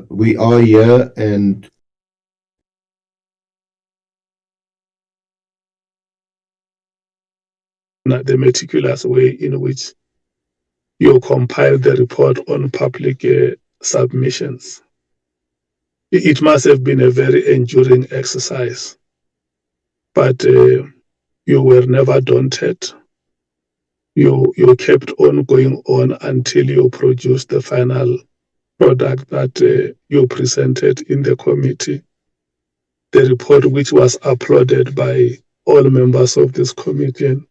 we are here, and the meticulous way in which you compile the report on public submissions. It must have been a very enduring exercise, but you were never daunted. You kept on going on until you produced the final product that you presented in the committee. The report which was applauded by all members of this committee. And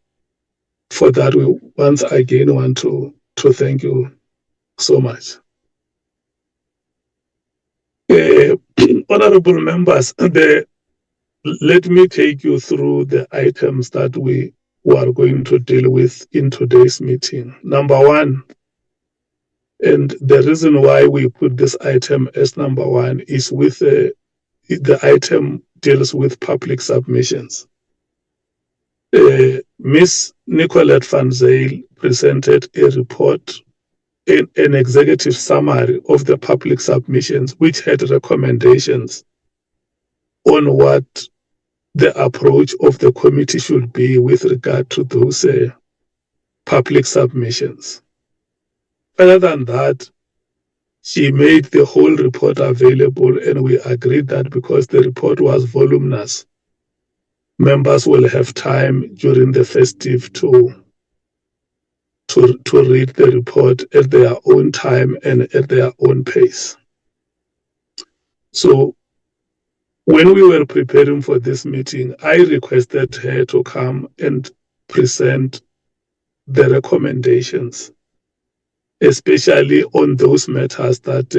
for that, we once again want to thank you so much. Honorable members, let me take you through the items that we are going to deal with in today's meeting. Number one, and the reason why we put this item as number one is with the item deals with public submissions. Ms. Nicolette van Zyl presented a report, an executive summary of the public submissions, which had recommendations on what the approach of the committee should be with regard to those public submissions. Other than that, she made the whole report available, and we agreed that because the report was voluminous, members will have time during the festive to read the report at their own time and at their own pace. So when we were preparing for this meeting, I requested her to come and present the recommendations, especially on those matters that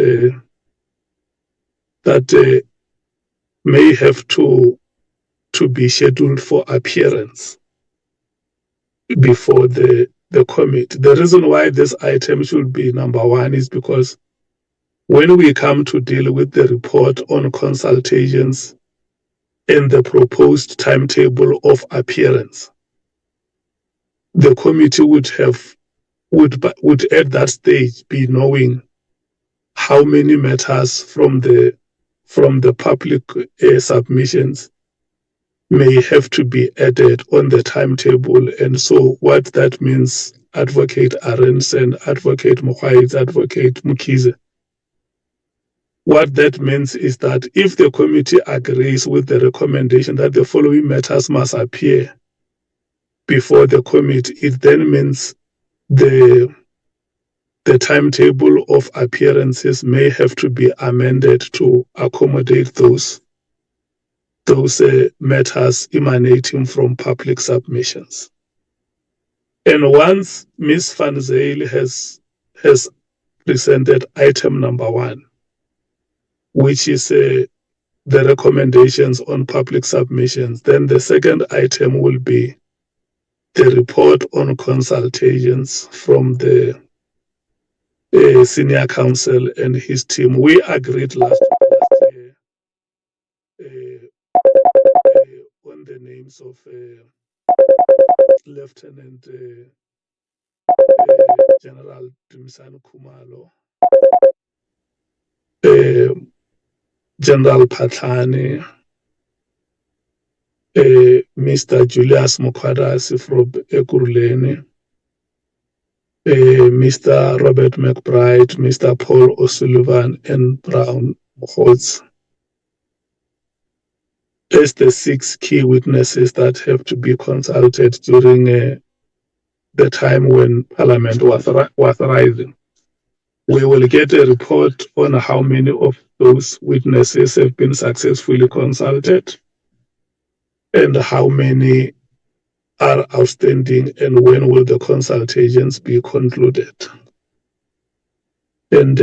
may have to be scheduled for appearance before the committee. The reason why this item should be number one is because when we come to deal with the report on consultations and the proposed timetable of appearance, the committee would at that stage be knowing how many matters from the public submissions may have to be added on the timetable. And so what that means, Advocate Arendse, Advocate Mkhwanazi, Advocate Mkhize, what that means is that if the committee agrees with the recommendation that the following matters must appear before the committee, it then means the timetable of appearances may have to be amended to accommodate those matters emanating from public submissions. And once Ms. van Zyl has presented item number one, which is the recommendations on public submissions, then the second item will be the report on consultations from the senior counsel and his team. We agreed last year on the names of Lieutenant General Khumalo, General Patlani, Mr. Julius Mkhwanazi from Ekurhuleni, Mr. Robert McBride, Mr. Paul O'Sullivan, and Brown Holtz as the 6 key witnesses that have to be consulted during the time when Parliament was rising. We will get a report on how many of those witnesses have been successfully consulted and how many are outstanding and when will the consultations be concluded. And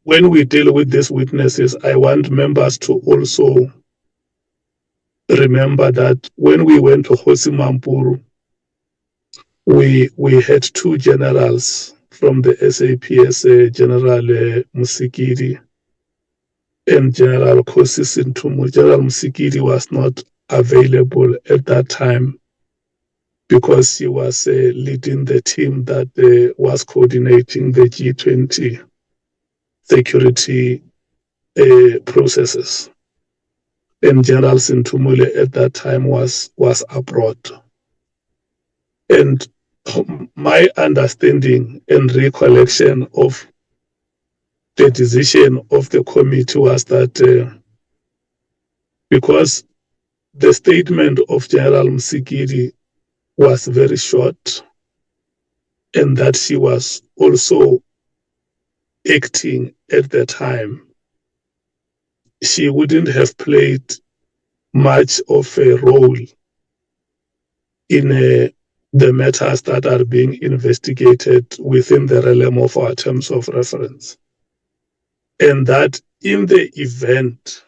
when we deal with these witnesses, I want members to also remember that when we went to Hosi Mampuru, we had 2 generals from the SAPS, General Musikidi and General Kosi Sintumu. General Musikidi was not available at that time because he was leading the team that was coordinating the G20 security processes. And General Sintumule at that time was abroad. And my understanding and recollection of the decision of the committee was that because the statement of General Msikiri was very short, and that she was also acting at the time, she wouldn't have played much of a role in the matters that are being investigated within the realm of our terms of reference. And that in the event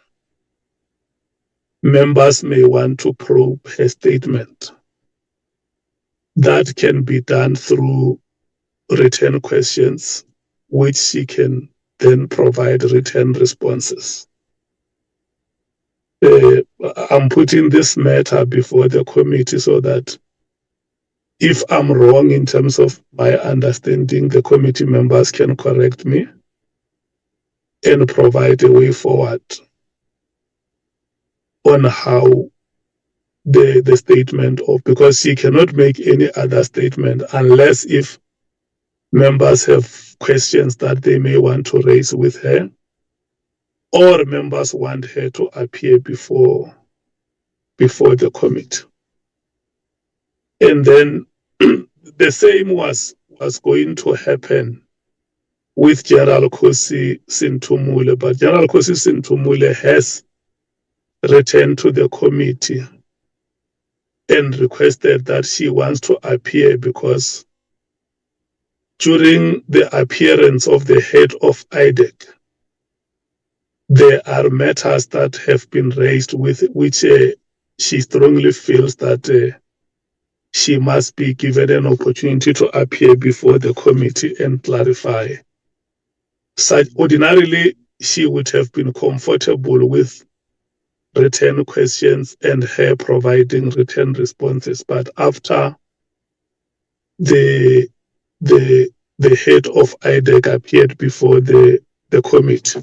members may want to probe her statement, that can be done through written questions, which she can then provide written responses. I'm putting this matter before the committee so that if I'm wrong in terms of my understanding, the committee members can correct me and provide a way forward on how the statement of, because she cannot make any other statement unless if members have questions that they may want to raise with her, or members want her to appear before the committee. And then the same was going to happen with General Kosi Sintumule, but General Kosi Sintumule has returned to the committee and requested that she wants to appear because during the appearance of the head of IDEC, there are matters that have been raised with which she strongly feels that she must be given an opportunity to appear before the committee and clarify. Such ordinarily, she would have been comfortable with written questions and her providing written responses, but after the head of IDEC appeared before the committee,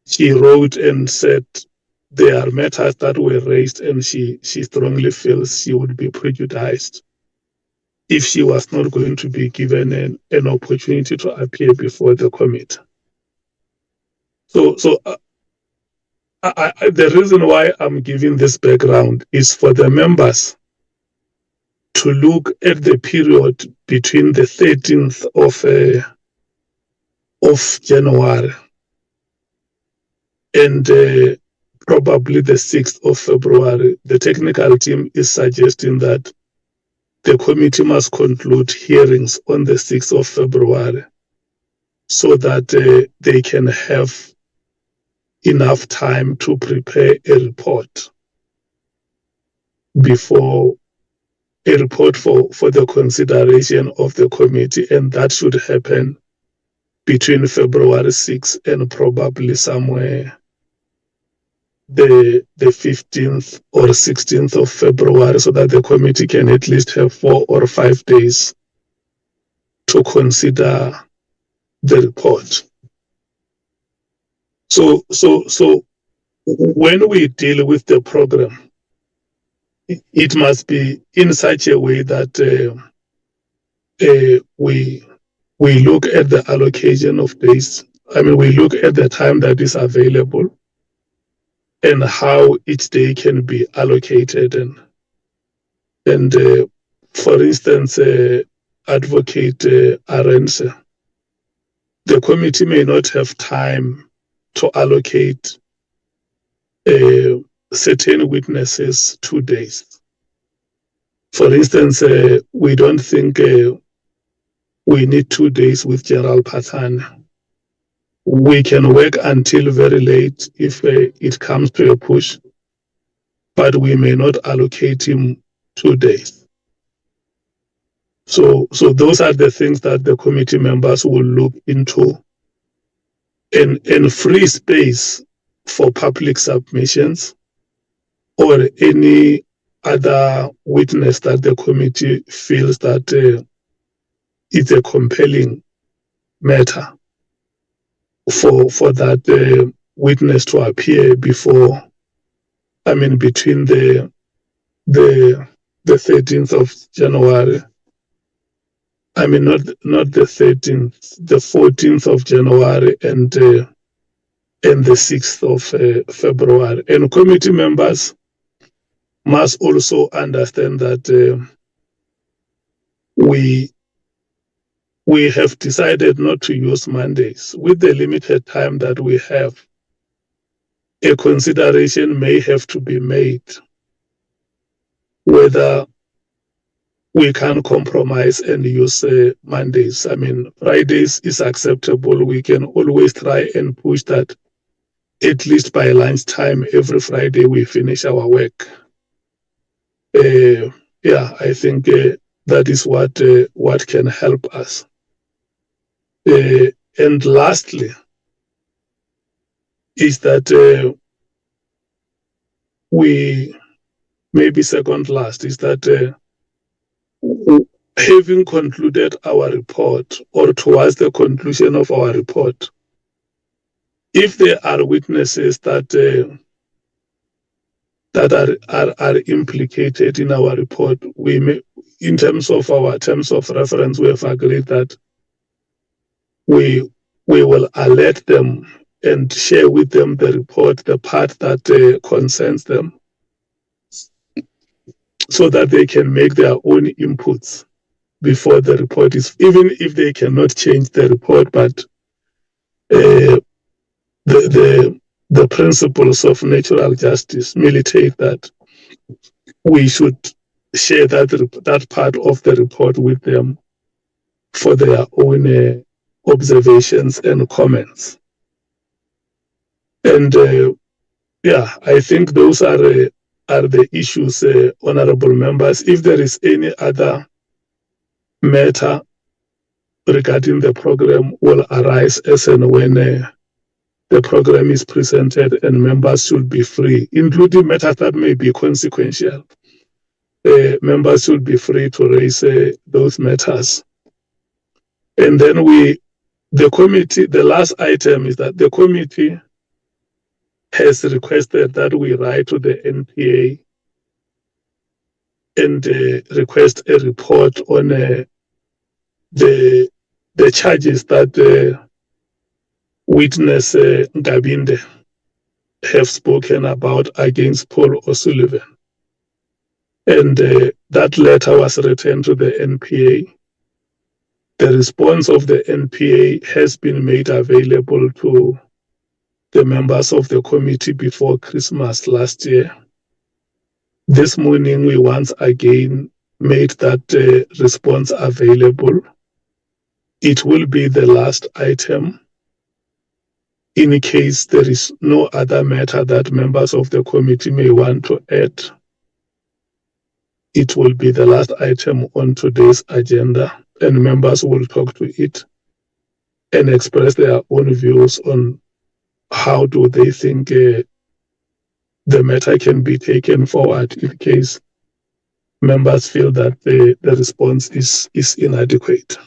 she wrote and said there are matters that were raised and she strongly feels she would be prejudiced if she was not going to be given an opportunity to appear before the committee. So the reason why I'm giving this background is for the members to look at the period between the 13th of January and probably the 6th of February. The technical team is suggesting that the committee must conclude hearings on the 6th of February so that they can have enough time to prepare a report before a report for the consideration of the committee, and that should happen between February 6th and probably somewhere the 15th or 16th of February, so that the committee can at least have 4 or 5 days to consider the report. So when we deal with the program, it must be in such a way that we look at the allocation of days. I mean, we look at the time that is available and how each day can be allocated. And for instance, Advocate Arendse, the committee may not have time to allocate certain witnesses 2 days. For instance, we don't think we need 2 days with General Pathan. We can work until very late if it comes to a push, but we may not allocate him 2 days. So those are the things that the committee members will look into, and free space for public submissions or any other witness that the committee feels that it's a compelling matter. for that witness to appear before, between the 13th of January. Not the 13th, the 14th of January and the 6th of February. And committee members must also understand that we have decided not to use Mondays. With the limited time that we have, a consideration may have to be made whether we can compromise and use Mondays. Fridays is acceptable. We can always try and push that at least by lunchtime every Friday we finish our work. I think that is what can help us. And lastly, is that second last, is that having concluded our report or towards the conclusion of our report, if there are witnesses that are implicated in our report, we may, in terms of our terms of reference, we have agreed that we will alert them and share with them the report, the part that concerns them, so that they can make their own inputs before the report is, even if they cannot change the report, but the principles of natural justice militate that we should share that part of the report with them for their own observations and comments. And I think those are the issues, honorable members. If there is any other matter regarding the program, will arise as and when the program is presented, and members should be free, including matters that may be consequential. Members should be free to raise those matters. And then the committee, the last item is that the committee has requested that we write to the NPA and request a report on the charges that witness Ngabinde have spoken about against Paul O'Sullivan. And that letter was written to the NPA. The response of the NPA has been made available to the members of the committee before Christmas last year. This morning, we once again made that response available. It will be the last item. In case there is no other matter that members of the committee may want to add, it will be the last item on today's agenda, and members will talk to it and express their own views on how do they think the matter can be taken forward in case members feel that the response is inadequate.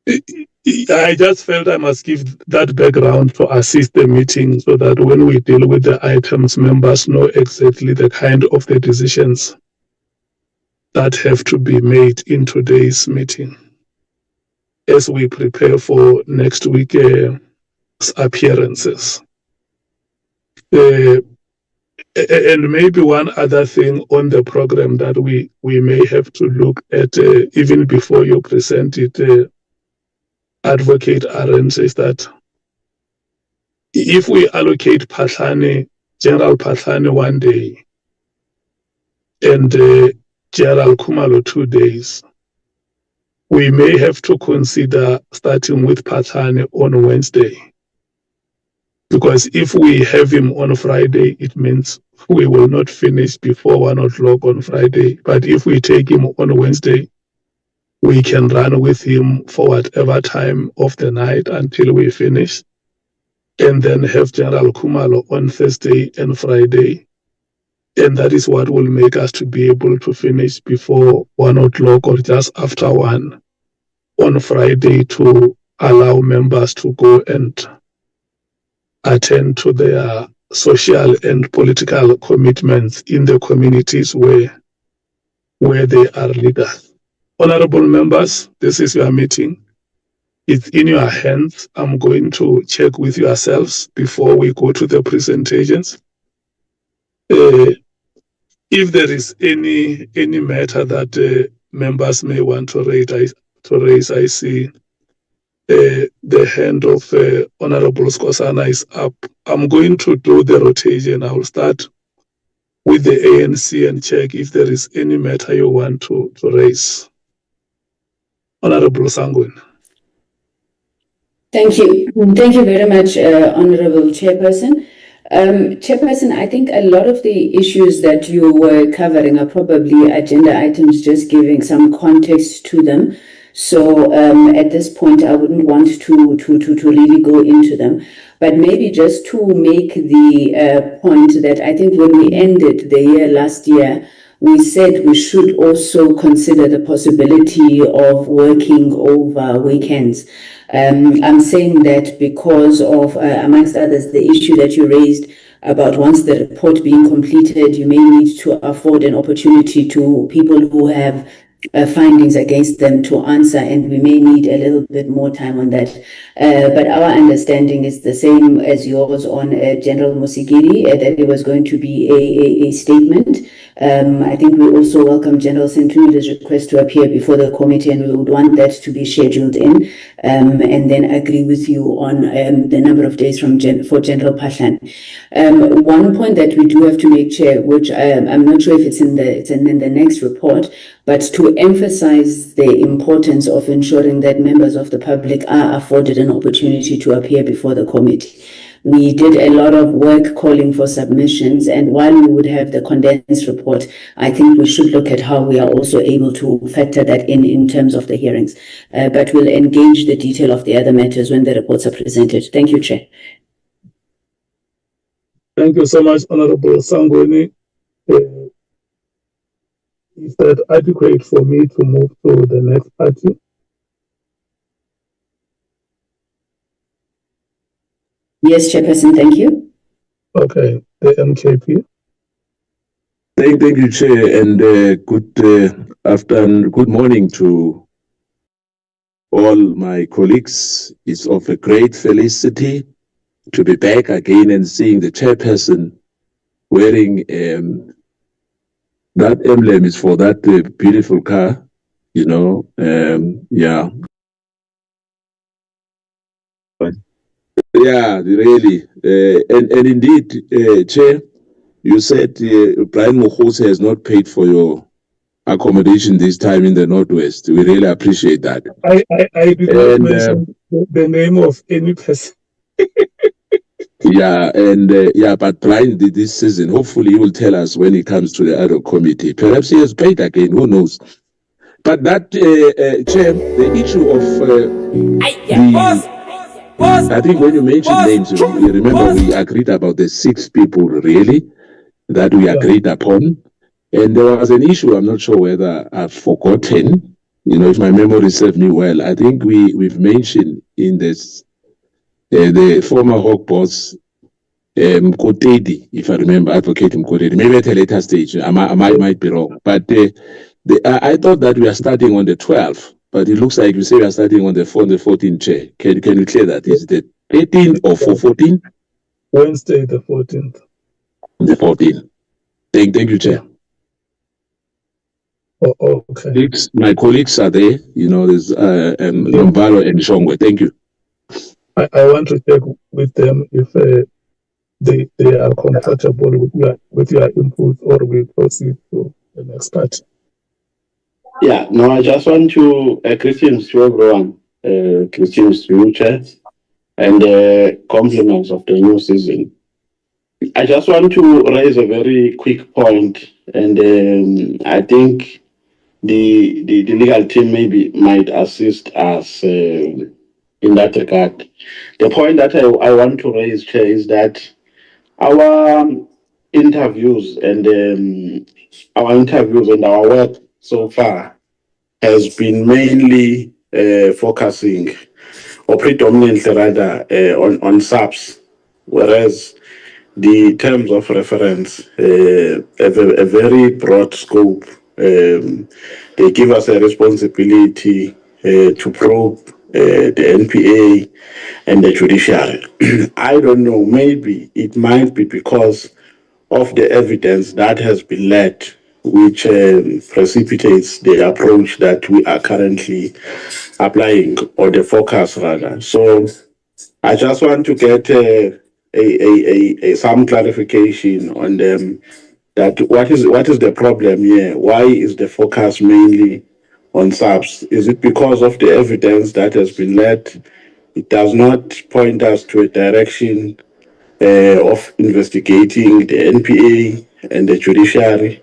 I just felt I must give that background to assist the meeting so that when we deal with the items, members know exactly the kind of the decisions that have to be made in today's meeting as we prepare for next week's appearances. And maybe one other thing on the program that we may have to look at even before you present it, Advocate Arends, is that if we allocate General Phahlane 1 day and General Khumalo 2 days, we may have to consider starting with Phahlane on Wednesday. Because if we have him on Friday, it means we will not finish before 1 o'clock on Friday. But if we take him on Wednesday, we can run with him for whatever time of the night until we finish, and then have General Khumalo on Thursday and Friday. And that is what will make us to be able to finish before 1 o'clock or just after 1 on Friday to allow members to go and attend to their social and political commitments in the communities where they are leaders. Honorable members, this is your meeting. It's in your hands. I'm going to check with yourselves before we go to the presentations. If there is any matter that members may want to raise, I see the hand of Honorable Skosana is up. I'm going to do the rotation. I will start with the ANC and check if there is any matter you want to raise. Honorable Sangwen. Thank you. Thank you very much, Honorable Chairperson. Chairperson, I think a lot of the issues that you were covering are probably agenda items, just giving some context to them. So at this point, I wouldn't want to really go into them. But maybe just to make the point that I think when we ended the year last year, we said we should also consider the possibility of working over weekends. I'm saying that because of, amongst others, the issue that you raised about once the report being completed, you may need to afford an opportunity to people who have findings against them to answer, and we may need a little bit more time on that. But our understanding is the same as yours on General Musigiri, that it was going to be a statement. I think we also welcome General Sentumi's request to appear before the committee, and we would want that to be scheduled in, and then agree with you on the number of days for General Pashan. One point that we do have to make, Chair, which I'm not sure if it's in the next report, but to emphasize the importance of ensuring that members of the public are afforded an opportunity to appear before the committee. We did a lot of work calling for submissions, and while we would have the condensed report, I think we should look at how we are also able to factor that in terms of the hearings. But we'll engage the detail of the other matters when the reports are presented. Thank you, Chair. Thank you so much, Honorable Sangweni. Is that adequate for me to move to the next party? Yes, Chairperson, thank you. Okay, the MKP. Thank you, Chair, and good afternoon, good morning to all my colleagues. It's of a great felicity to be back again and seeing the chairperson wearing that emblem is for that beautiful car, you know. Yeah. Yeah, really. And indeed, Chair, you said Brian Mkhwanazi has not paid for your accommodation this time in the Northwest. We really appreciate that. I did not mention the name of any person. Yeah, and but Brian did this season. Hopefully, he will tell us when he comes to the Ad Hoc Committee. Perhaps he has paid again. Who knows? But that, Chair, the issue of I think when you mentioned names, you remember we agreed about the 6 people really that we agreed upon, and there was an issue. I'm not sure whether I've forgotten. You know, if my memory serves me well, I think we've mentioned in this. The former Hawk boss, Mkhwanazi, if I remember, Advocate Mkhwanazi, maybe at a later stage, I might be wrong. But I thought that we are starting on the 12th, but it looks like you say we are starting on the 14th, Chair. Can you clear that? Is it the 18th or 14th? Wednesday, the 14th. The 14th. Thank you, Chair. Oh, okay. My colleagues are there. You know, there's Nombalo and Shongwe. Thank you. I want to check with them if they are comfortable with your input, or we proceed to the next part. Yeah, no, I just want to greetings to everyone, greetings to you, Chair, and compliments of the new season. I just want to raise a very quick point, and I think the legal team might assist us in that regard. The point that I want to raise, Chair, is that our interviews and our work so far has been mainly focusing or predominantly rather, on subs, whereas the terms of reference have a very broad scope. They give us a responsibility to probe the NPA and the judiciary. I don't know, maybe it might be because of the evidence that has been led, which precipitates the approach that we are currently applying, or the focus rather. So I just want to get some clarification on them, that what is the problem here? Why is the focus mainly on subs? Is it because of the evidence that has been led? It does not point us to a direction of investigating the NPA and the judiciary,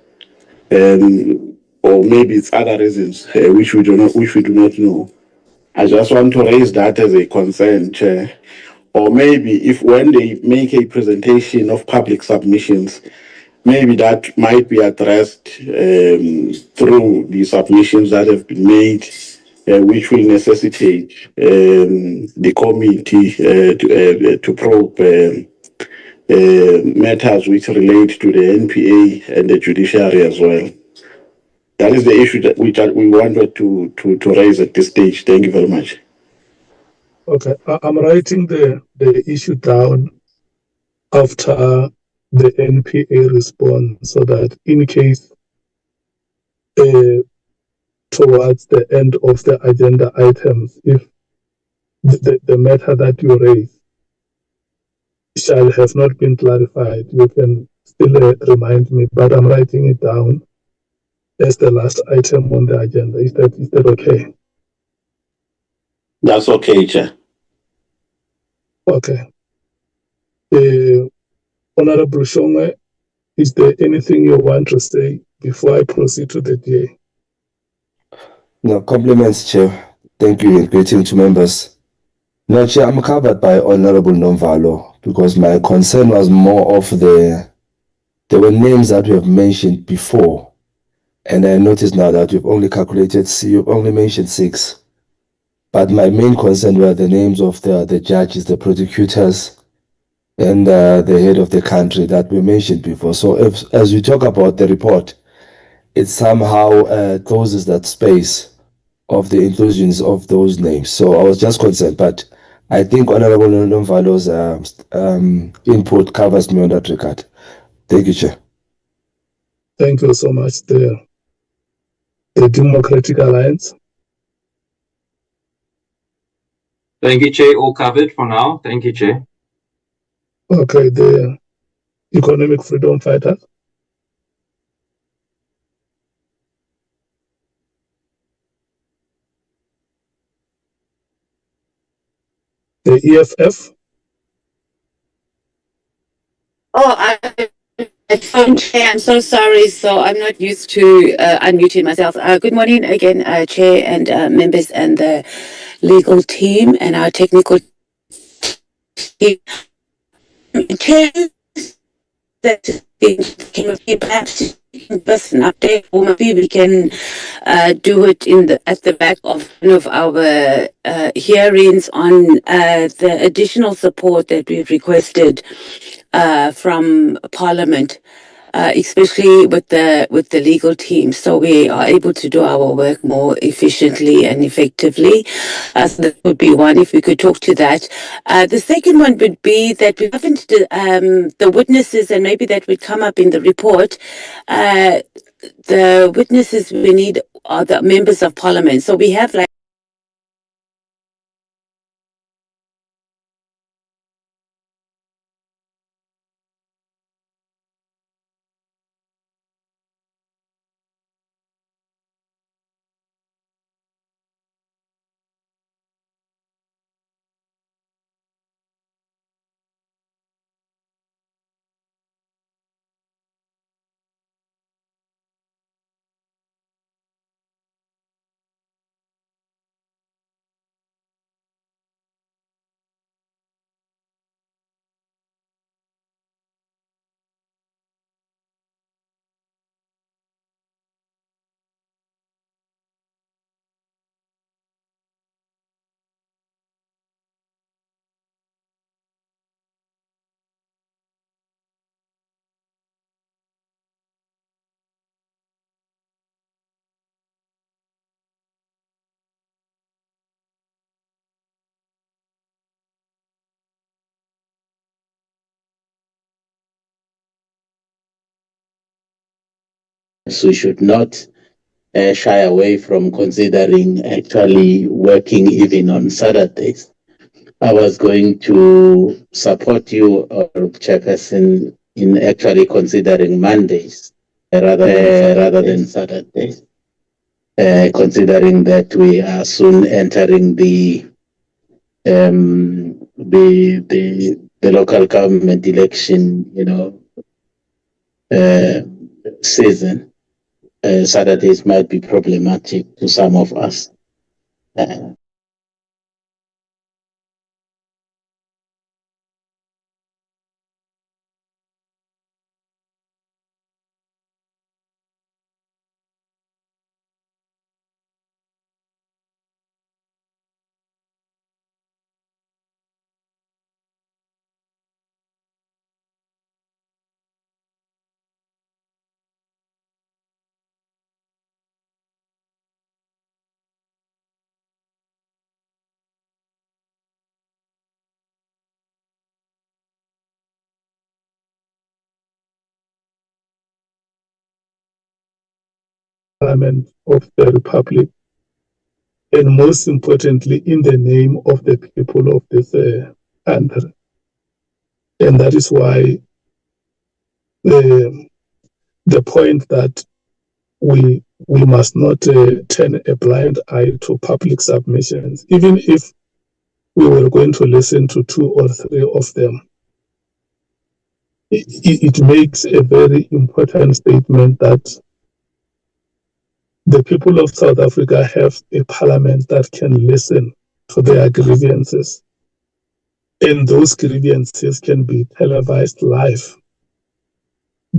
or maybe it's other reasons which we do not know. I just want to raise that as a concern, Chair. Or maybe if when they make a presentation of public submissions, maybe that might be addressed through the submissions that have been made, which will necessitate the committee to probe matters which relate to the NPA and the judiciary as well. That is the issue that we wanted to raise at this stage. Thank you very much. Okay, I'm writing the issue down after the NPA response, so that in case towards the end of the agenda items, if the matter that you raise shall have not been clarified, you can still remind me, but I'm writing it down as the last item on the agenda. Is that okay? That's okay, Chair. Okay. Honorable Shongwe, is there anything you want to say before I proceed to the DA? No, compliments, Chair. Thank you and greeting to members. No, Chair, I'm covered by Honorable Nomvalo because my concern was more of there were names that we have mentioned before. And I noticed now that you've only mentioned 6. But my main concern were the names of the judges, the prosecutors, and the head of the country that we mentioned before. So as we talk about the report, it somehow closes that space of the inclusions of those names. So I was just concerned, but I think Honorable Nomvalo's input covers me on that regard. Thank you, Chair. Thank you so much. The Democratic Alliance. Thank you, Chair. All covered for now. Thank you, Chair. Okay, the Economic Freedom Fighters. The EFF. Oh, I'm so sorry. So I'm not used to unmuting myself. Good morning again, Chair and members and the legal team and our technical team. Chair, that perhaps give us an update, or maybe we can do it at the back of one of our hearings on the additional support that we've requested from Parliament, especially with the legal team, so we are able to do our work more efficiently and effectively. So that would be one, if we could talk to that. The second one would be that we haven't the witnesses, and maybe that would come up in the report. The witnesses we need are the members of Parliament. So we have like So we should not shy away from considering actually working even on Saturdays. I was going to support you, Chairperson, in actually considering Mondays rather than Saturdays, considering that we are soon entering the local government election, season. Saturdays might be problematic to some of us. Parliament of the Republic, and most importantly, in the name of the people of this country. And that is why the point that we must not turn a blind eye to public submissions, even if we were going to listen to 2 or 3 of them. It makes a very important statement that the people of South Africa have a parliament that can listen to their grievances. And those grievances can be televised live,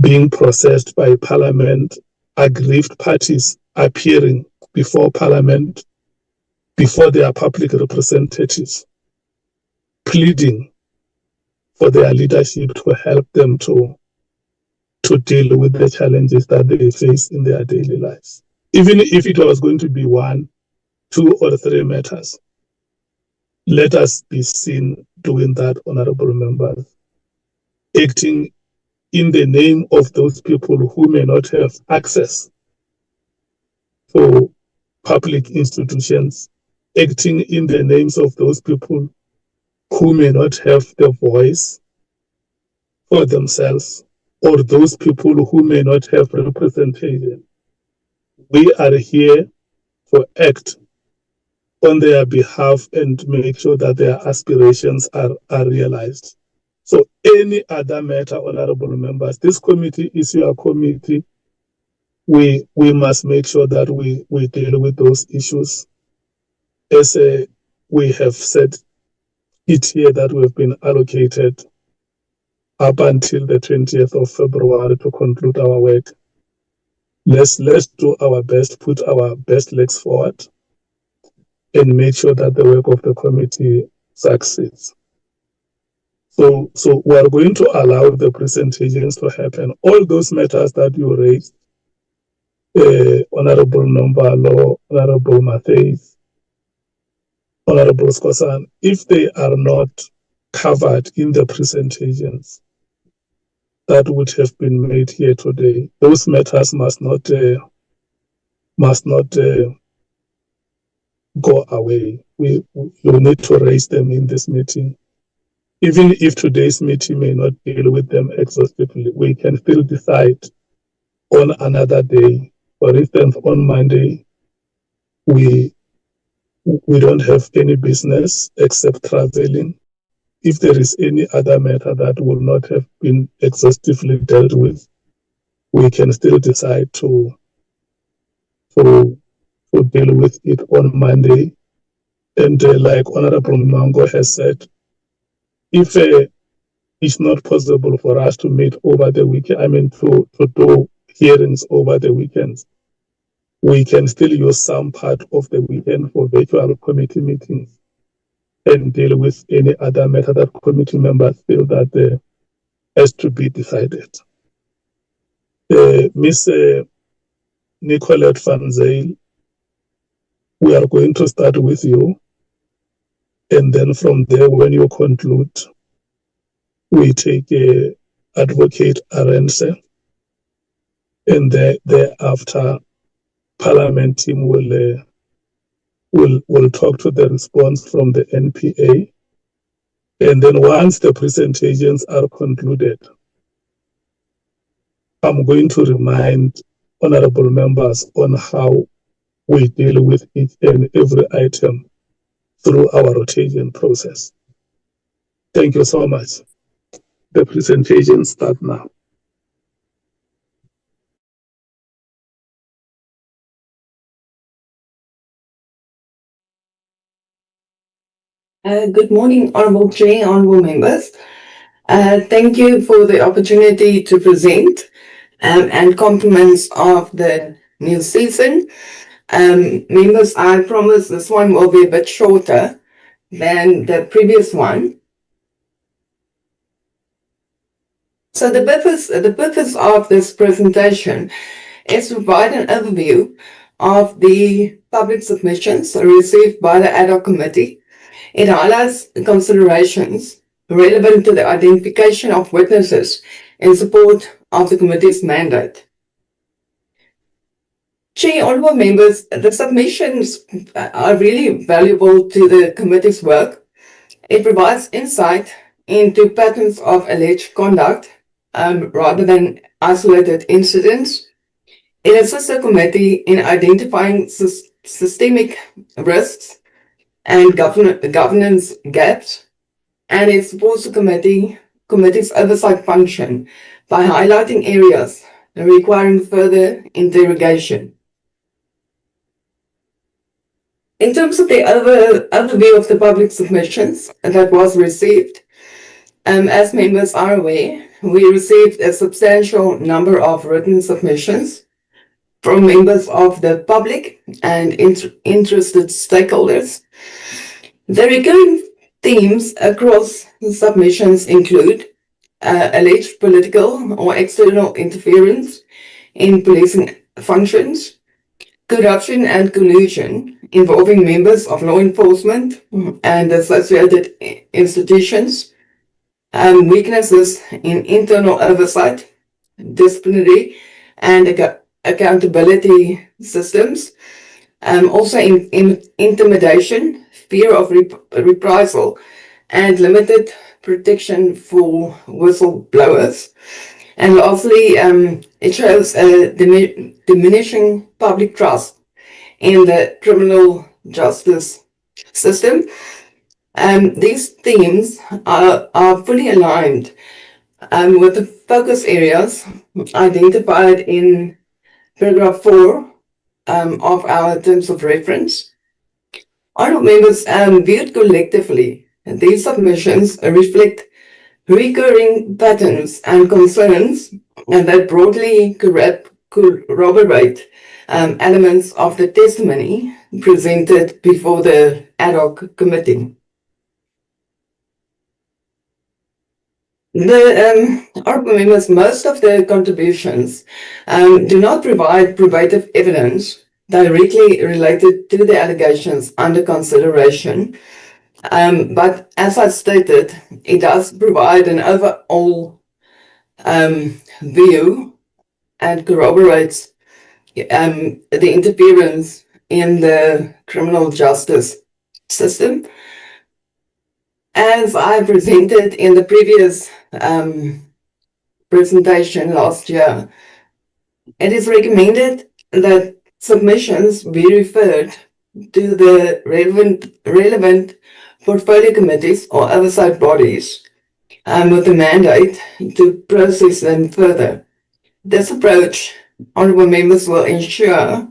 being processed by parliament, aggrieved parties appearing before parliament, before their public representatives, pleading for their leadership to help them to deal with the challenges that they face in their daily lives. Even if it was going to be 1, 2, or 3 matters, let us be seen doing that, honorable members, acting in the name of those people who may not have access to public institutions, acting in the names of those people who may not have the voice for themselves, or those people who may not have representation. We are here to act on their behalf and make sure that their aspirations are realized. So any other matter, honorable members, this committee is your committee. We must make sure that we deal with those issues as we have said it here, that we've been allocated up until the 20th of February to conclude our work. Let's do our best, put our best legs forward, and make sure that the work of the committee succeeds. So we are going to allow the presentations to happen. All those matters that you raised, Honorable Nombalo, Honorable Matthews, Honorable Skosan, if they are not covered in the presentations that would have been made here today, those matters must not go away. You need to raise them in this meeting. Even if today's meeting may not deal with them exhaustively, we can still decide on another day. For instance, on Monday, we don't have any business except traveling. If there is any other matter that will not have been exhaustively dealt with, we can still decide to deal with it on Monday. And like Honorable Mango has said, if it's not possible for us to meet over the weekend, to do hearings over the weekends, we can still use some part of the weekend for virtual committee meetings and deal with any other matter that committee members feel that has to be decided. Ms. Nicolette van Zyl, we are going to start with you, and then from there, when you conclude, we take Advocate Arendse, and thereafter, Parliament team will talk to the response from the NPA. And then once the presentations are concluded, I'm going to remind honorable members on how we deal with each and every item through our rotation process. Thank you so much. The presentation starts now. Good morning, Honourable Chair, Honourable Members. Thank you for the opportunity to present and compliments of the new season. Members, I promise this one will be a bit shorter than the previous one. So the purpose of this presentation is to provide an overview of the public submissions received by the Ad Hoc Committee. It highlights considerations relevant to the identification of witnesses in support of the committee's mandate. Chair, honourable members, the submissions are really valuable to the committee's work. It provides insight into patterns of alleged conduct rather than isolated incidents. It assists the committee in identifying systemic risks and governance gaps, and it supports the committee's oversight function by highlighting areas requiring further interrogation. In terms of the overview of the public submissions that was received, as members are aware, we received a substantial number of written submissions from members of the public and interested stakeholders. The recurring themes across the submissions include alleged political or external interference in policing functions, corruption and collusion involving members of law enforcement and associated institutions, weaknesses in internal oversight, disciplinary and accountability systems, also intimidation, fear of reprisal, and limited protection for whistleblowers. And lastly, it shows a diminishing public trust in the criminal justice system. These themes are fully aligned with the focus areas identified in paragraph 4 of our terms of reference. Honourable members, viewed collectively, these submissions reflect recurring patterns and concerns that broadly corroborate elements of the testimony presented before the Ad Hoc Committee. Honourable members, most of the contributions do not provide probative evidence directly related to the allegations under consideration. But as I stated, it does provide an overall view and corroborates the interference in the criminal justice system. As I presented in the previous presentation last year, it is recommended that submissions be referred to the relevant portfolio committees or oversight bodies with the mandate to process them further. This approach, honourable members, will ensure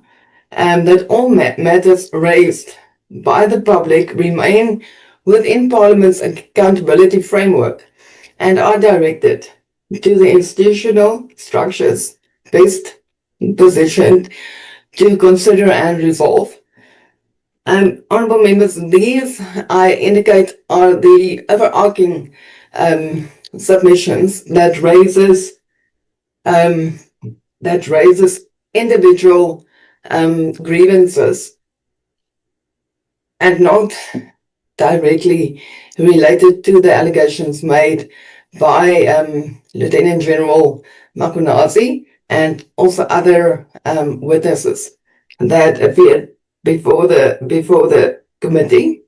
that all matters raised by the public remain within Parliament's accountability framework and are directed to the institutional structures best positioned to consider and resolve. Honourable members, these I indicate are the overarching submissions that raises individual grievances and not directly related to the allegations made by Lieutenant General Mkhwanazi and also other witnesses that appeared before the committee.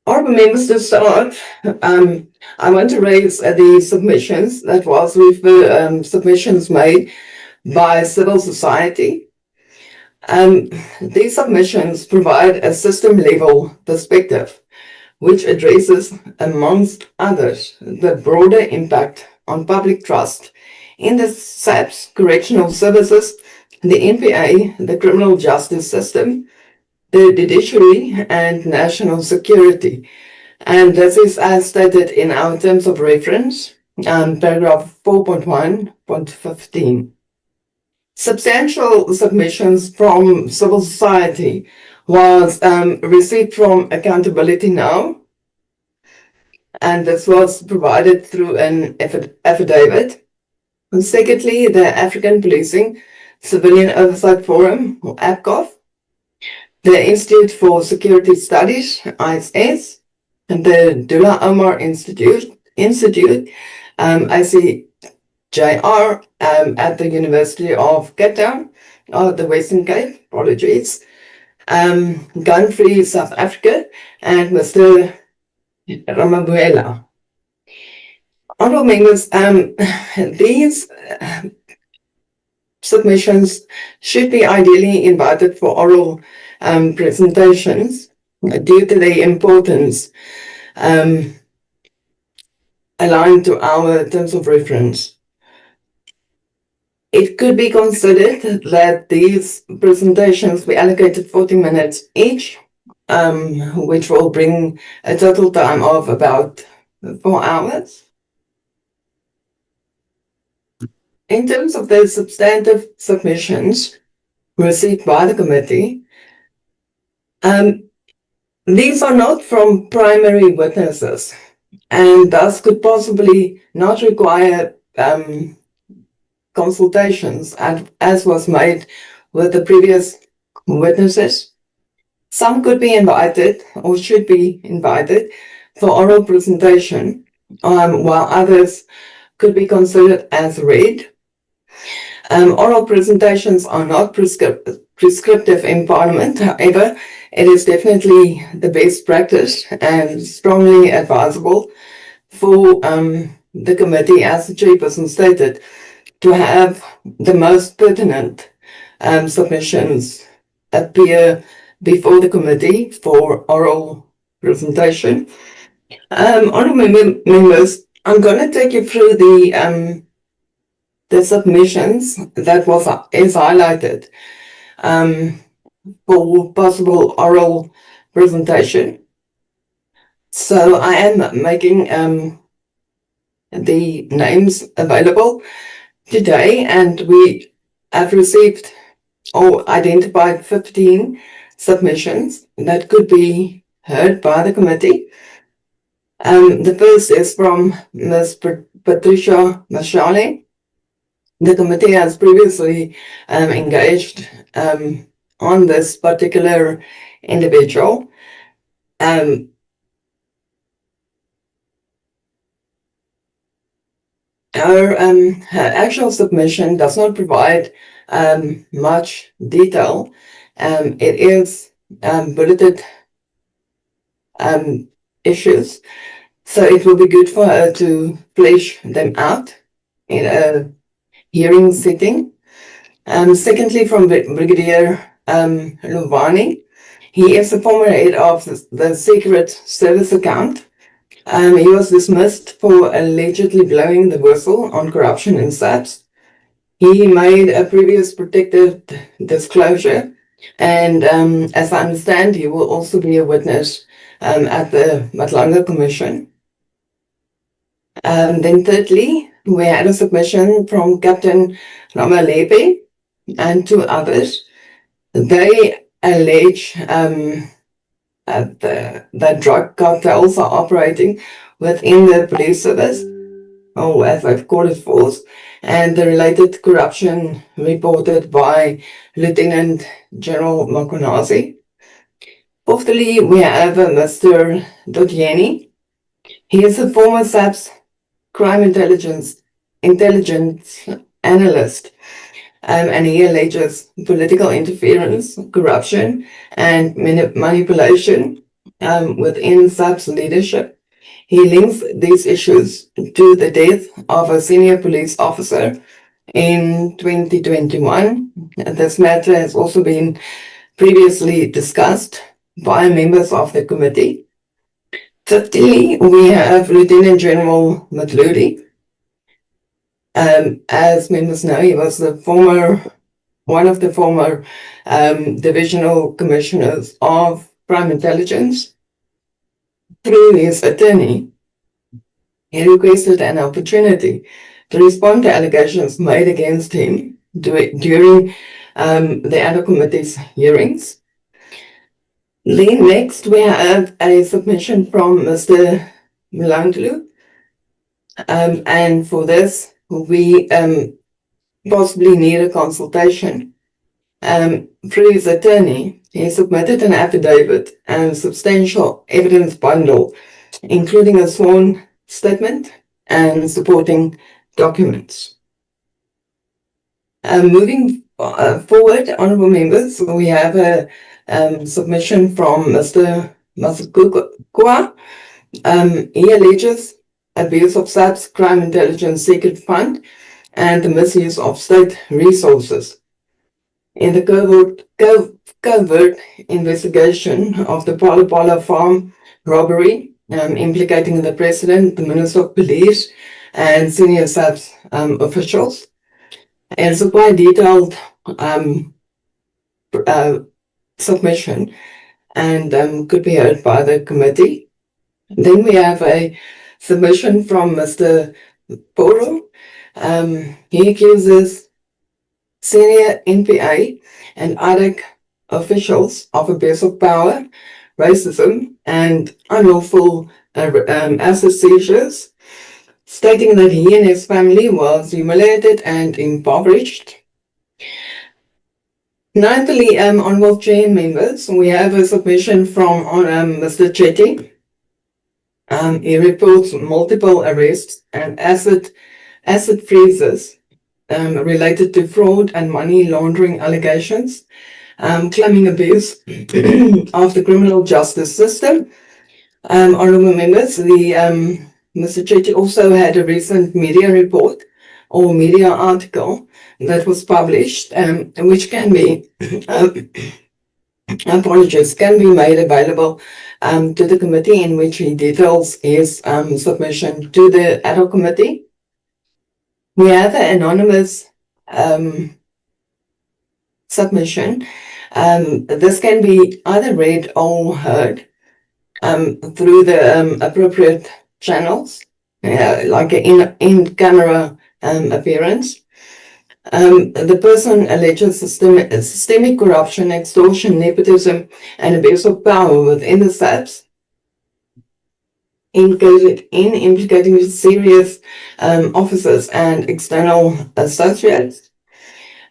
Honourable members, to start, I want to raise the submissions that was submissions made by civil society. These submissions provide a system-level perspective, which addresses, amongst others, the broader impact on public trust in the SAPS correctional services, the NPA, the criminal justice system, the judiciary, and national security. And this is as stated in our terms of reference, paragraph 4.1.15. Substantial submissions from civil society was received from Accountability Now, and this was provided through an affidavit. And secondly, the African Policing Civilian Oversight Forum, or APCOF, the Institute for Security Studies, ISS, and the Dullah Omar Institute, ICJR, at the University of Cape Town, or the Western Cape, apologies, Gun Free South Africa, and Mr. Ramabuela. Honourable members, these submissions should be ideally invited for oral presentations due to their importance aligned to our terms of reference. It could be considered that these presentations be allocated 40 minutes each, which will bring a total time of about 4 hours. In terms of the substantive submissions received by the committee, these are not from primary witnesses and thus could possibly not require consultations as was made with the previous witnesses. Some could be invited or should be invited for oral presentation, while others could be considered as read. Oral presentations are not prescriptive in Parliament. However, it is definitely the best practice and strongly advisable for the committee, as the chairperson stated, to have the most pertinent submissions appear before the committee for oral presentation. Honourable members, I'm going to take you through the submissions that is highlighted for possible oral presentation. So I am making the names available today, and we have received or identified 15 submissions that could be heard by the committee. The first is from Ms. Patricia Mashale. The committee has previously engaged on this particular individual. Her actual submission does not provide much detail. It is bulleted issues, so it will be good for her to flesh them out in a hearing setting. Secondly, from Brigadier Luvani. He is the former head of the Secret Service account. He was dismissed for allegedly blowing the whistle on corruption in SAPS. He made a previous protective disclosure, and as I understand, he will also be a witness at the Nhlanhla Commission. Then thirdly, we had a submission from Captain Ramalepe and 2 others. They allege that drug cartels are operating within the police service, or as I've called it, force, and the related corruption reported by Lieutenant General Mkhwanazi. Fourthly, we have Mr. Dotyeni. He is a former SAPS crime intelligence intelligence analyst, and he alleges political interference, corruption, and manipulation within SAP's leadership. He links these issues to the death of a senior police officer in 2021. This matter has also been previously discussed by members of the committee. Thirdly, we have Lieutenant General Mkhwanazi. As members know, he was one of the former divisional commissioners of crime intelligence. Through his attorney, he requested an opportunity to respond to allegations made against him during the Ad Hoc Committee's hearings. Then next, we have a submission from Mr. Nhlanhla. And for this, we possibly need a consultation. Through his attorney, he submitted an affidavit and substantial evidence bundle, including a sworn statement and supporting documents. Moving forward, honorable members, we have a submission from Mr. Mkhwanazi. He alleges abuse of SAP's Crime Intelligence Secret Fund and the misuse of state resources. In the covert investigation of the Pala farm robbery, implicating the President, the Minister of Police, and senior SAPS officials. It's a quite detailed submission and could be heard by the committee. Then we have a submission from Mr. Poro. He accuses senior NPA and ADC officials of abuse of power, racism, and unlawful asset seizures, stating that he and his family was humiliated and impoverished. Ninthly, honorable chair members, we have a submission from Mr. Chetty. He reports multiple arrests and asset freezes related to fraud and money laundering allegations, claiming abuse of the criminal justice system. Honorable members, Mr. Chetty also had a recent media report or media article that was published, which can be can be made available to the committee, in which he details his submission to the Ad Hoc Committee. We have an anonymous submission. This can be either read or heard through the appropriate channels, like an in-camera appearance. The person alleges systemic corruption, extortion, nepotism, and abuse of power within the SAPS, implicating serious officers and external associates.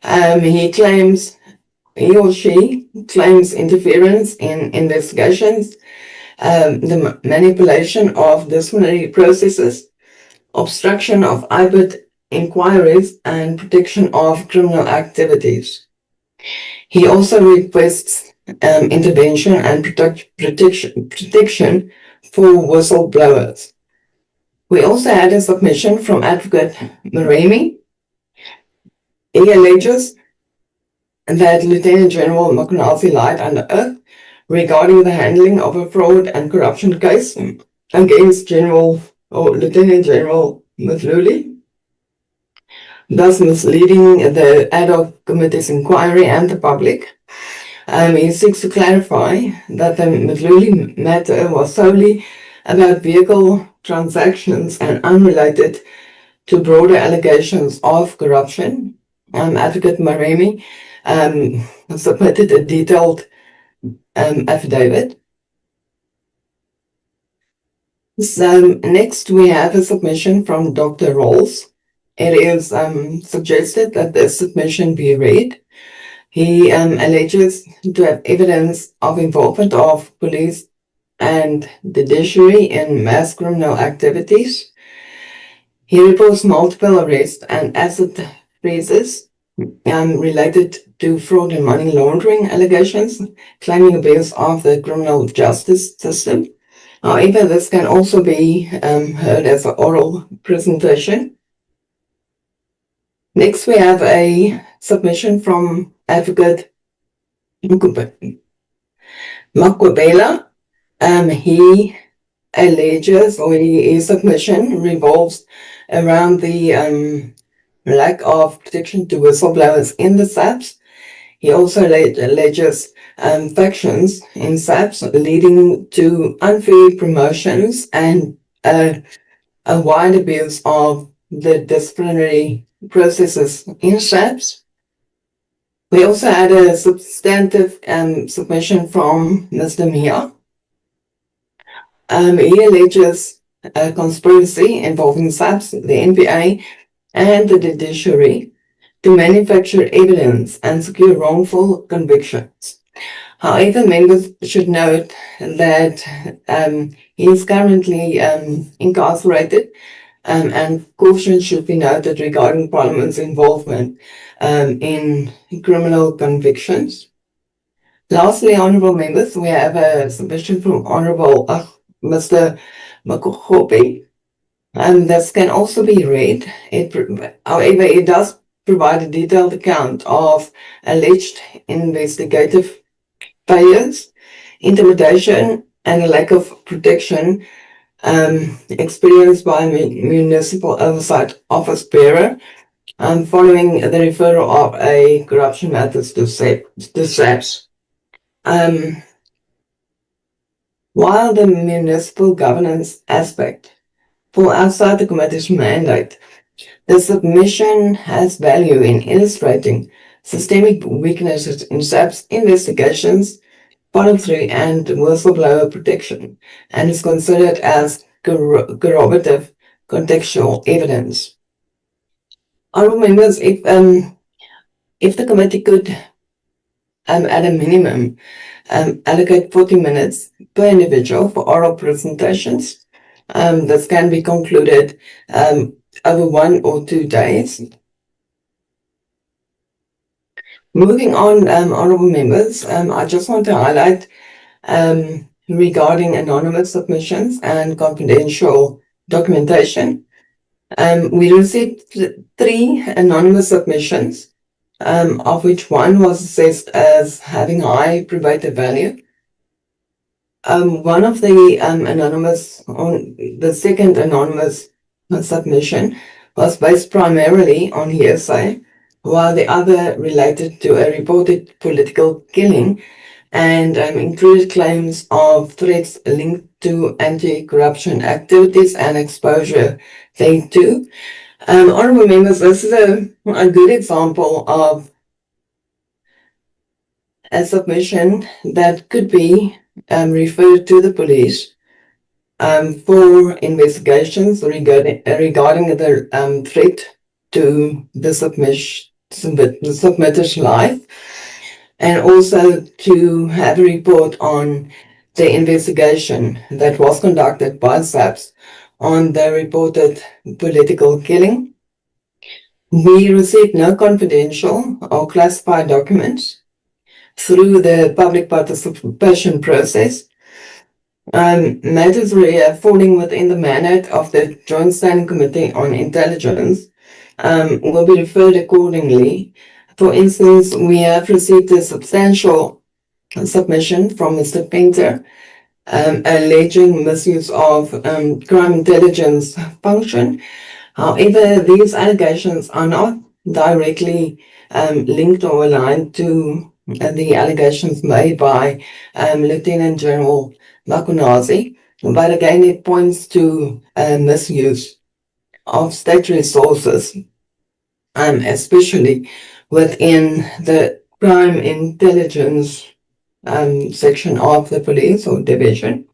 He or she claims interference in investigations, the manipulation of disciplinary processes, obstruction of IBIT inquiries, and protection of criminal activities. He also requests intervention and protection for whistleblowers. We also had a submission from Advocate Mkhwanazi. He alleges that Lieutenant General Mkhwanazi lied under oath regarding the handling of a fraud and corruption case against Lieutenant General Mkhwanazi, thus misleading the Ad Hoc Committee's inquiry and the public. He seeks to clarify that the Mkhwanazi matter was solely about vehicle transactions and unrelated to broader allegations of corruption. Advocate Mkhwanazi submitted a detailed affidavit. So next we have a submission from Dr. Rolls. It is suggested that the submission be read. He alleges to have evidence of involvement of police and the judiciary in mass criminal activities. He reports multiple arrests and asset freezes related to fraud and money laundering allegations, claiming abuse of the criminal justice system. However, this can also be heard as an oral presentation. Next, we have a submission from Advocate Mkhwanazi. He alleges, or his submission revolves around the lack of protection to whistleblowers in the SAPS. He also alleges factions in SAPS leading to unfair promotions and a wide abuse of the disciplinary processes in SAPS. We also had a substantive submission from Mr. Mia. He alleges a conspiracy involving SAPS, the NPA, and the judiciary to manufacture evidence and secure wrongful convictions. However, members should note that he is currently incarcerated, and caution should be noted regarding Parliament's involvement in criminal convictions. Lastly, honourable members, we have a submission from Honourable Mr. Mkhwanazi. This can also be read. However, it does provide a detailed account of alleged investigative failures, intimidation, and a lack of protection experienced by a municipal oversight office bearer following the referral of a corruption matters to SAPS. While the municipal governance aspect fall outside the committee's mandate, the submission has value in illustrating systemic weaknesses in SAPS investigations, follow-through, and whistleblower protection, and is considered as corroborative contextual evidence. Honourable members, if the committee could, at a minimum, allocate 40 minutes per individual for oral presentations, this can be concluded over 1 or 2 days. Moving on, honourable members, I just want to highlight regarding anonymous submissions and confidential documentation. We received 3 anonymous submissions, of which one was assessed as having high probative value. One of the the second anonymous submission was based primarily on hearsay, while the other related to a reported political killing and included claims of threats linked to anti-corruption activities and exposure thereto. Honourable members, this is a good example of a submission that could be referred to the police for investigations regarding the threat to the submitter's life, and also to have a report on the investigation that was conducted by SAPS on the reported political killing. We received no confidential or classified documents through the public participation process. Matters falling within the mandate of the Joint Standing Committee on Intelligence will be referred accordingly. For instance, we have received a substantial submission from Mr. Painter alleging misuse of crime intelligence function. However, these allegations are not directly linked or aligned to the allegations made by Lieutenant General Mkhwanazi, but again it points to misuse of state resources, especially within the crime intelligence section of the police or division.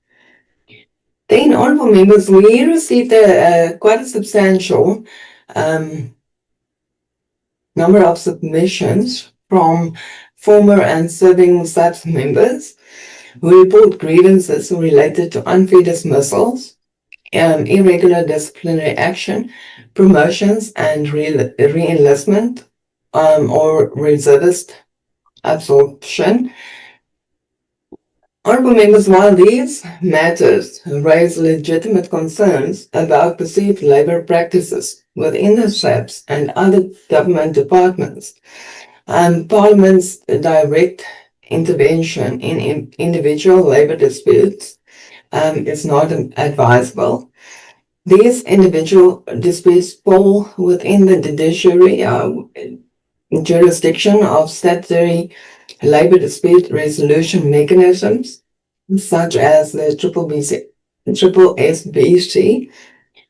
Then, honourable members, we received quite a substantial number of submissions from former and serving SAPS members who report grievances related to unfair dismissals, irregular disciplinary action, promotions, and re-enlistment or reservist absorption. Honourable members, while these matters raise legitimate concerns about perceived labour practices within the SAPS and other government departments, Parliament's direct intervention in individual labour disputes is not advisable. These individual disputes fall within the judiciary jurisdiction of statutory labour dispute resolution mechanisms, such as the triple SBC,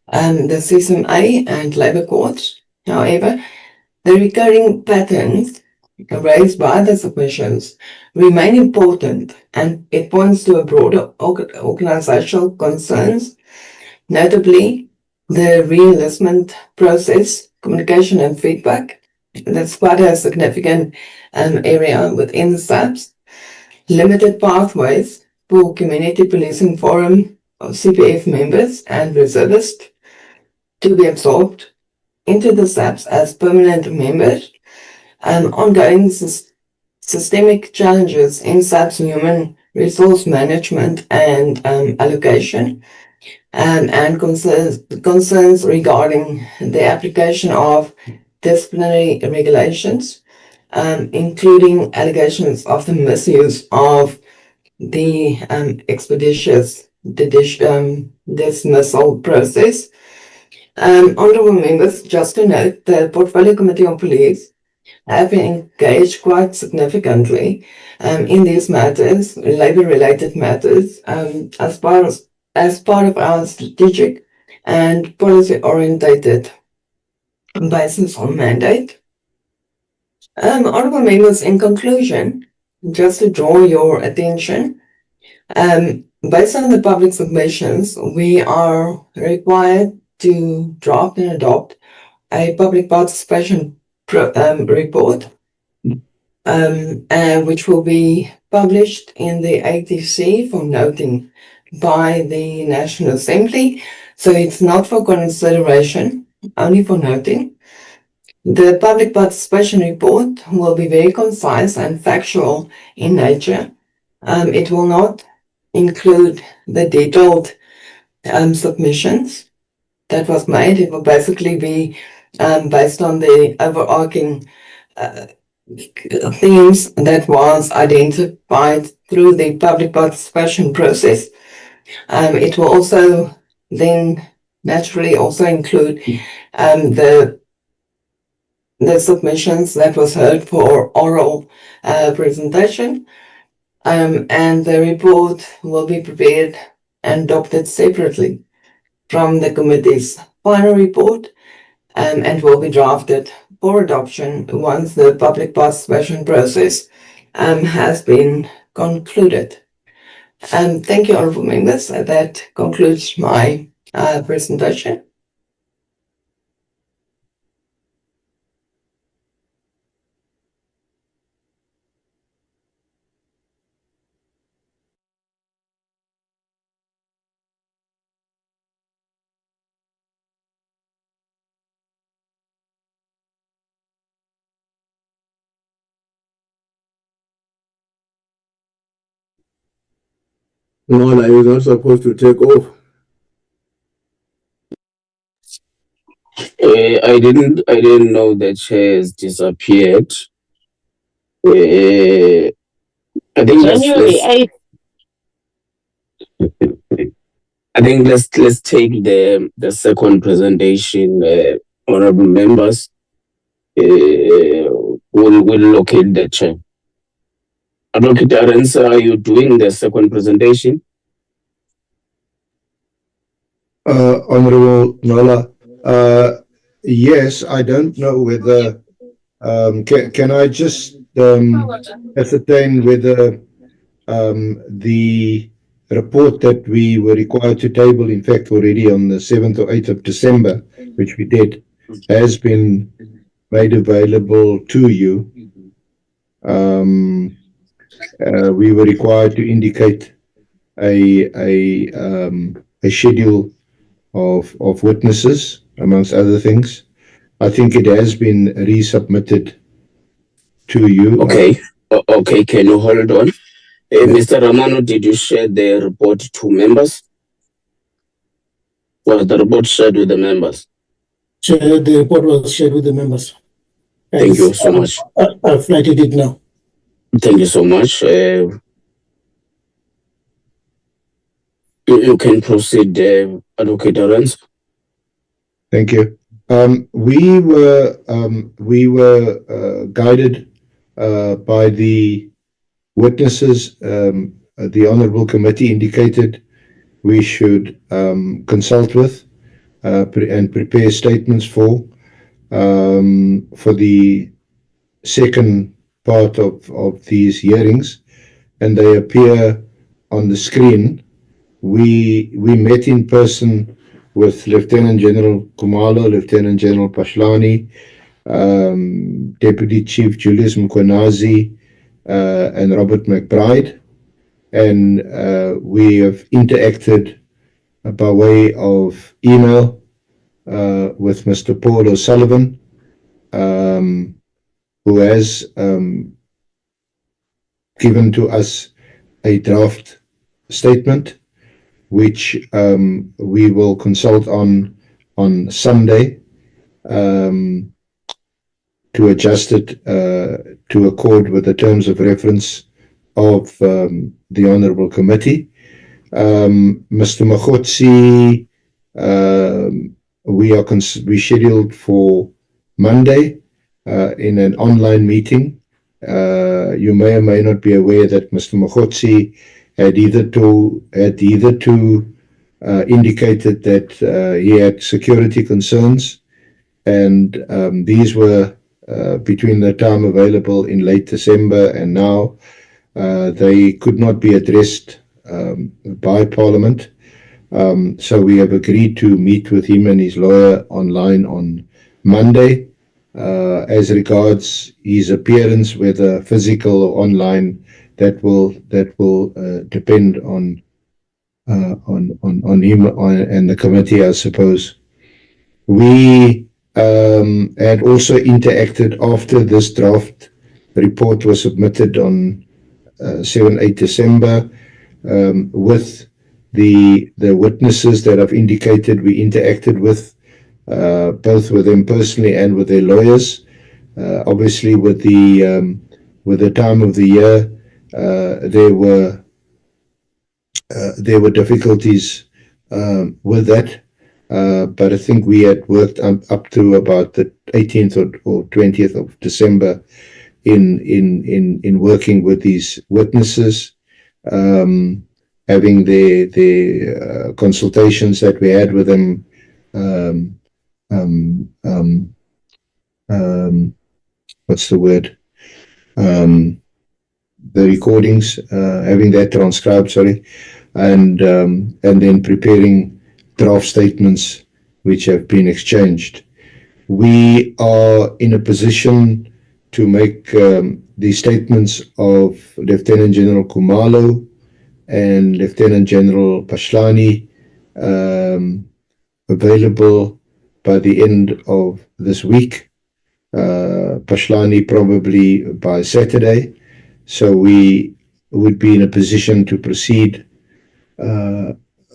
the CCMA and labour courts. However, the recurring patterns raised by the submissions remain important, and it points to a broader organizational concerns, notably the re-enlistment process, communication and feedback. That's quite a significant area within the SAPS. Limited pathways for community policing forum of CPF members and reservists to be absorbed into the SAPS as permanent members, ongoing systemic challenges in SAPS human resource management and allocation, and concerns regarding the application of disciplinary regulations, including allegations of the misuse of the expeditious dismissal process. Honourable members, just to note, the Portfolio Committee on Police have been engaged quite significantly in these matters, labour-related matters, as part of our strategic and policy-orientated basis on mandate. Honourable members, in conclusion, just to draw your attention, based on the public submissions, we are required to draft and adopt a public participation report, which will be published in the ATC for noting by the National Assembly. So it's not for consideration, only for noting. The public participation report will be very concise and factual in nature. It will not include the detailed submissions that was made. It will basically be based on the overarching themes that was identified through the public participation process. It will also then naturally also include the submissions that was heard for oral presentation, and the report will be prepared and adopted separately from the committee's final report, and will be drafted for adoption once the public participation process has been concluded. Thank you, honourable members. That concludes my presentation. No, I was not supposed to take off. I didn't know the chair has disappeared. I think January 8th. I think let's take the second presentation, honorable members. We'll locate the chair. Advocate Arensa, are you doing the second presentation? Honorable Nola, yes, I don't know whether can I just ascertain whether the report that we were required to table, in fact, already on the 7th or 8th of December, which we did, has been made available to you. We were required to indicate a schedule of witnesses, amongst other things. I think it has been resubmitted to you. Okay. Okay, can you hold on? Mr. Ramano, did you share the report to members? Was the report shared with the members? The report was shared with the members. Thank you so much. I've flagged it now. Thank you so much. You can proceed, Advocate Arens. Thank you. We were guided by the witnesses. The Honourable Committee indicated we should consult with and prepare statements for the second part of these hearings, and they appear on the screen. We met in person with Lieutenant General Khumalo, Lieutenant General Pashlani, Deputy Chief Julius Mkhwanazi, and Robert McBride, and we have interacted by way of email with Mr. Paul O'Sullivan, who has given to us a draft statement, which we will consult on Sunday to adjust it to accord with the terms of reference of the Honourable Committee. Mr. Mkhwanazi, we scheduled for Monday in an online meeting. You may or may not be aware that Mr. Mkhwanazi had either indicated that he had security concerns, and these were between the time available in late December and now. They could not be addressed by Parliament, so we have agreed to meet with him and his lawyer online on Monday. As regards his appearance, whether physical or online, that will depend on him and the committee, I suppose. We had also interacted after this draft report was submitted on 7-8 December with the witnesses that I've indicated. We interacted with both with them personally and with their lawyers. Obviously, with the time of the year, there were difficulties with that, but I think we had worked up to about the 18th or 20th of December in working with these witnesses, having the consultations that we had with them. What's the word? The recordings, having that transcribed, sorry, and then preparing draft statements which have been exchanged. We are in a position to make the statements of Lieutenant General Khumalo and Lieutenant General Pashlani available by the end of this week. Pashlani probably by Saturday. So we would be in a position to proceed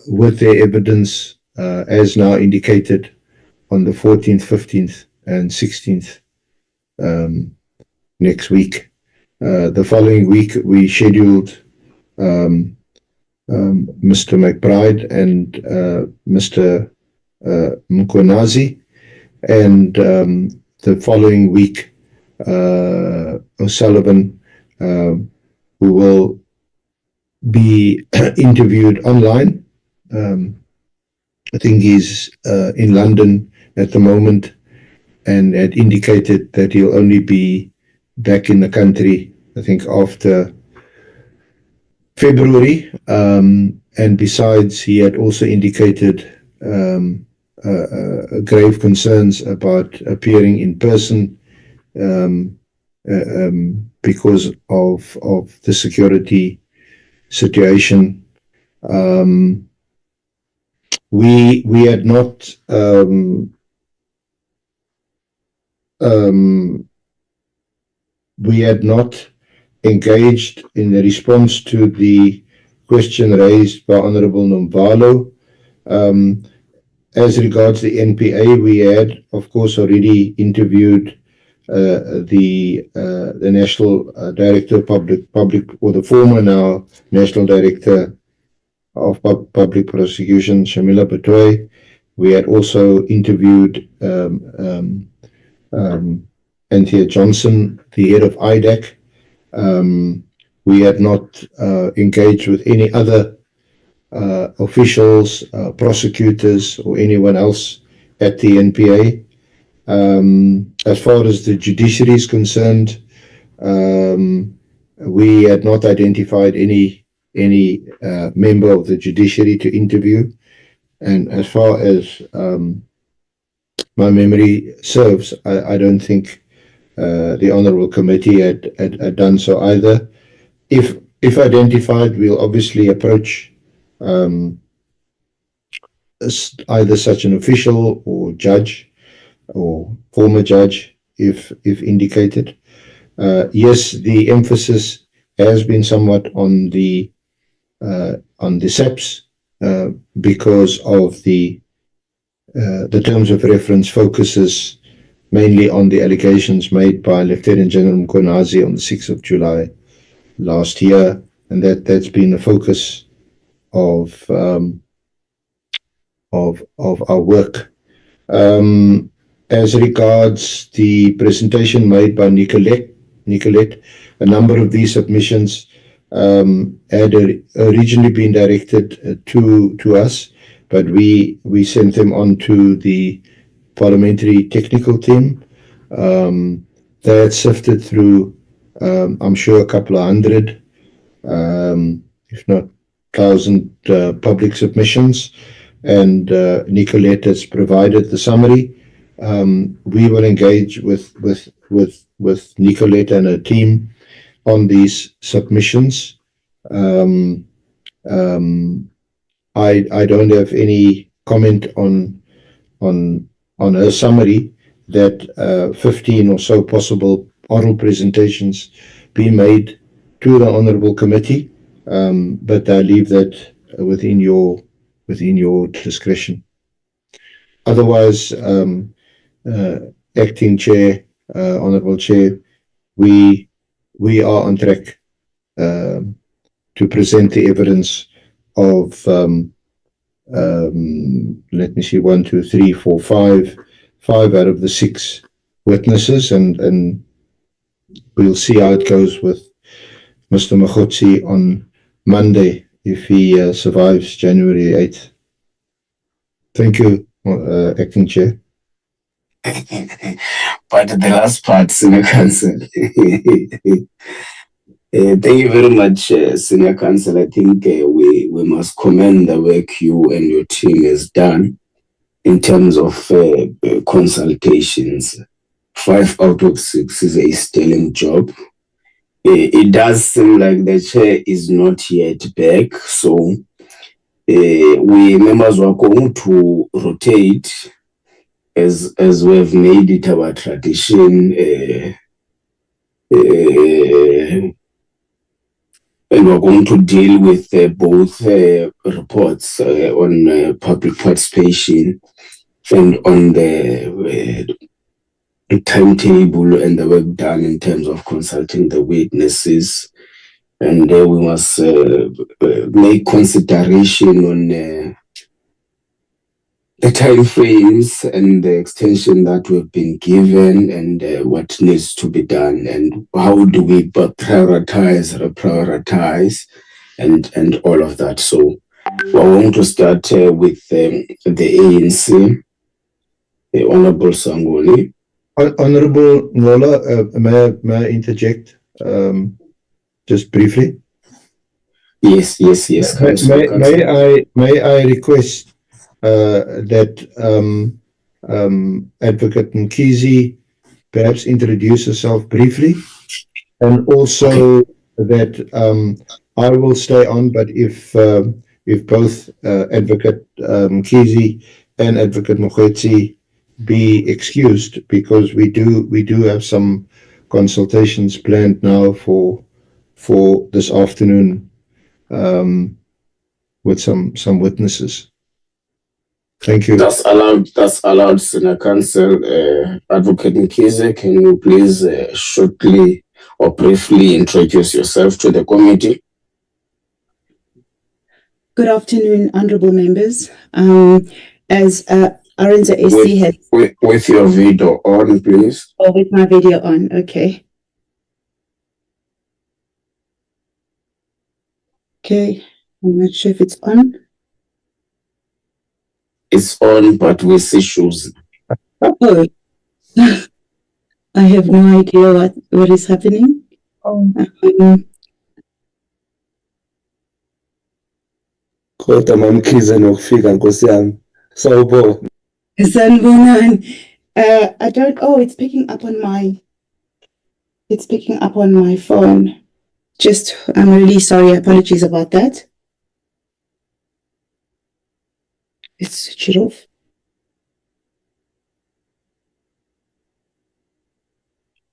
with their evidence as now indicated on the 14th, 15th, and 16th next week. The following week, we scheduled Mr. McBride and Mr. Mkhwanazi, and the following week, O'Sullivan, who will be interviewed online. I think he's in London at the moment and had indicated that he'll only be back in the country, I think, after February. And besides, he had also indicated grave concerns about appearing in person because of the security situation. we had not engaged in the response to the question raised by Honorable Nomvalo. As regards the NPA, we had, of course, already interviewed the National Director of Public, or the former now National Director of Public Prosecution, Shamila Batoy. We had also interviewed Anthea Johnson, the head of IDAC. We had not engaged with any other officials, prosecutors, or anyone else at the NPA. As far as the judiciary is concerned, we had not identified any member of the judiciary to interview. And as far as my memory serves, I don't think the Honourable Committee had done so either. If identified, we'll obviously approach either such an official or judge or former judge if indicated. Yes, the emphasis has been somewhat on the SAPS because of the terms of reference focuses mainly on the allegations made by Lieutenant General Mkhwanazi on the 6th of July last year, and that's been the focus of our work. As regards the presentation made by Nicolette, a number of these submissions had originally been directed to us, but we sent them on to the parliamentary technical team. They had sifted through, I'm sure, a couple of hundred, if not 1,000 public submissions, and Nicolette has provided the summary. We will engage with Nicolette and her team on these submissions. I don't have any comment on her summary that 15 or so possible oral presentations be made to the Honourable Committee, but I leave that within your discretion. Otherwise, Acting Chair, Honourable Chair, we are on track to present the evidence of let me see, 1, 2, 3, 4, 5 out of the 6 witnesses, and we'll see how it goes with Mr. Mkhwanazi on Monday if he survives January 8th. Thank you, Acting Chair. But the last part, Senior Counsel. Thank you very much, Senior Counsel. I think we must commend the work you and your team has done in terms of consultations. 5 out of 6 is a sterling job. It does seem like the chair is not yet back, so we members were going to rotate as we have made it our tradition, and we're going to deal with both reports on public participation and on the timetable and the work done in terms of consulting the witnesses. And we must make consideration on the time frames and the extension that we've been given, and what needs to be done, and how do we prioritize, reprioritize, and all of that. So we're going to start with the ANC, the Honourable Sangoni. Honourable Nhlanhla, may I interject just briefly? Yes. May I request that Advocate Mkhize perhaps introduce herself briefly, and also that I will stay on, but if if both Advocate Mkhize and Advocate Mkhwanazi be excused, because we do have some consultations planned now for this afternoon with some witnesses. Thank you. That's allowed, Senior Counsel. Advocate Mkhize, can you please shortly or briefly introduce yourself to the committee? Good afternoon, honorable members. As Arenza SC has... With your video on, please. Oh, with my video on, okay. Okay, I'm not sure if it's on. It's on, but with issues. Oh, I have no idea what is happening. Kodwa mamkhize nokufika Nkosi yami. Sawubona. Sanibonani. I don't, oh, it's picking up on my phone. Just, I'm really sorry, apologies about that. Let's switch it off.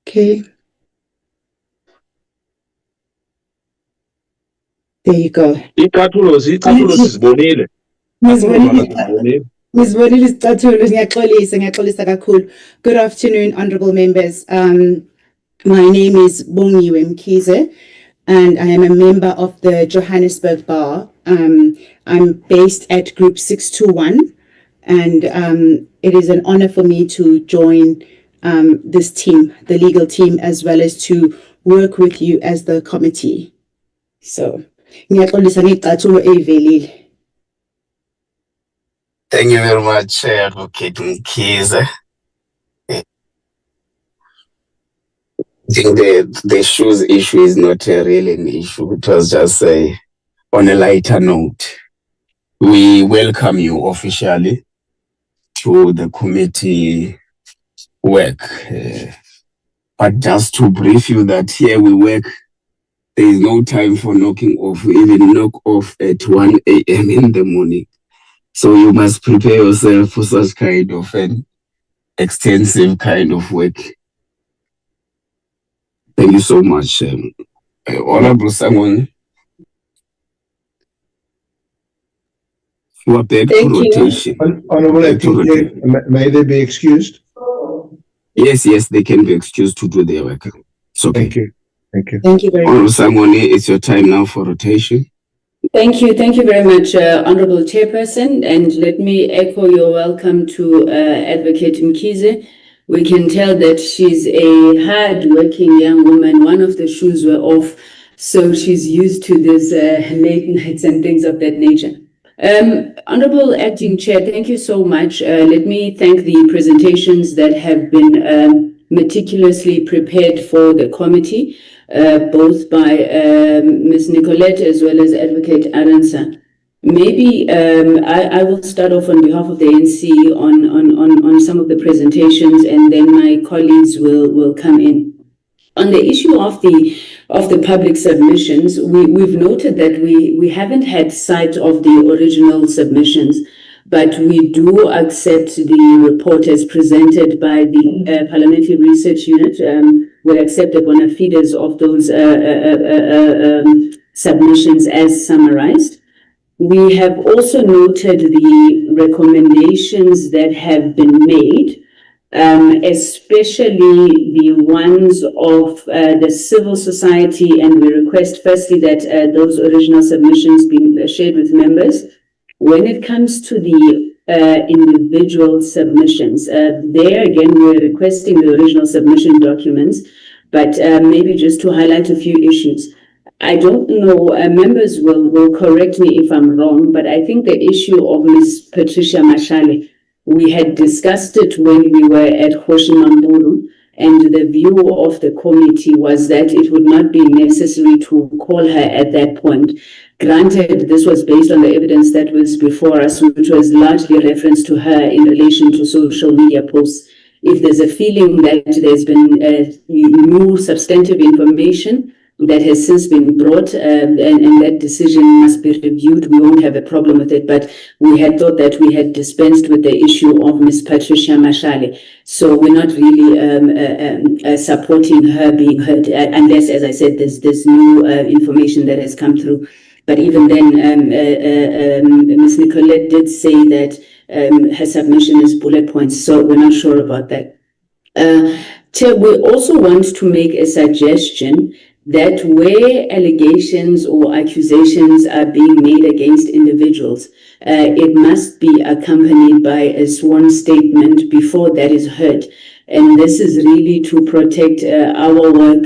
Okay. There you go. Good afternoon, honorable members. My name is Bongiwe Mkhize, and I am a member of the Johannesburg Bar. I'm based at Group 621, and it is an honor for me to join this team, the legal team, as well as to work with you as the committee. So, thank you very much, Advocate Mkhize. I think the shoes issue is not really an issue. It was just on a lighter note. We welcome you officially to the committee work. But just to brief you that here we work, there is no time for knocking off. We even knock off at 1 a.m. in the morning. So you must prepare yourself for such kind of an extensive kind of work. Thank you so much. Honorable Simon, you are back to rotation. Honorable Acting, may they be excused? Yes, they can be excused to do their work. It's okay. Thank you. Thank you very much. Honorable Simon, it's your time now for rotation. Thank you very much, Honorable Chairperson, and let me echo your welcome to Advocate Mkhize. We can tell that she's a hard-working young woman. One of the shoes were off, so she's used to this late nights and things of that nature. Honorable Acting Chair, thank you so much. Let me thank the presentations that have been meticulously prepared for the committee, both by Ms. Nicolette as well as Advocate Aransa. Maybe I will start off on behalf of the ANC on some of the presentations, and then my colleagues will come in. On the issue of the public submissions, we've noted that we haven't had sight of the original submissions, but we do accept the report as presented by the Parliamentary Research Unit. We'll accept the bona fides of those submissions as summarized. We have also noted the recommendations that have been made, especially the ones of the civil society, and we request firstly that those original submissions be shared with members. When it comes to the individual submissions, there again we're requesting the original submission documents, but maybe just to highlight a few issues. I don't know, members will correct me if I'm wrong, but I think the issue of Ms. Patricia Mashale, we had discussed it when we were at Hoshimamburu, and the view of the committee was that it would not be necessary to call her at that point. Granted, this was based on the evidence that was before us, which was largely reference to her in relation to social media posts. If there's a feeling that there's been new substantive information, that has since been brought, and that decision must be reviewed. We won't have a problem with it, but we had thought that we had dispensed with the issue of Ms. Patricia Mashale. So we're not really supporting her being heard, unless, as I said, there's new information that has come through. But even then, Ms. Nicolette did say that her submission is bullet points, so we're not sure about that. Chair, we also want to make a suggestion that where allegations or accusations are being made against individuals, it must be accompanied by a sworn statement before that is heard. And this is really to protect our work,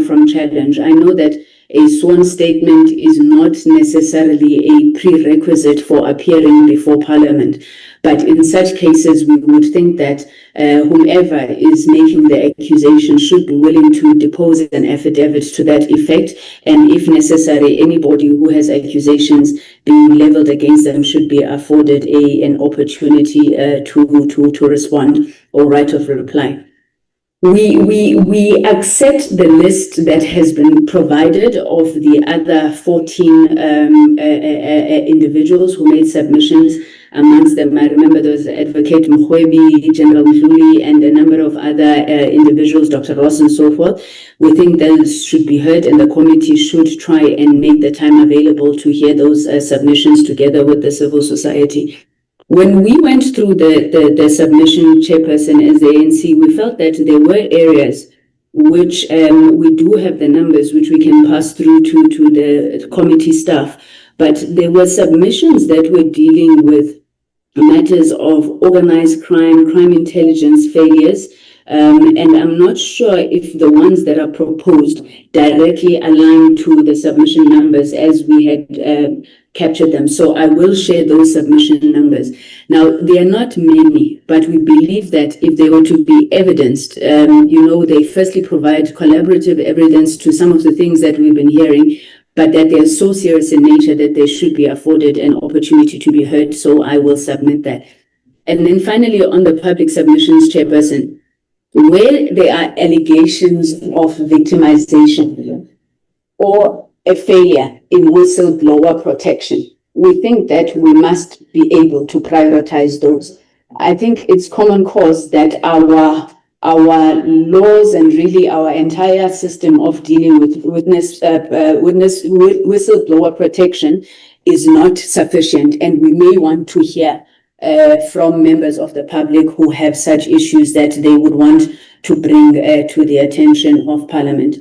from challenge. I know that a sworn statement is not necessarily a prerequisite for appearing before Parliament. But in such cases, we would think that whomever is making the accusation should be willing to depose an affidavit to that effect. And if necessary, anybody who has accusations being leveled against them should be afforded an opportunity to respond or right of reply. We accept the list that has been provided of the other 14 individuals who made submissions. Amongst them, I remember there was Advocate Mkhwanazi, General Nhlanhla, and a number of other individuals, Dr. Ross and so forth. We think those should be heard, and the committee should try and make the time available to hear those submissions together with the civil society. When we went through the submission, Chairperson, as the ANC, we felt that there were areas which we do have the numbers which we can pass through to the committee staff, but there were submissions that were dealing with matters of organized crime, crime intelligence failures, and I'm not sure if the ones that are proposed directly align to the submission numbers as we had captured them. So I will share those submission numbers. Now, they are not many, but we believe that if they were to be evidenced, they firstly provide collaborative evidence to some of the things that we've been hearing, but that they are so serious in nature that they should be afforded an opportunity to be heard. So I will submit that. And then finally, on the public submissions, Chairperson, where there are allegations of victimization or a failure in whistleblower protection, we think that we must be able to prioritize those. I think it's common cause that our laws and really our entire system of dealing with whistleblower protection is not sufficient, and we may want to hear from members of the public who have such issues that they would want to bring to the attention of Parliament.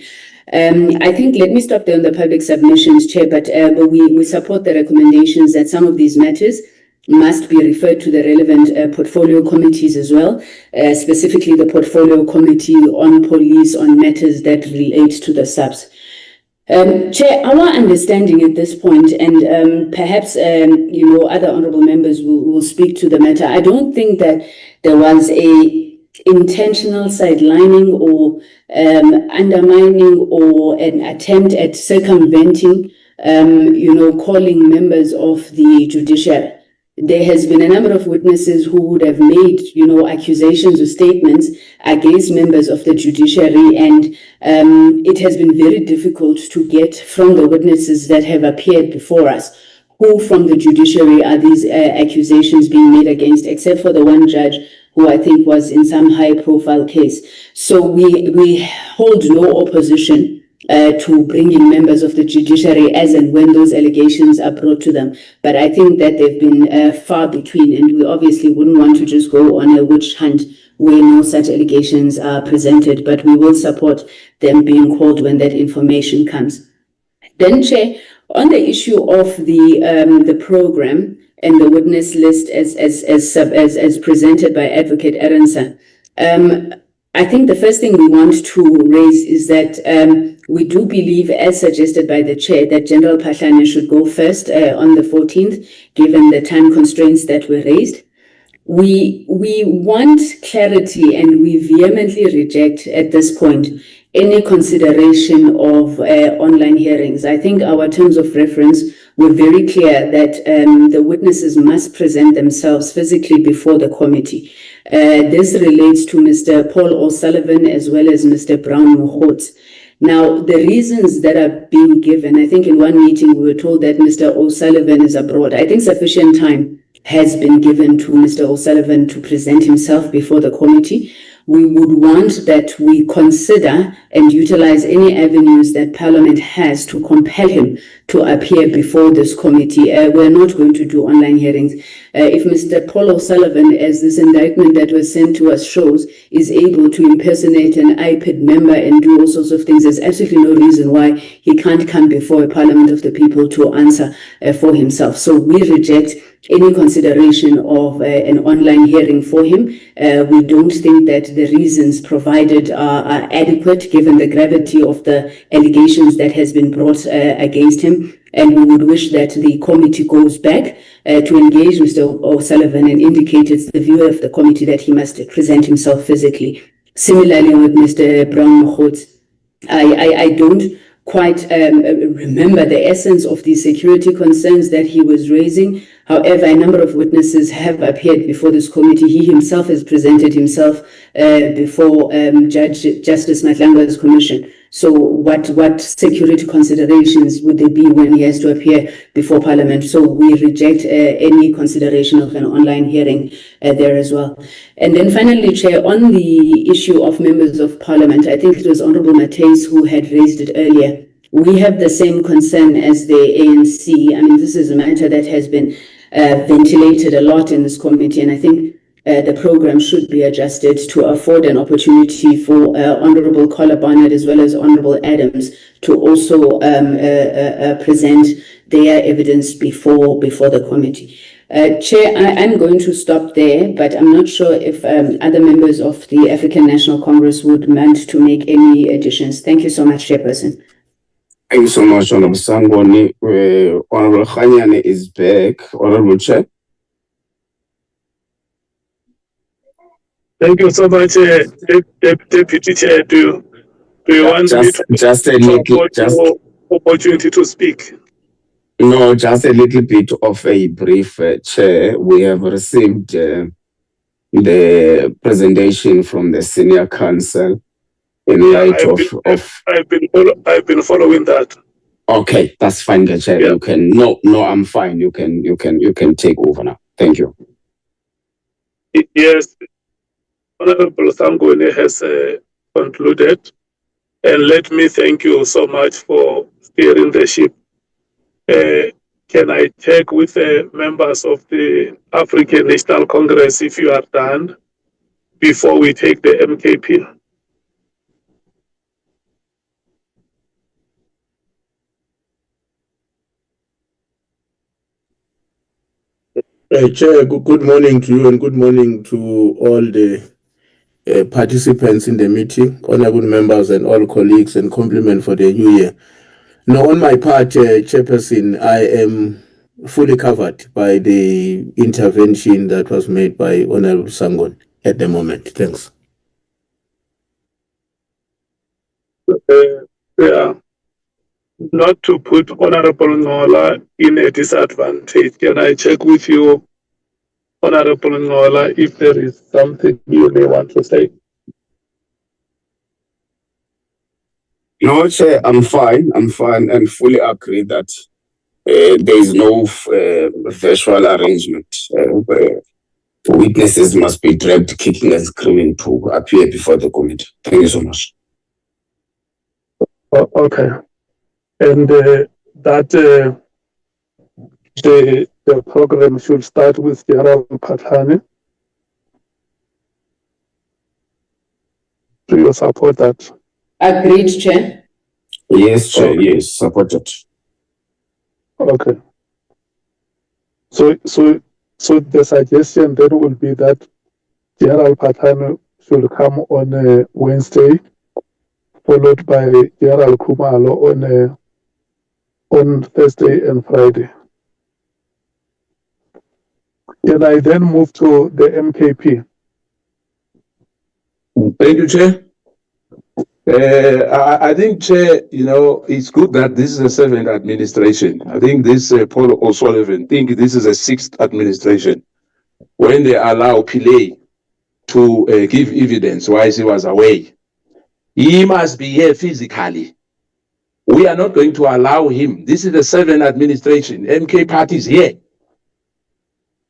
I think, let me stop there on the public submissions, Chair, but we support the recommendations that some of these matters must be referred to the relevant portfolio committees as well, specifically the portfolio committee on police on matters that relate to the subs. Chair, our understanding at this point, and perhaps other honourable members will speak to the matter. I don't think that there was a intentional sidelining or undermining or an attempt at circumventing, calling members of the judiciary. There has been a number of witnesses who would have made, accusations or statements against members of the judiciary, and it has been very difficult to get from the witnesses that have appeared before us who from the judiciary are these accusations being made against, except for the one judge who I think was in some high-profile case. So we hold no opposition to bringing members of the judiciary as and when those allegations are brought to them. But I think that they've been far between, and we obviously wouldn't want to just go on a witch hunt where no such allegations are presented, but we will support them being called when that information comes. Then, Chair, on the issue of the program and the witness list as presented by Advocate Arendse, I think the first thing we want to raise is that we do believe, as suggested by the Chair, that General Phahlane should go first on the 14th, given the time constraints that were raised. We want clarity, and we vehemently reject at this point any consideration of online hearings. I think our terms of reference were very clear that the witnesses must present themselves physically before the committee. This relates to Mr. Paul O'Sullivan as well as Mr. Brown Mohotz. Now, the reasons that are being given, I think in one meeting we were told that Mr. O'Sullivan is abroad. I think sufficient time has been given to Mr. O'Sullivan to present himself before the committee. We would want that we consider and utilize any avenues that Parliament has to compel him to appear before this committee. We're not going to do online hearings. If Mr. Paul O'Sullivan, as this indictment that was sent to us shows, is able to impersonate an IPID member and do all sorts of things, there's absolutely no reason why he can't come before a Parliament of the people to answer for himself. So we reject any consideration of an online hearing for him. We don't think that the reasons provided are adequate given the gravity of the allegations that has been brought against him. And we would wish that the committee goes back to engage Mr. O'Sullivan and indicate it's the view of the committee that he must present himself physically. Similarly with Mr. Brown Mkhwanazi, I don't quite remember the essence of the security concerns that he was raising. However, a number of witnesses have appeared before this committee. He himself has presented himself before Justice Nhlanhla's commission. So what security considerations would there be when he has to appear before Parliament? So we reject any consideration of an online hearing there as well. And then finally, Chair, on the issue of members of Parliament, I think it was Honourable Matheus who had raised it earlier. We have the same concern as the ANC. I mean, this is a matter that has been ventilated a lot in this committee, and I think the program should be adjusted to afford an opportunity for Honourable Collar Barnett as well as Honourable Adams to also present their evidence before the committee. Chair, I'm going to stop there, but I'm not sure if other members of the African National Congress would mind to make any additions. Thank you so much, Chairperson. Thank you so much, Honorable Sangoni. Honorable Khanyane is back. Honorable Chair. Thank you so much, Deputy Chair. Do you want me to opportunity to speak? No, just a little bit of a brief, Chair. We have received the presentation from the Senior Counsel in light I've been following that. Okay, that's fine, Chair. Yeah. You can no, I'm fine. You can take over now. Thank you. Yes, Honorable Sangoni has concluded, and let me thank you so much for steering the ship. Can I check with the members of the African National Congress if you are done before we take the MKP? Chair, good morning to you and good morning to all the participants in the meeting, honorable members and all colleagues, and compliment for the new year. Now, on my part, Chairperson, I am fully covered by the intervention that was made by Honorable Sangon at the moment. Thanks. Yeah. Not to put Honorable Ngola in a disadvantage, can I check with you, Honorable Ngola, if there is something you may want to say? No, Chair, I'm fine and fully agree that there is no virtual arrangement. Witnesses must be dragged kicking and screaming to appear before the committee. Thank you so much. Okay. And that the program should start with General Patani. Do you support that? Agreed, Chair. Yes, Chair. Okay. Yes, supported. Okay. So the suggestion then will be that General Patani should come on Wednesday, followed by General Kumalo on Thursday and Friday. Can I then move to the MKP? Thank you, Chair. I think, Chair, it's good that this is a seventh administration. I think this Paul O'Sullivan think this is a sixth administration when they allow Pillay to give evidence while he was away. He must be here physically. We are not going to allow him. This is the 7th administration. MK party is here.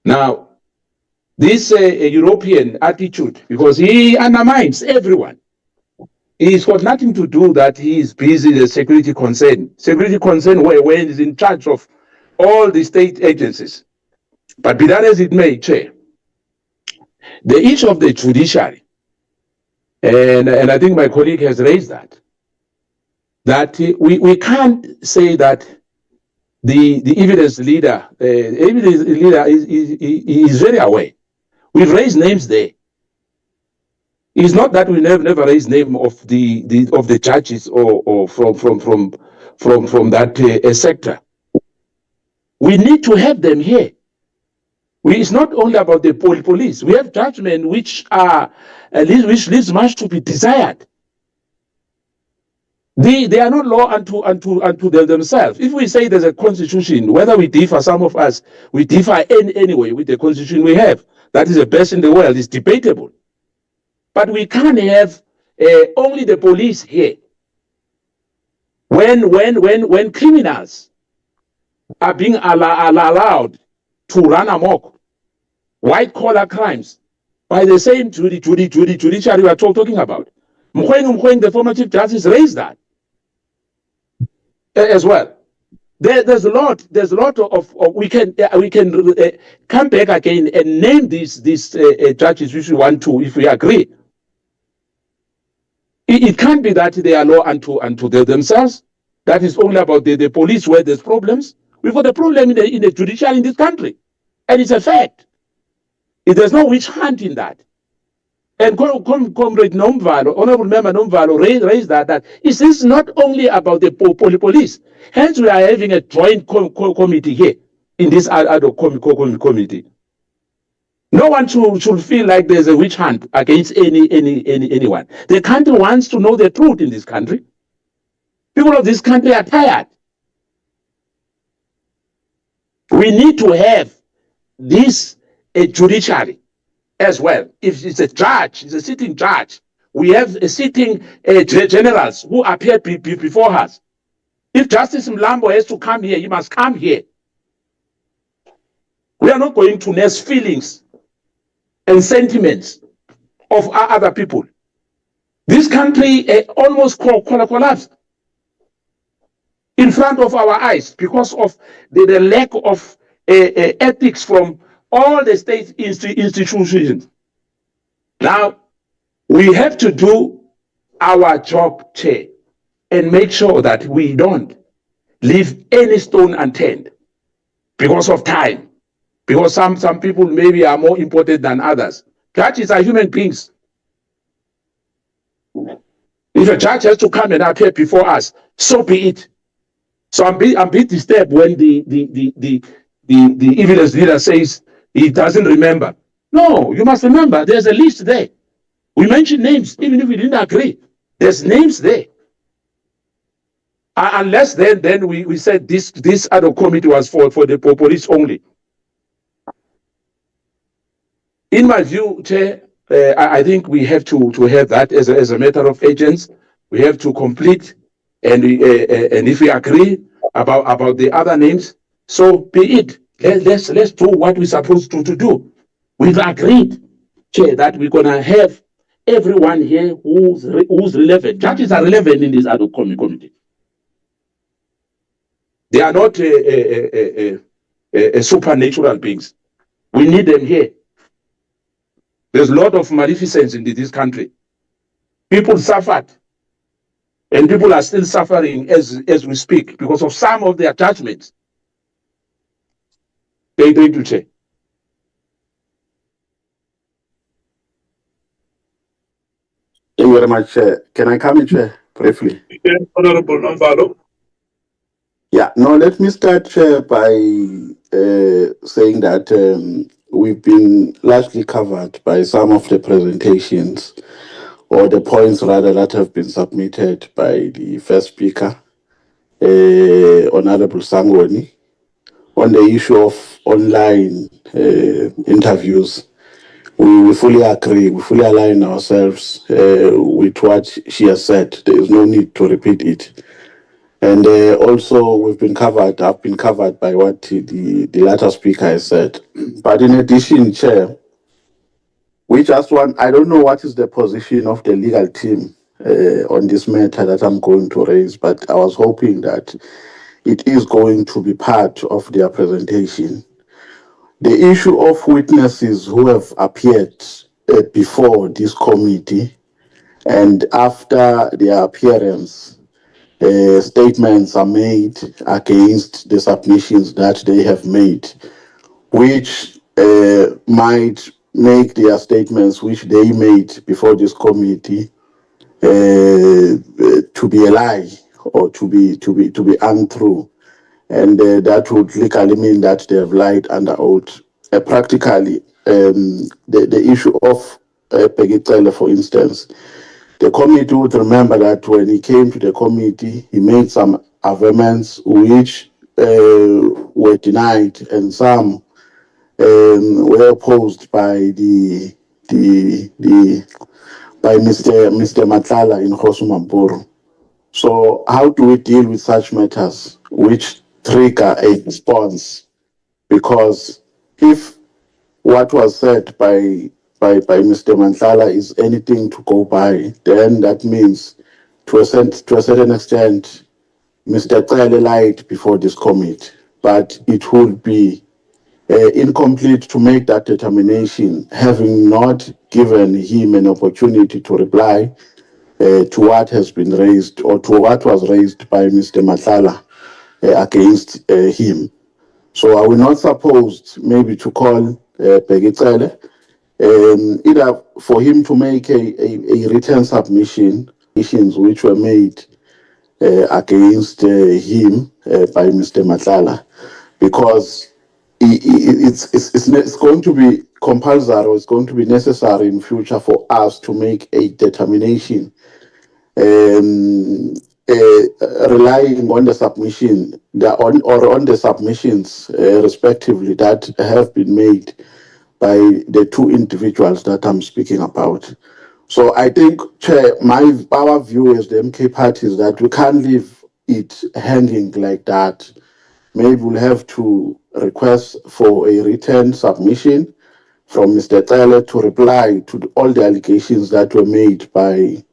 Now, this European attitude, because he undermines everyone. He's got nothing to do that he is busy the security concern. Security concern where he's in charge of all the state agencies. But be that as it may, Chair, the issue of the judiciary, and I think my colleague has raised that we can't say that the evidence leader is very aware. We've raised names there. It's not that we never raise name of the judges or from that sector. We need to have them here. It's not only about the police. We have judgment which leaves much to be desired. They are not law unto themselves. If we say there's a constitution, whether we differ, some of us, we differ anyway with the constitution we have. That is the best in the world. It's debatable. But we can't have only the police here. When criminals are being allowed to run amok, white-collar crimes, by the same judiciary we are talking about. Mkhwanazi, the former Chief Justice, raised that as well. There's a lot of we can come back again and name these judges which we want to, if we agree. It can't be that they are law unto themselves. That is only about the police where there's problems. We've got a problem in the judiciary in this country, and it's a fact. There's no witch hunt in that. And Comrade Nomvalo, Honorable Member Nomvalo raised that this is not only about the police. Hence, we are having a joint committee here in this Ad Hoc Committee. No one should feel like there's a witch hunt against anyone. The country wants to know the truth in this country. People of this country are tired. We need to have this judiciary as well. If it's a judge, it's a sitting judge. We have a sitting generals who appear before us. If Justice Mlambo has to come here, he must come here. We are not going to nurse feelings and sentiments of other people. This country almost collapsed in front of our eyes because of the lack of ethics from all the state institutions. Now, we have to do our job, Chair, and make sure that we don't leave any stone unturned because of time. Because some people maybe are more important than others. Judges are human beings. If a judge has to come and appear before us, so be it. So I'm a bit disturbed when the evidence leader says he doesn't remember. No, you must remember, there's a list there. We mentioned names, even if we didn't agree. There's names there. Unless then we said this Ad Hoc Committee was for the police only. In my view, Chair, I think we have to have that as a matter of agents. We have to complete, and if we agree about the other names, so be it. Let's do what we're supposed to do. We've agreed, Chair, that we're gonna have everyone here who's relevant. Judges are relevant in this Ad Hoc Committee. They are not supernatural beings. We need them here. There's a lot of maleficence in this country. People suffered, and people are still suffering as we speak because of some of their judgments. Thank you, Chair. Thank you very much, Chair. Can I come in, Chair, briefly? Yes, Honorable Nomvalo. Yeah, no, let me start, Chair, by saying that we've been largely covered by some of the presentations, or the points rather, that have been submitted by the first speaker, Honorable Sangoni, on the issue of online interviews we fully agree, we fully align ourselves with what she has said. There is no need to repeat it. And also, I've been covered by what the latter speaker has said. But in addition, Chair, I don't know what is the position of the legal team on this matter that I'm going to raise, but I was hoping that it is going to be part of their presentation. The issue of witnesses who have appeared before this committee and after their appearance, statements are made against the submissions that they have made, which might make their statements which they made before this committee to be a lie or to be untrue, and that would legally mean that they have lied under oath. Practically, the issue of Pegitele, for instance, the committee would remember that when he came to the committee, he made some amendments which were denied, and some were opposed by by Mr. Matlala in Khosumampuru. So how do we deal with such matters which trigger a response? Because if what was said by Mr. Matlala is anything to go by, then that means to a certain extent, Mr. Cele lied before this committee, but it would be incomplete to make that determination, having not given him an opportunity to reply to what has been raised or to what was raised by Mr. Matlala against him. So are we not supposed maybe to call Pegitele either for him to make a written submission, which were made against him by Mr. Matlala, because it's going to be compulsory or it's going to be necessary in future for us to make a determination relying on the submission on the submissions respectively that have been made by the two individuals that I'm speaking about. So I think, Chair, our view as the MK party is that we can't leave it hanging like that. Maybe we'll have to request for a written submission from Mr. Cele to reply to all the allegations that were made by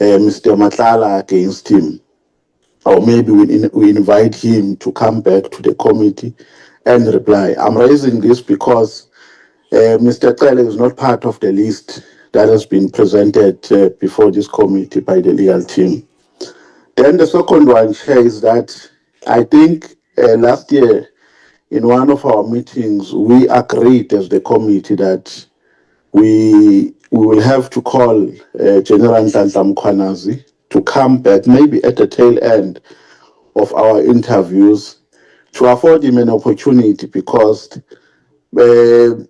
Mr. Matlala against him. Or maybe we invite him to come back to the committee and reply. I'm raising this because Mr. Cele is not part of the list that has been presented before this committee by the legal team. Then the second one, Chair, is that I think last year in one of our meetings, we agreed as the committee that we will have to call General Nhlanhla Mkhwanazi to come back, maybe at the tail end of our interviews, to afford him an opportunity, because 80%,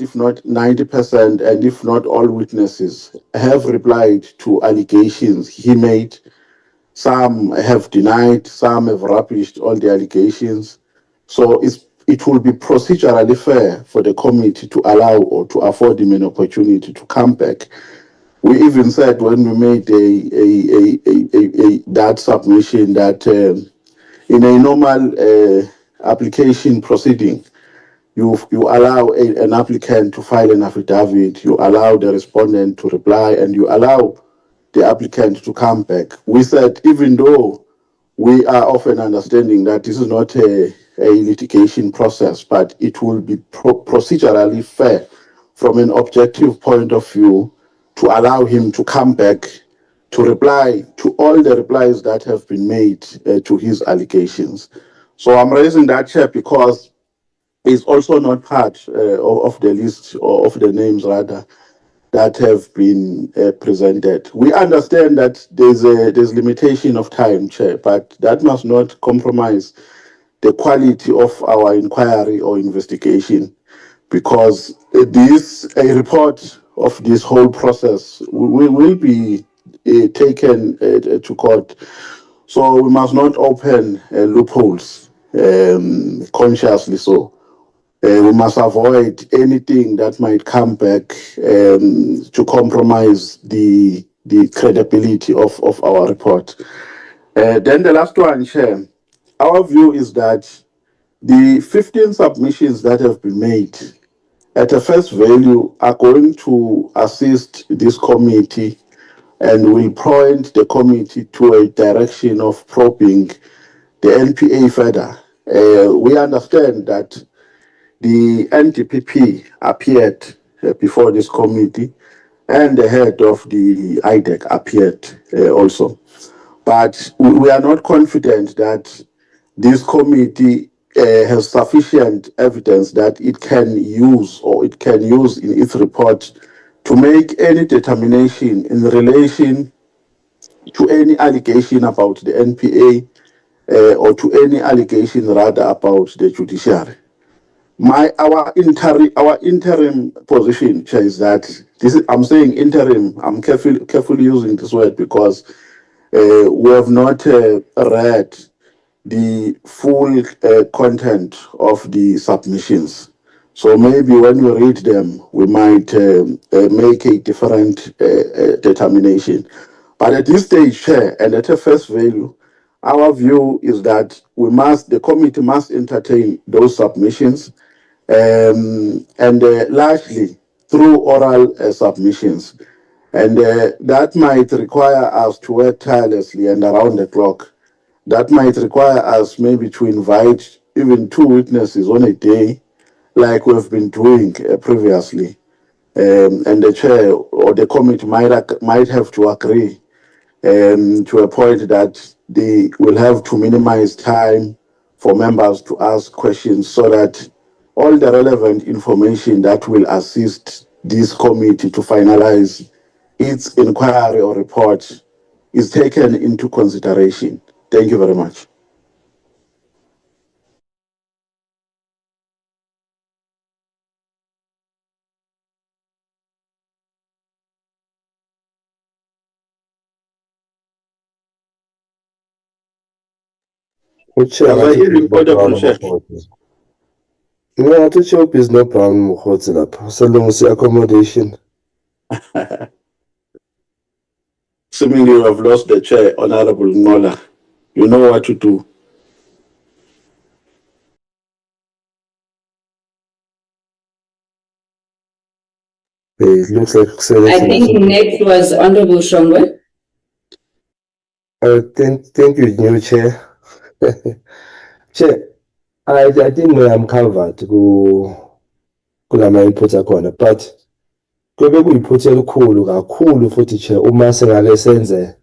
if not 90%, and if not all witnesses have replied to allegations he made. Some have denied, some have rubbished all the allegations. So it will be procedurally fair for the committee to allow or to afford him an opportunity to come back. We even said when we made that submission that in a normal application proceeding, you allow an applicant to file an affidavit, you allow the respondent to reply, and you allow the applicant to come back. We said, even though we are of an understanding that this is not a litigation process, but it will be procedurally fair from an objective point of view to allow him to come back to reply to all the replies that have been made to his allegations. So I'm raising that, Chair, because it's also not part of the list, or of the names rather, that have been presented. We understand that there's limitation of time, Chair, but that must not compromise the quality of our inquiry or investigation, because a report of this whole process will be taken to court. So we must not open loopholes consciously so. We must avoid anything that might come back to compromise the credibility of our report. Then the last one, Chair. Our view is that the 15 submissions that have been made at a first value are going to assist this committee and will point the committee to a direction of probing the NPA further. We understand that the NDPP appeared before this committee and the head of the IDEC appeared also. But we are not confident that this committee has sufficient evidence that it can use in its report to make any determination in relation to any allegation about the NPA or to any allegation rather about the judiciary. Our interim position, Chair, is that I'm saying interim. I'm carefully using this word because we have not read the full content of the submissions. So maybe when we read them, we might make a different determination. But at this stage, Chair, and at a first value, our view is that the committee must entertain those submissions, and largely through oral submissions. And that might require us to work tirelessly and around the clock. That might require us maybe to invite even 2 witnesses on a day, like we've been doing previously. And the chair or the committee might have to agree to a point that they will have to minimize time for members to ask questions so that all the relevant information that will assist this committee to finalize its inquiry or report is taken into consideration. Thank you very much. Chair, Was I hearing audible, Chair? No, I thought hope is no problem with lapha. Salungisa accommodation. Seemingly you have lost the chair, Honorable Nhlanhla. You know what to do. It looks like I think next was Honorable Shongwe. Thank you, new chair. Chair, I think I'm covered kulama inputs akhona, but kube kuyiphutha elikhulu kakhulu futhi chair uma sengake senze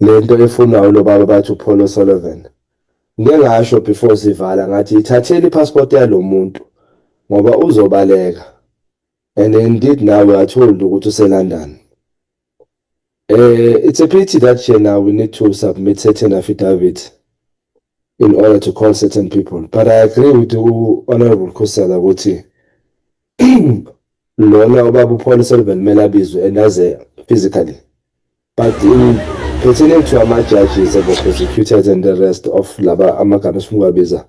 lento efunwayo lo baba bathi uPaul Sullivan. Ngeke ngasho before sivala ngathi ithathele ipassport yalo muntu ngoba uzobaleka. And indeed now we are told ukuthi useLondon. It's a pity that here now we need to submit certain affidavits in order to call certain people. But I agree with the Honorable Kusela ukuthi lona ubaba uPaul Sullivan kumele abizwe and aze physically. But in pertaining to our judges and the prosecutors and the rest of laba amagama esifuna ukuwabiza,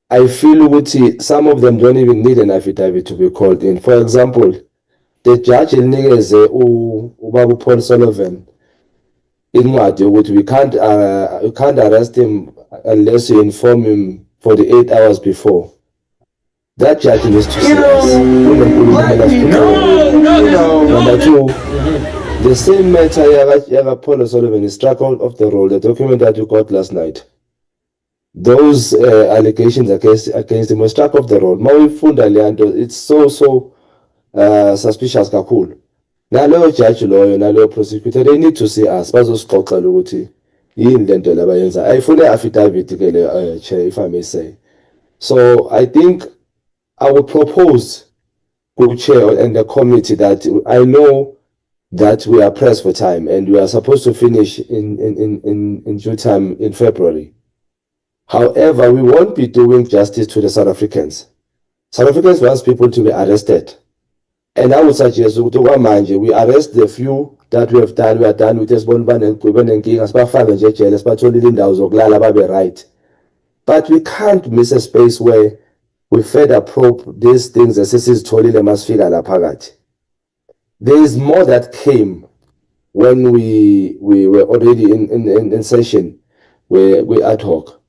I feel ukuthi some of them don't even need an affidavit to be called in. For example, the judge elinikeze ubaba uPaul Sullivan incwadi ukuthi you can't arrest him unless you inform him 48 hours before. That judge needs to say Number 2, the same matter yaga Paul Sullivan is struck out of the roll. The document that you got last night, those allegations against him were struck off the roll. Mawifunda leyanto, it's so suspicious kakhulu. Naloyo judge loyo naloyo prosecutor, they need to see us bazosixoxa ukuthi yini lento labayenza. Ayifune affidavit ke le chair, if I may say. So I think I would propose to chair and the committee that I know that we are pressed for time and we are supposed to finish in due time in February. However, we won't be doing justice to the South Africans. South Africans want people to be arrested. And I would suggest we arrest the few that we have done. We are done with this one and right. But we can't miss a space where we further probe these things esesizitholile masifika la phakathi. There is more that came when we were already in session we ad hoc.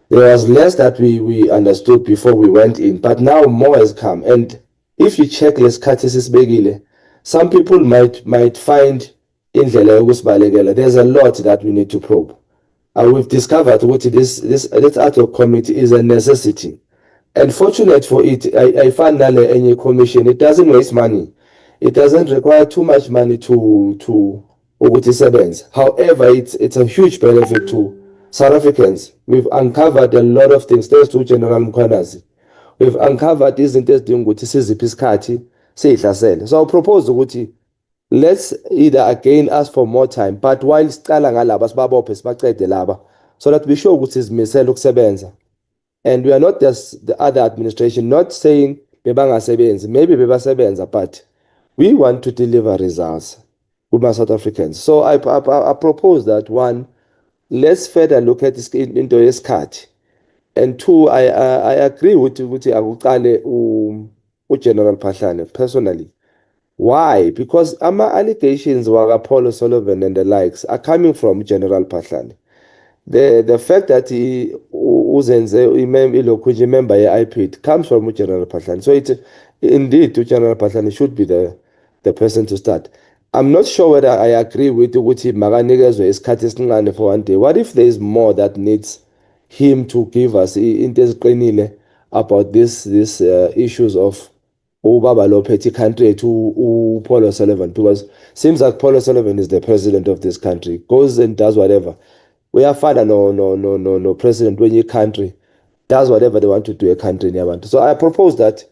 There was less that we understood before we went in, but now more has come. And if you check lesikhathi sisibekile, some people might find indlela yokusibalekela. There's a lot that we need to probe. We've discovered what this ad hoc committee is a necessity. And fortunate for it, I found that any commission, it doesn't waste money. It doesn't require too much money to however, it's a huge benefit to South Africans. We've uncovered a lot of things. Thanks to General Mkhwanazi. We've uncovered izinto ezidinga ukuthi siziphi isikhathi siyihlasele. So I propose ukuthi let's either again ask for more time, but while sicala ngalaba sibabophe sibacede laba, so that we sure ukuthi sizimisela ukusebenza. And we are not just the other administration not saying bebangasebenzi, maybe bebasebenza, but we want to deliver results with my South Africans. So I propose that one, let's further look at this into yesikhathi. And two, I agree with akuqale General Phahlane personally. Why? Because ama allegations waka Paulo Sullivan and the likes are coming from General Phahlane. The fact that he uzenze ilokhu member ye-IPID comes from General Phahlane. So it indeed General Phahlane should be the person to start. I'm not sure whether I agree with ukuthi makanikezwe isikhathi esincane for one day. What if there is more that needs him to give us into eziqinile about this issues of ubaba lo petty country to Paulo Sullivan, because seems like Paulo Sullivan is the president of this country, goes and does whatever. We are father no president when your country does whatever they want to do a country in Yabantu. So I propose that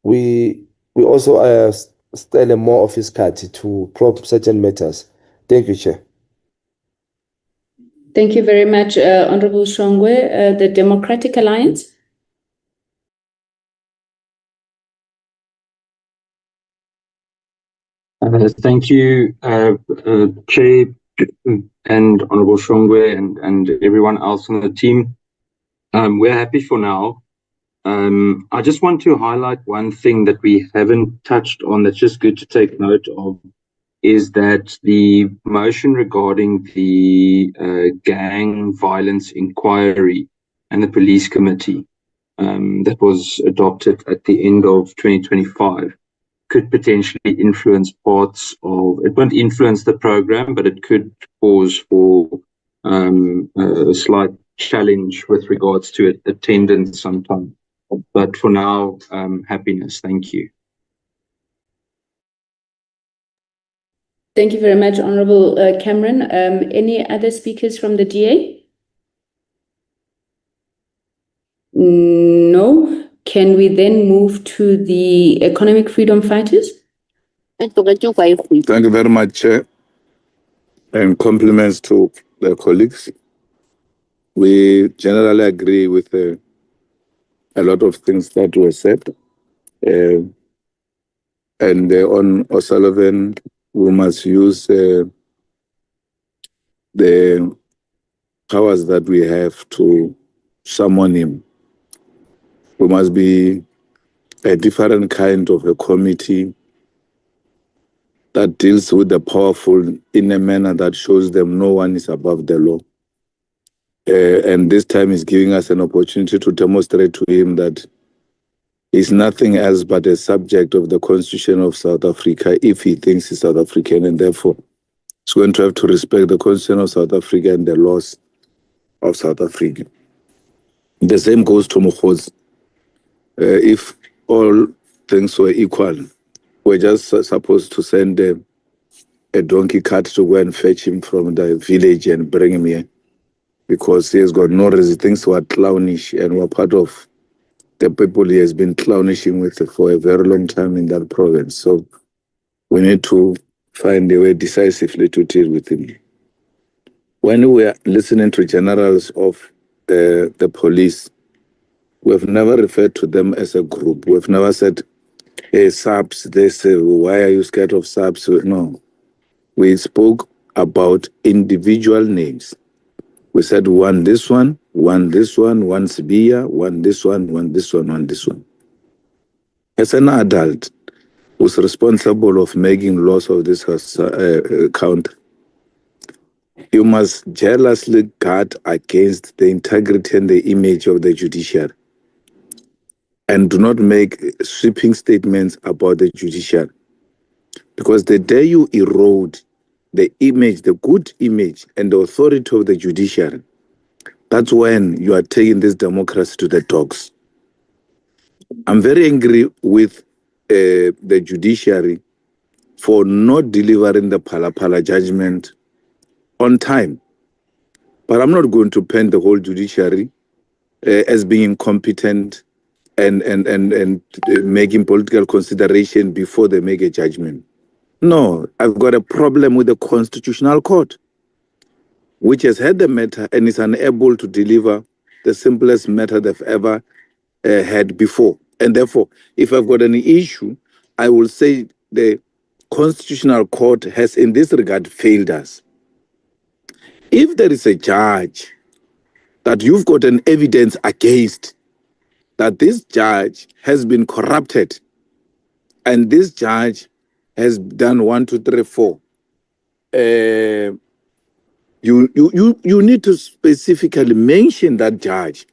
we also still more of his card to probe certain matters. Thank you, Chair. Thank you very much, Honorable Shongwe. The Democratic Alliance. Thank you, Chair and Honorable Shongwe and everyone else on the team. We're happy for now. I just want to highlight one thing that we haven't touched on that's just good to take note of, is that the motion regarding the gang violence inquiry and the police committee that was adopted at the end of 2025 could potentially influence parts of, it won't influence the program, but it could cause for a slight challenge with regards to attendance sometime. But for now, happiness. Thank you. Thank you very much, Honorable Cameron. Any other speakers from the DA? No. Can we then move to the Economic Freedom Fighters? Thank you very much, Chair, and compliments to the colleagues. We generally agree with a lot of things that were said. And on O'Sullivan, we must use the powers that we have to summon him. We must be a different kind of a committee that deals with the powerful in a manner that shows them no one is above the law. And this time is giving us an opportunity to demonstrate to him that he's nothing else but a subject of the Constitution of South Africa if he thinks he's South African, and therefore he's going to have to respect the Constitution of South Africa and the laws of South Africa. The same goes to Mkhwanazi. If all things were equal, we're just supposed to send a donkey cart to go and fetch him from the village and bring him here, because he has got no reason. Things were clownish and were part of the people he has been clownishing with for a very long time in that province. So we need to find a way decisively to deal with him. When we are listening to generals of the police, we've never referred to them as a group. We've never said, hey, subs, they say, why are you scared of subs? No. We spoke about individual names. We said, this one one this one, one Sibiya, one this one, one this one, one this one. As an adult who's responsible of making laws of this country, you must jealously guard against the integrity and the image of the judiciary, and do not make sweeping statements about the judiciary. Because the day you erode the image, the good image and the authority of the judiciary, that's when you are taking this democracy to the dogs. I'm very angry with the judiciary for not delivering the Phala judgment on time. But I'm not going to paint the whole judiciary as being incompetent and making political consideration before they make a judgment. No, I've got a problem with the Constitutional Court, which has had the matter and is unable to deliver the simplest matter they've ever had before. And therefore, if I've got any issue, I will say the Constitutional Court has in this regard failed us. If there is a judge that you've got an evidence against, that this judge has been corrupted and this judge has done 1, 2, 3, 4, you need to specifically mention that judge.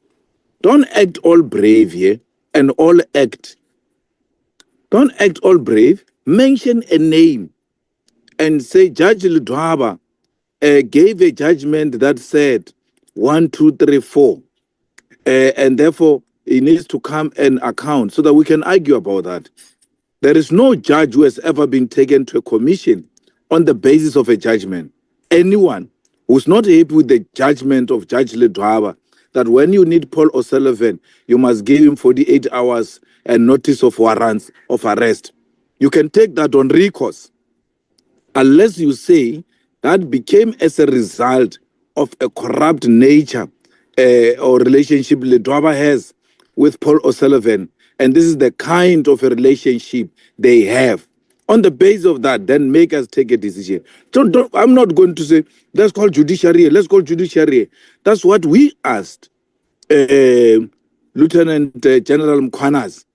Don't act all brave here and all act. Don't act all brave. Mention a name and say Judge Ludwaba gave a judgment that said 1, 2, 3, 4, and therefore he needs to come and account so that we can argue about that. There is no judge who has ever been taken to a commission on the basis of a judgment. Anyone who's not happy with the judgment of Judge Ludwaba, that when you need Paul O'Sullivan, you must give him 48 hours and notice of warrants of arrest. You can take that on recourse, unless you say that became as a result of a corrupt nature or relationship Ludwaba has with Paul O'Sullivan, and this is the kind of a relationship they have. On the basis of that, then make us take a decision. I'm not going to say, let's call judiciary, let's call judiciary. That's what we asked Lieutenant General Mkhwanazi.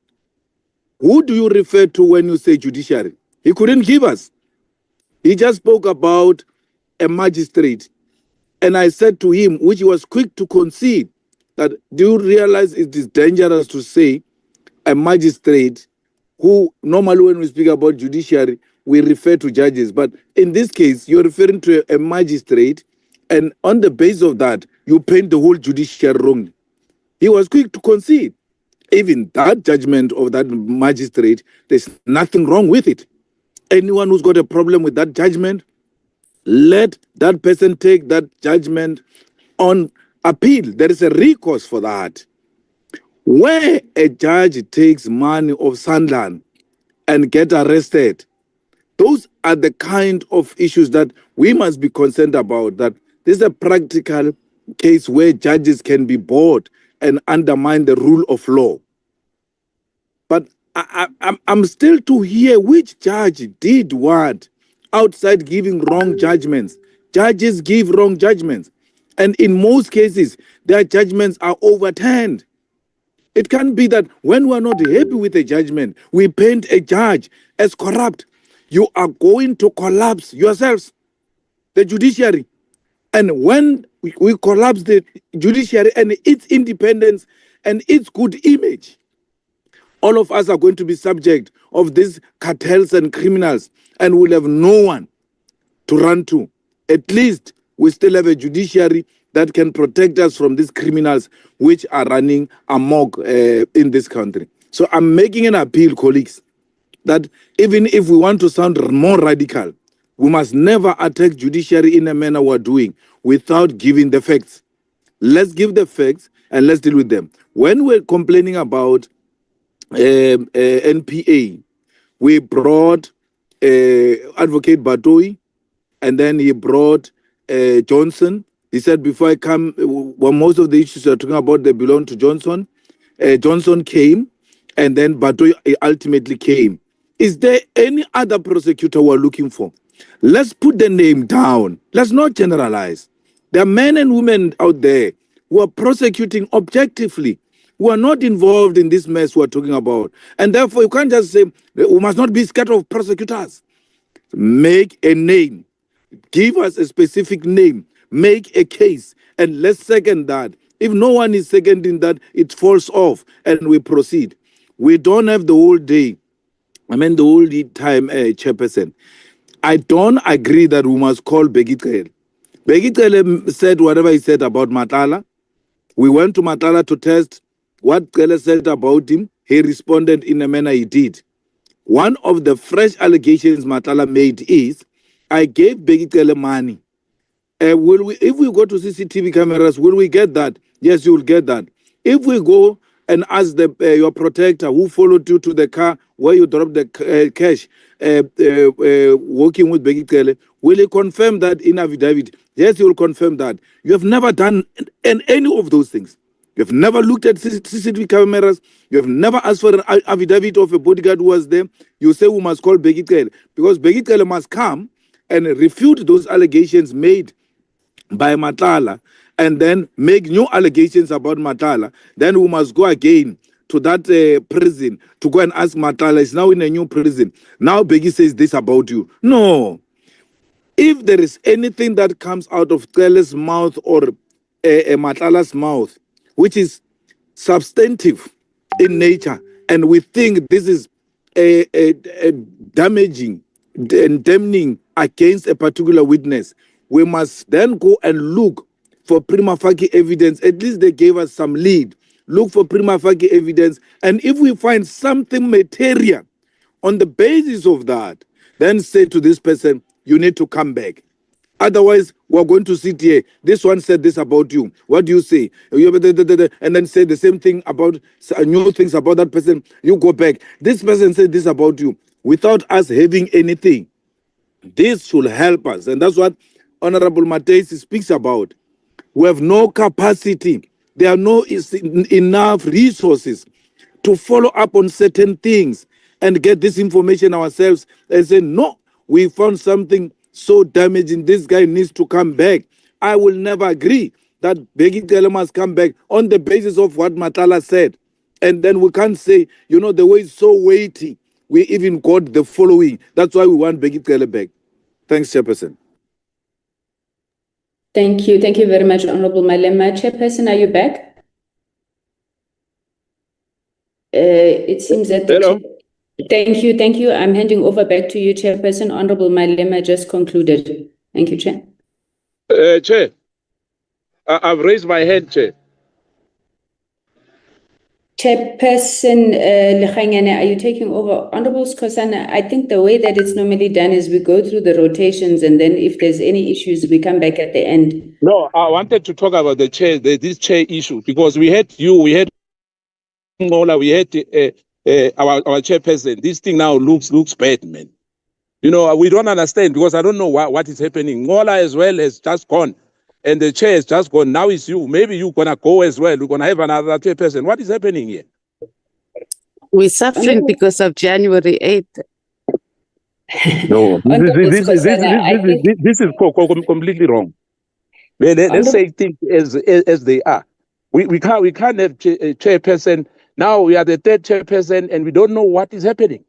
Who do you refer to when you say judiciary? He couldn't give us. He just spoke about a magistrate. And I said to him, which he was quick to concede, that do you realize it is dangerous to say a magistrate, who normally when we speak about judiciary, we refer to judges. But in this case, you're referring to a magistrate, and on the basis of that, you paint the whole judiciary wrongly. He was quick to concede. Even that judgment of that magistrate, there's nothing wrong with it. Anyone who's got a problem with that judgment, let that person take that judgment on appeal. There is a recourse for that. Where a judge takes money of Sanlam and get arrested, those are the kind of issues that we must be concerned about. That this is a practical case where judges can be bought and undermine the rule of law. But I'm still to hear which judge did what outside giving wrong judgments. Judges give wrong judgments. And in most cases, their judgments are overturned. It can't be that when we're not happy with a judgment, we paint a judge as corrupt. You are going to collapse yourselves, the judiciary. And when we collapse the judiciary and its independence and its good image, all of us are going to be subject of these cartels and criminals, and we'll have no one to run to. At least we still have a judiciary that can protect us from these criminals which are running amok in this country. So I'm making an appeal, colleagues, that even if we want to sound more radical, we must never attack judiciary in a manner we're doing without giving the facts. Let's give the facts and let's deal with them. When we're complaining about NPA, we brought Advocate Batoi, and then he brought Johnson. He said, before I come, well, most of the issues are talking about, they belong to Johnson. Johnson came, and then Batoi ultimately came. Is there any other prosecutor we're looking for? Let's put the name down. Let's not generalize. There are men and women out there We are prosecuting objectively. We are not involved in this mess we are talking about. And therefore, you can't just say, we must not be scared of prosecutors. Make a name. Give us a specific name. Make a case. And let's second that. If no one is seconding that, it falls off and we proceed. We don't have the whole day. I mean, the whole time, Chairperson. I don't agree that we must call Begit. Begit said whatever he said about Matala. We went to Matala to test what Kele said about him. He responded in a manner he did. One of the fresh allegations Matala made is, I gave Begit money. If we go to CCTV cameras, will we get that? Yes, you will get that. If we go and ask your protector who followed you to the car where you dropped the cash, working with Begit, will he confirm that in affidavit? Yes, he will confirm that. You have never done any of those things. You have never looked at CCTV cameras. You have never asked for an affidavit of a bodyguard who was there. You say we must call Begit because Begit must come and refute those allegations made by Matala and then make new allegations about Matala. Then we must go again to that prison to go and ask Matala. Is now in a new prison. Now Begi says this about you. No. If there is anything that comes out of Kele's mouth or Matala's mouth, which is substantive in nature, and we think this is damaging and damning against a particular witness, we must then go and look for prima facie evidence. At least they gave us some lead. Look for prima facie evidence. And if we find something material on the basis of that, then say to this person, you need to come back. Otherwise, we're going to sit here. This one said this about you. What do you say? And then say the same thing about new things about that person. You go back. This person said this about you without us having anything. This should help us. And that's what Honorable Mateus speaks about. We have no capacity. There are no enough resources to follow up on certain things and get this information ourselves and say, no, we found something so damaging. This guy needs to come back. I will never agree that Begit must come back on the basis of what Matala said. And then we can't say, the way it's so weighty. We even got the following. That's why we want Begit back. Thanks, Chairperson. Thank you. Thank you very much, Honorable Malema. Chairperson, are you back? It seems that Hello. Thank you. Thank you. I'm handing over back to you, Chairperson. Honorable Malema just concluded. Thank you, Chair. Chair, I've raised my hand, Chair. Chairperson Nhlanhla, are you taking over? Honorable Skhosana, I think the way that it's normally done is we go through the rotations and then if there's any issues, we come back at the end. No, I wanted to talk about the chair, this chair issue, because we had Ngola, we had our chairperson. This thing now looks bad, man. We don't understand because I don't know what is happening. Ngola as well has just gone. And the chair has just gone. Now it's you. Maybe you're going to go as well. We're going to have another chairperson. What is happening here? We're suffering because of January 8th. No, this is completely wrong. Let's say things as they are. We can't have a chairperson. Now we are the third chairperson and we don't know what is happening.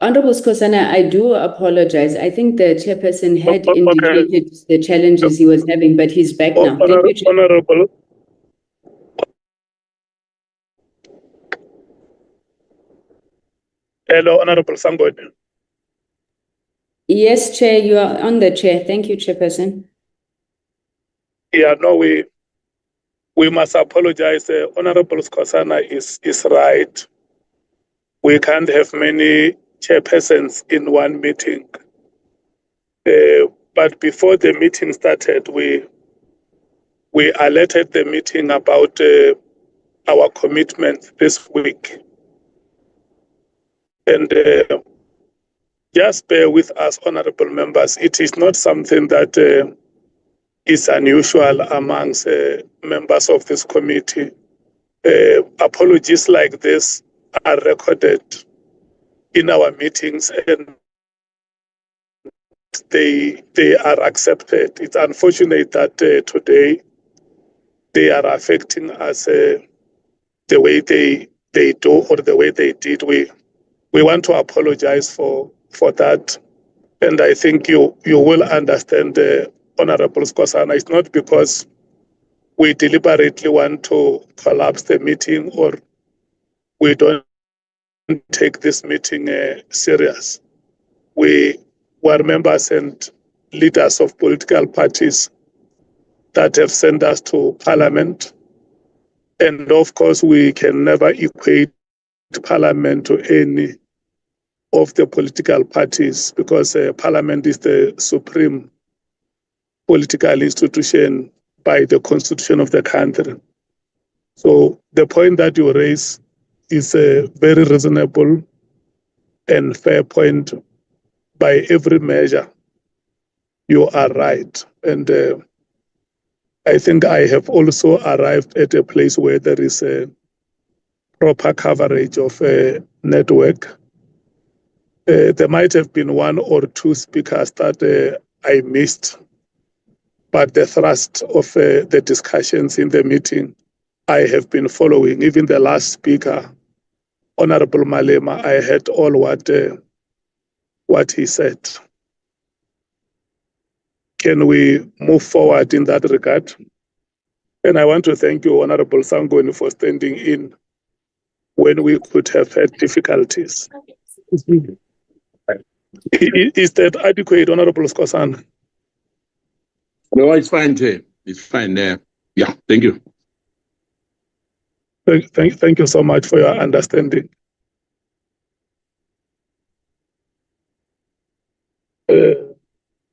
Honorable Skhosana, I do apologize. I think the chairperson had indicated the challenges he was having, but he's back now. Thank you, Honorable. Hello, Honorable Sangod. Yes, Chair, you are on the chair. Thank you, Chairperson. Yeah, no, we must apologize. Honorable Skhosana is right. We can't have many chairpersons in one meeting. But before the meeting started, we alerted the meeting about our commitment this week. And just bear with us, honorable members. It is not something that is unusual amongst members of this committee. Apologies like this are recorded in our meetings and they are accepted. It's unfortunate that today they are affecting us the way they do or the way they did. We want to apologize for that, and I think you will understand, Honorable Skosana. It's not because we deliberately want to collapse the meeting or we don't take this meeting serious. We were members and leaders of political parties that have sent us to Parliament. And of course, we can never equate Parliament to any of the political parties because Parliament is the supreme political institution by the constitution of the country. So the point that you raise is a very reasonable and fair point. By every measure, you are right. And I think I have also arrived at a place where there is a proper coverage of a network. There might have been one or two speakers that I missed, but the thrust of the discussions in the meeting, I have been following. Even the last speaker, Honorable Malema, I heard all what he said. Can we move forward in that regard? And I want to thank you, Honorable Sangweni, for standing in when we could have had difficulties. Is that adequate, Honorable Skosana? No, it's fine, Chair. It's fine. Yeah, thank you. Thank you so much for your understanding.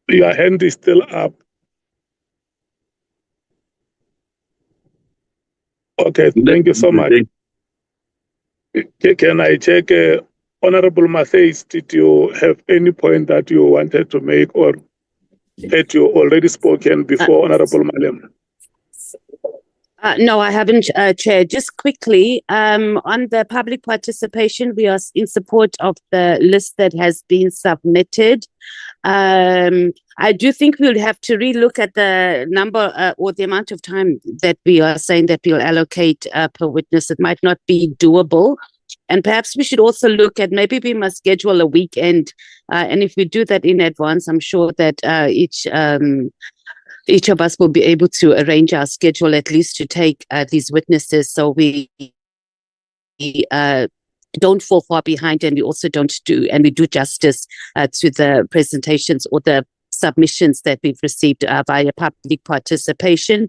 Your hand is still up. Okay, thank you so much. Can I check, Honorable Mattheys, did you have any point that you wanted to make, or had you already spoken before, Honorable Malema? No, I haven't, Chair. Just quickly, on the public participation, we are in support of the list that has been submitted. I do think we'll have to relook at the number or the amount of time that we are saying that we'll allocate per witness. It might not be doable. And perhaps we should also look at, maybe we must schedule a weekend. And if we do that in advance, I'm sure that each of us will be able to arrange our schedule at least to take these witnesses, so we don't fall far behind, and we also we do justice to the presentations or the submissions that we've received via public participation.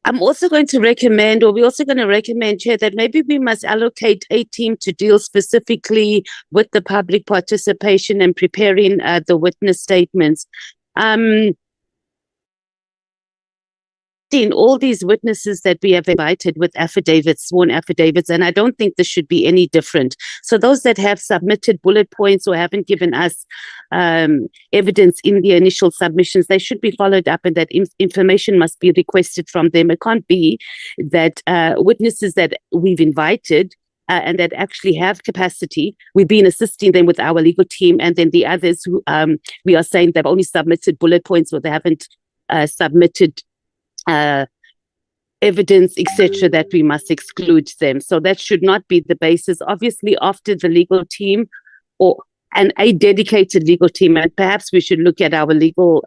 I'm also going to recommend, or we're also going to recommend, Chair, that maybe we must allocate a team to deal specifically with the public participation and preparing the witness statements. In all these witnesses that we have invited with affidavits, sworn affidavits, and I don't think this should be any different. So those that have submitted bullet points or haven't given us evidence in the initial submissions, they should be followed up, and that information must be requested from them. It can't be that witnesses that we've invited and that actually have capacity, we've been assisting them with our legal team, and then the others who we are saying they've only submitted bullet points or they haven't submitted evidence, etc., that we must exclude them. So that should not be the basis. Obviously, after the legal team and a dedicated legal team, and perhaps we should look at our legal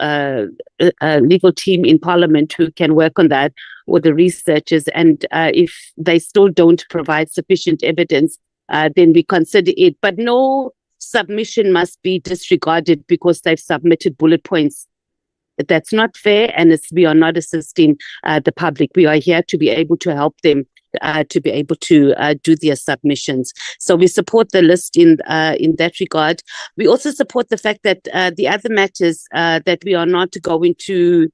team in Parliament who can work on that, or the researchers, and if they still don't provide sufficient evidence, then we consider it. But no submission must be disregarded because they've submitted bullet points. That's not fair, and we are not assisting the public. We are here to be able to help them to be able to do their submissions. So we support the list in that regard. We also support the fact that the other matters that we are not going to,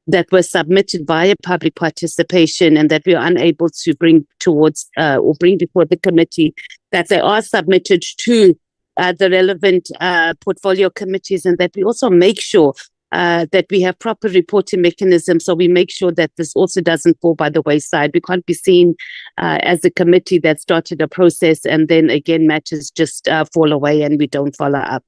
that were submitted via public participation and that we are unable to bring towards or bring before the committee, that they are submitted to the relevant portfolio committees, and that we also make sure that we have proper reporting mechanisms, so we make sure that this also doesn't fall by the wayside. We can't be seen as a committee that started a process and then again matters just fall away and we don't follow up.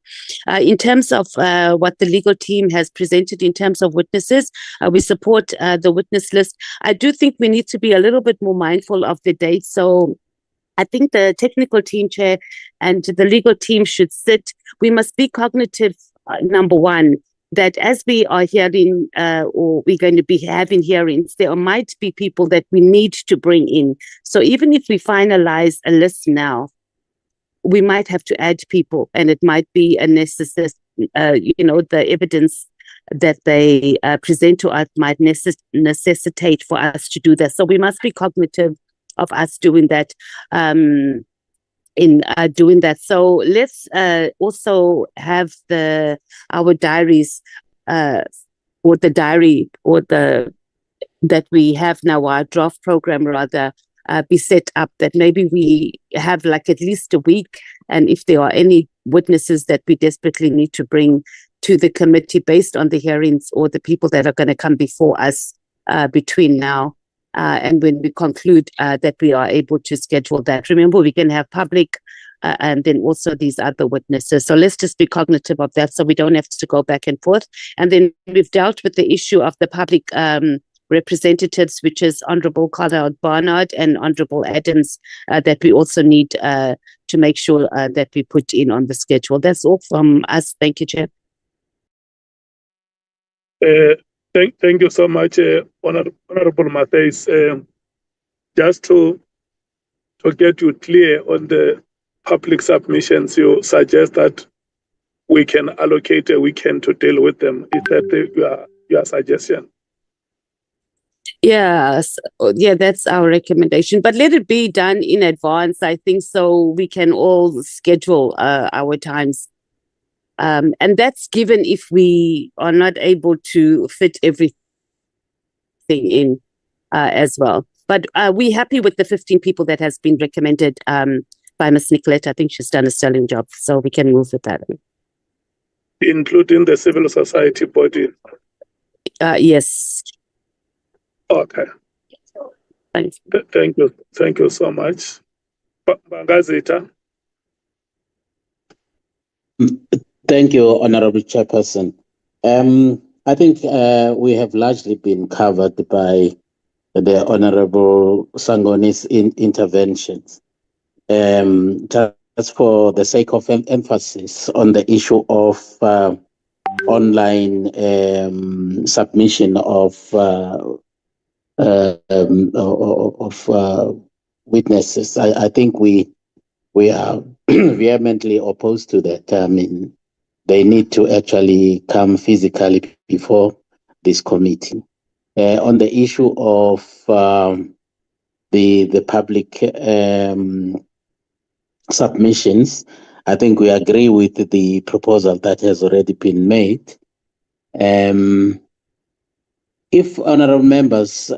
In terms of what the legal team has presented in terms of witnesses, we support the witness list. I do think we need to be a little bit more mindful of the dates. So I think the technical team chair and the legal team should sit. We must be cognitive, number one, that as we are hearing or we're going to be having hearings, there might be people that we need to bring in. So even if we finalize a list now, we might have to add people, and it might be a necessary, the evidence that they present to us might necessitate for us to do that. So we must be cognitive of us doing that. Doing that. So let's also have our diaries that we have now, our draft program rather, be set up, that maybe we have like at least a week, and if there are any witnesses that we desperately need to bring to the committee based on the hearings or the people that are going to come before us between now and when we conclude that we are able to schedule that. Remember, we can have public and then also these other witnesses. So let's just be cognitive of that so we don't have to go back and forth. And then we've dealt with the issue of the public representatives, which is Honorable Carl Barnard and Honorable Adams, that we also need to make sure that we put in on the schedule. That's all from us. Thank you, Chair. Thank you so much, Honorable Matthys. Just to get you clear on the public submissions, you suggest that we can allocate a weekend to deal with them. Is that your suggestion? Yes, yeah, that's our recommendation. But let it be done in advance, I think, so we can all schedule our times. And that's given if we are not able to fit everything in as well. But we're happy with the 15 people that has been recommended by Ms. Nicolette. I think she's done a sterling job, so we can move with that. Including the civil society body? Yes. Okay. Thanks. Thank you. Thank you so much. Bangazita. Thank you, Honorable Chairperson. I think we have largely been covered by the Honorable Sangoni's interventions. Just for the sake of emphasis on the issue of online submission of witnesses, I think we are vehemently opposed to that. I mean, they need to actually come physically before this committee. On the issue of the public submissions, I think we agree with the proposal that has already been made. If honorable members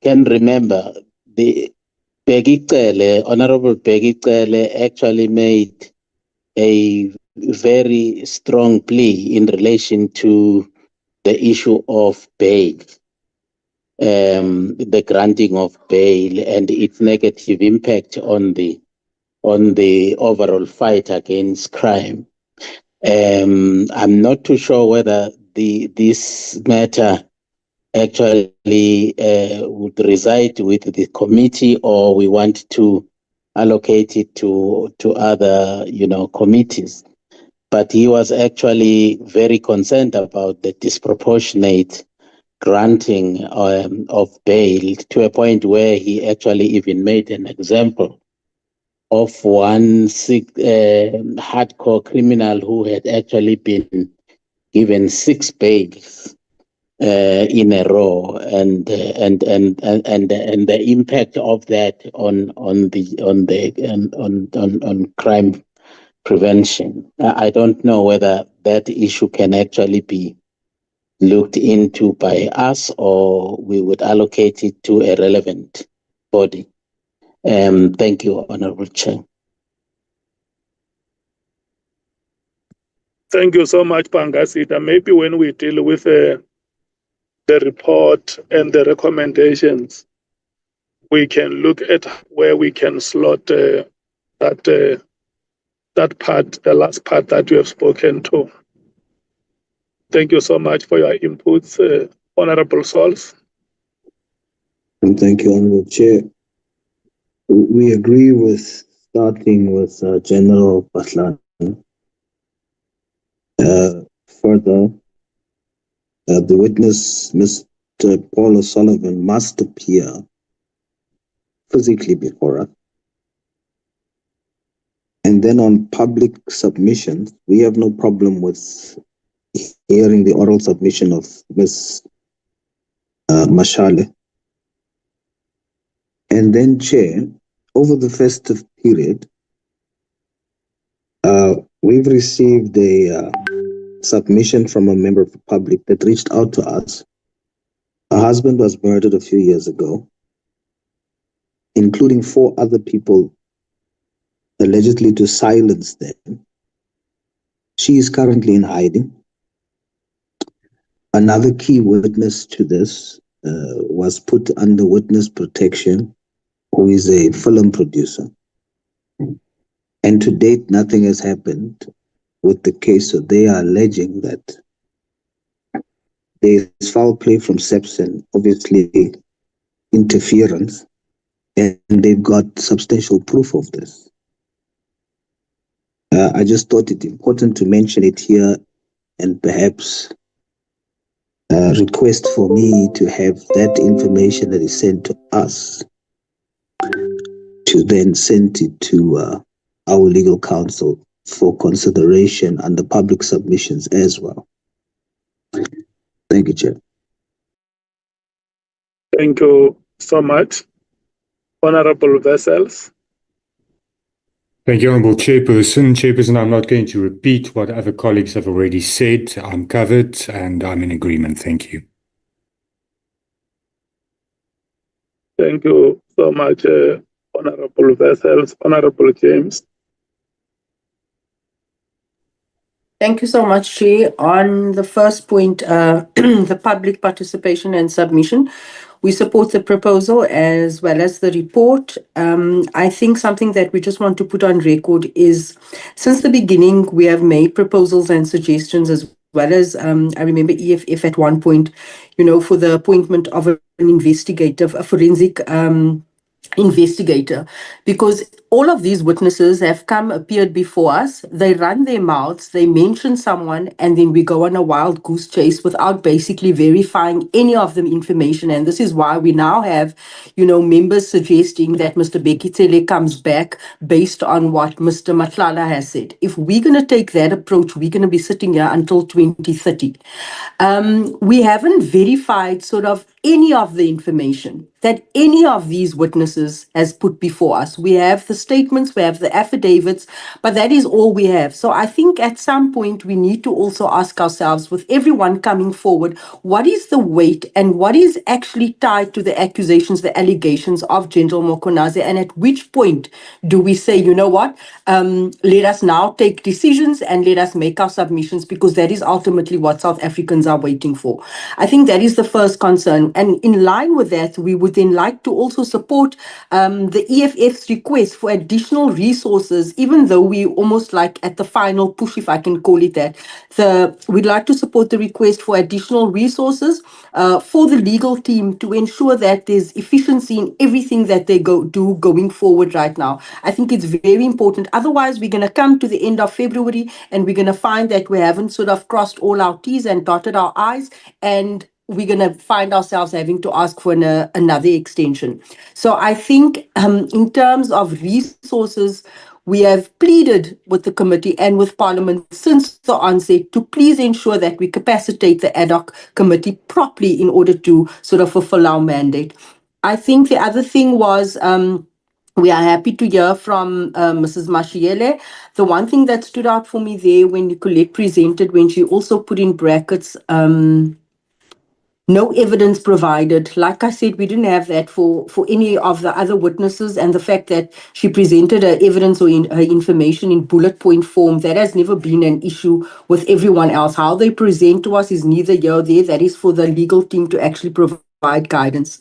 can remember, the Honorable Peggy Cele actually made a very strong plea in relation to the issue of bail, the granting of bail and its negative impact on the overall fight against crime. I'm not too sure whether this matter actually would reside with the committee, or we want to allocate it to other committees. But he was actually very concerned about the disproportionate granting of bail, to a point where he actually even made an example of one hardcore criminal who had actually been given 6 bails in a row, and the impact of that on crime prevention. I don't know whether that issue can actually be looked into by us, or we would allocate it to a relevant body. Thank you, Honorable Chair. Thank you so much, Pangasita. Maybe when we deal with the report and the recommendations, we can look at where we can slot that part, the last part that you have spoken to. Thank you so much for your inputs, Honorable Sols. And thank you, Honorable Chair. We agree with starting with General Nhlanhla. Further, the witness, Mr. Paul O'Sullivan, must appear physically before us. And then on public submissions, we have no problem with hearing the oral submission of Ms. Mashale. And then, Chair, over the festive period, we've received a submission from a member of the public that reached out to us. Her husband was murdered a few years ago, including 4 other people allegedly to silence them. She is currently in hiding. Another key witness to this was put under witness protection, who is a film producer. And to date, nothing has happened with the case. So they are alleging that there is foul play from SEPS and obviously interference, and they've got substantial proof of this. I just thought it important to mention it here and perhaps request for me to have that information that is sent to us to then send it to our legal counsel for consideration under public submissions as well. Thank you, Chair. Thank you so much. Honorable Vessels. Thank you, Honourable Chairperson. Chairperson, I'm not going to repeat what other colleagues have already said. I'm covered and I'm in agreement. Thank you. Thank you so much, Honourable Vessels. Honourable James. Thank you so much, Chair. On the first point, the public participation and submission, we support the proposal as well as the report. I think something that we just want to put on record is, since the beginning, we have made proposals and suggestions as well as, I remember EFF at one point, for the appointment of an investigator, a forensic investigator, because all of these witnesses have appeared before us. They run their mouths, they mention someone, and then we go on a wild goose chase without basically verifying any of the information. And this is why we now have, members suggesting that Mr. Bekitele comes back based on what Mr. Nhlanhla has said. If we're going to take that approach, we're going to be sitting here until 2030. We haven't verified sort of any of the information that any of these witnesses has put before us. We have the statements, we have the affidavits, but that is all we have. So I think at some point we need to also ask ourselves, with everyone coming forward, what is the weight and what is actually tied to the accusations, the allegations of General Mkhwanazi, and at which point do we say, you know what, let us now take decisions and let us make our submissions, because that is ultimately what South Africans are waiting for. I think that is the first concern. And in line with that, we would then like to also support the EFF's request for additional resources, even though we almost like at the final push, if I can call it that. We'd like to support the request for additional resources for the legal team to ensure that there's efficiency in everything that they do going forward right now. I think it's very important. Otherwise, we're going to come to the end of February and we're going to find that we haven't sort of crossed all our T's and dotted our I's, and we're going to find ourselves having to ask for another extension. So I think in terms of resources, we have pleaded with the committee and with Parliament since the onset to please ensure that we capacitate the Ad Hoc Committee properly in order to sort of fulfill our mandate. I think the other thing was, we are happy to hear from Mrs. Mashale. The one thing that stood out for me there when Nicolette presented, when she also put in brackets, No evidence provided. Like I said, we didn't have that for any of the other witnesses, and the fact that she presented her evidence or her information in bullet point form, that has never been an issue with everyone else. How they present to us is neither here or there. That is for the legal team to actually provide guidance.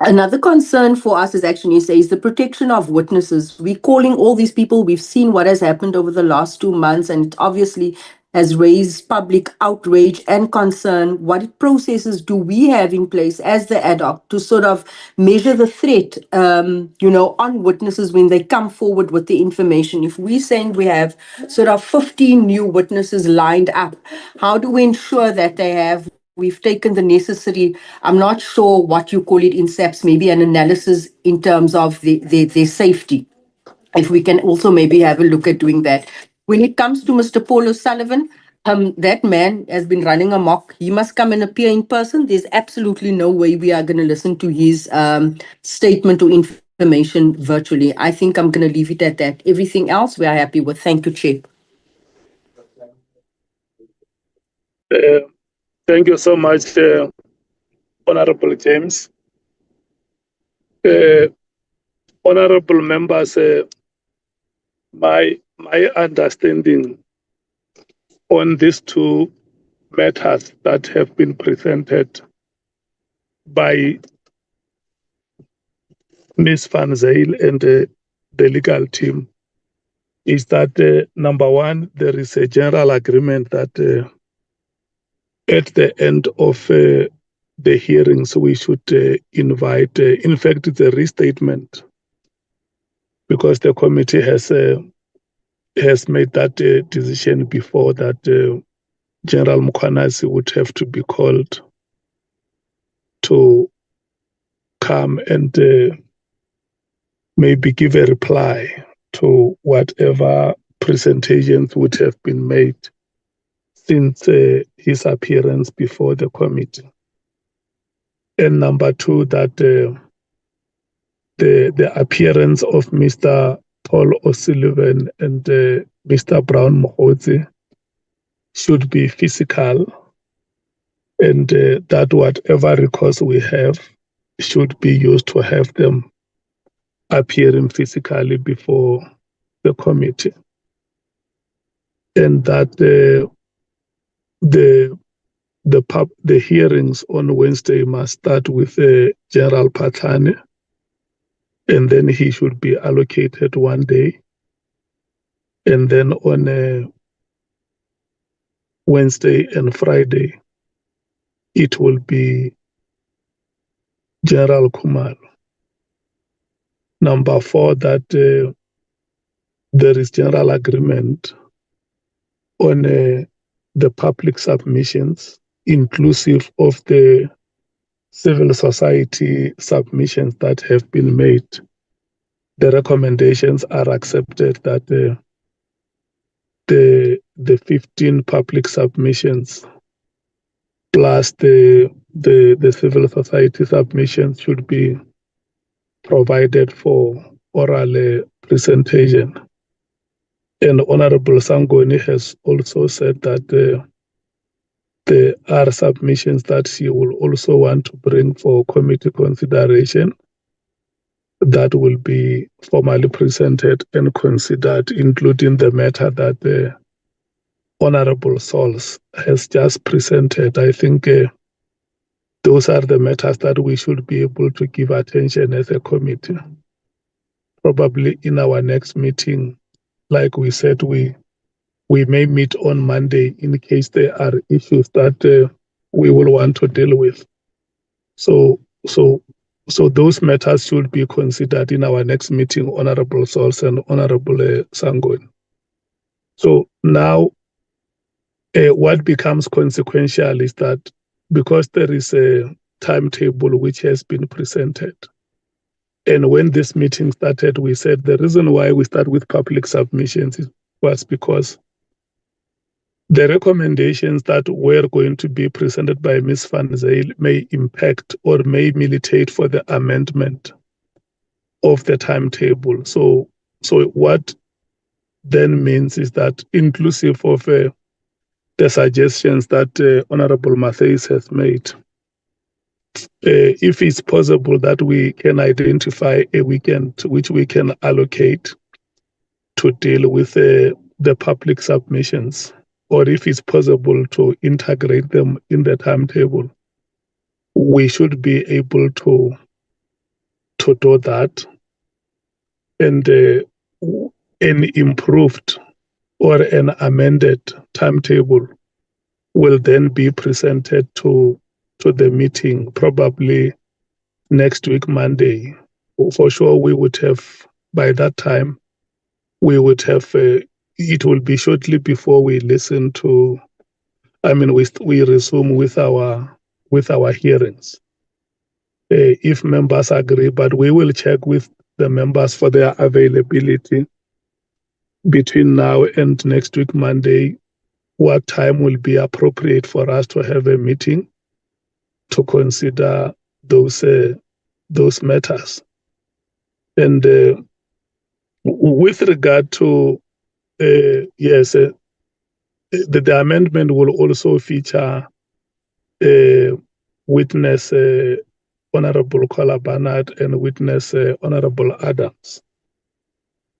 Another concern for us as Action SA is the protection of witnesses. We're calling all these people. We've seen what has happened over the last 2 months, and it obviously has raised public outrage and concern. What processes do we have in place as the ad hoc to sort of measure the threat, on witnesses when they come forward with the information? If we're saying we have sort of 15 new witnesses lined up, how do we ensure that we've taken the necessary, I'm not sure what you call it in SAPS, maybe an analysis in terms of their safety. If we can also maybe have a look at doing that. When it comes to Mr. Paul O'Sullivan, that man has been running amok. He must come and appear in person. There's absolutely no way we are going to listen to his statement or information virtually. I think I'm going to leave it at that. Everything else we are happy with. Thank you, Chair. Thank you so much, Honorable James. Honorable members, my understanding on these two matters that have been presented by Ms. Van Zyl and the legal team is that, number one, there is a general agreement that at the end of the hearings, we should invite, in fact, it's a restatement, because the committee has made that decision before that General Mkhwanazi would have to be called to come and maybe give a reply to whatever presentations would have been made since his appearance before the committee. And number two, that the appearance of Mr. Paul O'Sullivan and Mr. Brown Mkhwanazi should be physical, and that whatever recourse we have should be used to have them appearing physically before the committee. And that the hearings on Wednesday must start with General Patani, and then he should be allocated 1 day. And then on Wednesday and Friday, it will be General Kumalo. Number four, that there is general agreement on the public submissions, inclusive of the civil society submissions that have been made. The recommendations are accepted that the 15 public submissions plus the civil society submissions should be provided for oral presentation. And Honorable Sangoni has also said that there are submissions that she will also want to bring for committee consideration that will be formally presented and considered, including the matter that the Honorable Sauls has just presented. I think those are the matters that we should be able to give attention as a committee. Probably in our next meeting, like we said, we may meet on Monday in case there are issues that we will want to deal with. So those matters should be considered in our next meeting, Honorable Sauls and Honorable Sangoni. So now what becomes consequential is that because there is a timetable which has been presented, and when this meeting started, we said the reason why we start with public submissions was because the recommendations that were going to be presented by Ms. Van Zyl may impact or may militate for the amendment of the timetable. So what then means is that inclusive of the suggestions that Honorable Matthys has made. If it's possible that we can identify a weekend which we can allocate to deal with the public submissions, or if it's possible to integrate them in the timetable, we should be able to do that. And an improved or an amended timetable will then be presented to the meeting, probably next week, Monday. For sure, we would have, by that time, we would have, it will be shortly before we listen to, we resume with our hearings. If members agree, but we will check with the members for their availability between now and next week, Monday, what time will be appropriate for us to have a meeting to consider those matters. And with regard to the amendment will also feature witness Honorable Kola Barnard and witness Honorable Adams.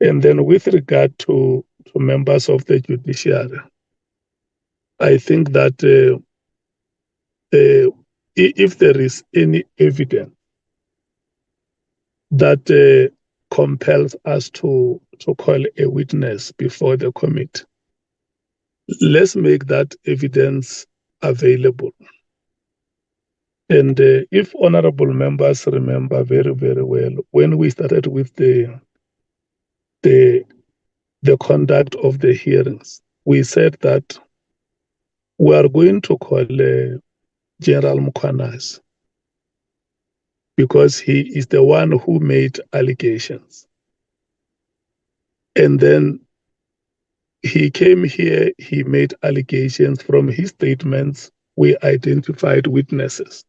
And then with regard to members of the judiciary, I think that if there is any evidence that compels us to call a witness before the committee, let's make that evidence available. And if honorable members remember very, very well, when we started with the conduct of the hearings, we said that we are going to call General Mkhwanazi because he is the one who made allegations. And then he came here, he made allegations. From his statements, we identified witnesses.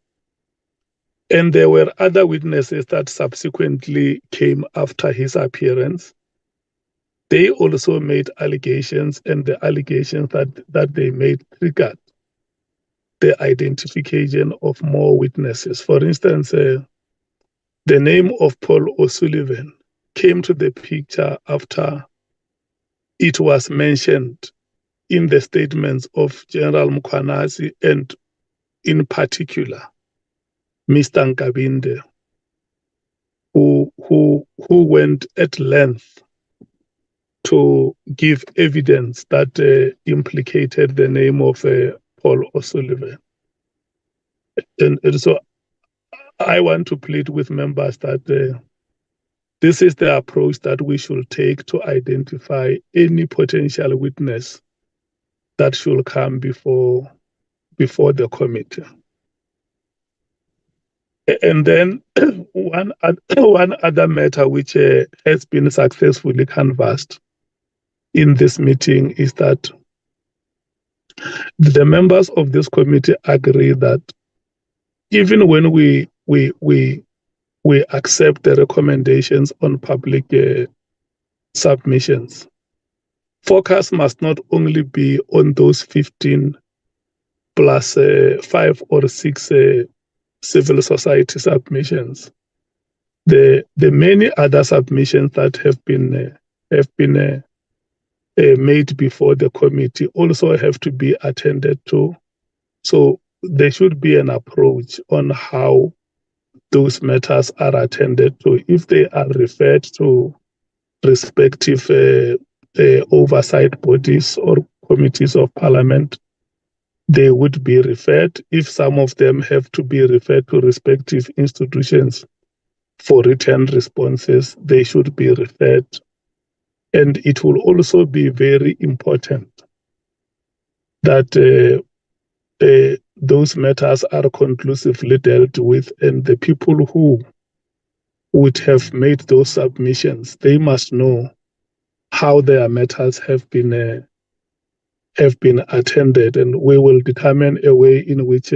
And there were other witnesses that subsequently came after his appearance. They also made allegations, and the allegations that they made triggered the identification of more witnesses. For instance, the name of Paul O'Sullivan came to the picture after it was mentioned in the statements of General Mkhwanazi and in particular Mr. Nkabinde, who went at length to give evidence that implicated the name of Paul O'Sullivan. And so I want to plead with members that this is the approach that we should take to identify any potential witness that should come before the committee. And then one other matter which has been successfully canvassed in this meeting is that the members of this committee agree that even when we accept the recommendations on public submissions, focus must not only be on those 15 plus 5 or 6 civil society submissions. The many other submissions that have been made before the committee also have to be attended to. So there should be an approach on how those matters are attended to. If they are referred to respective oversight bodies or committees of parliament, they would be referred. If some of them have to be referred to respective institutions for written responses, they should be referred. And it will also be very important that those matters are conclusively dealt with, and the people who would have made those submissions, they must know how their matters have been attended, and we will determine a way in which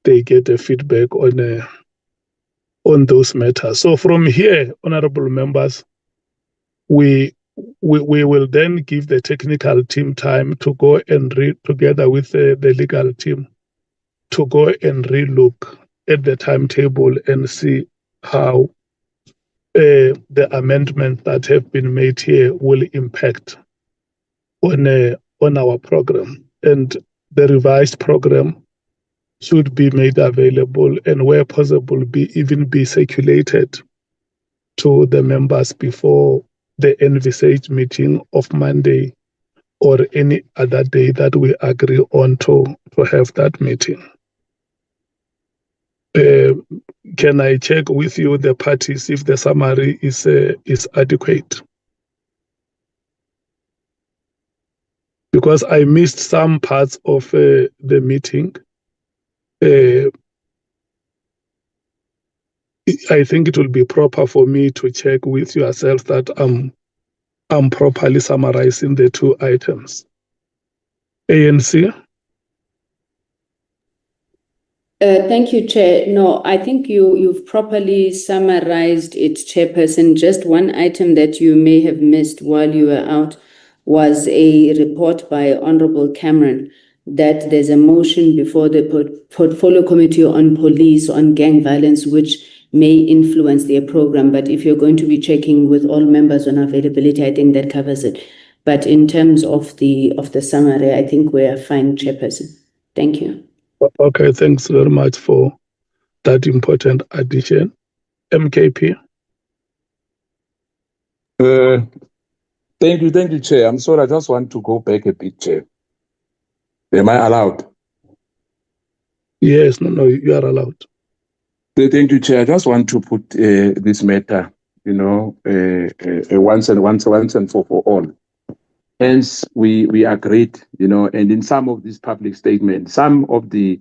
they get a feedback on those matters. So from here, honorable members, we we will then give the technical team time to go and read together with the legal team to go and relook at the timetable and see how the amendments that have been made here will impact on our program. And the revised program should be made available and where possible even be circulated to the members before the envisaged meeting of Monday or any other day that we agree on to have that meeting. Can I check with you, the parties, if the summary is adequate? Because I missed some parts of the meeting. I think it will be proper for me to check with yourself that I'm properly summarizing the two items. ANC? Thank you, Chair. No, I think you've properly summarized it, Chairperson. Just one item that you may have missed while you were out was a report by Honorable Cameron that there's a motion before the Portfolio Committee on Police on gang violence, which may influence their program. But if you're going to be checking with all members on availability, I think that covers it. But in terms of the summary, I think we are fine, Chairperson. Thank you. Okay, thanks very much for that important addition. MKP? Thank you, Chair. I'm sorry, I just want to go back a bit, Chair. Am I allowed? Yes, no, you are allowed. Thank you, Chair. I just want to put this matter, once and for all. Hence, we agreed, and in some of these public statements, some of the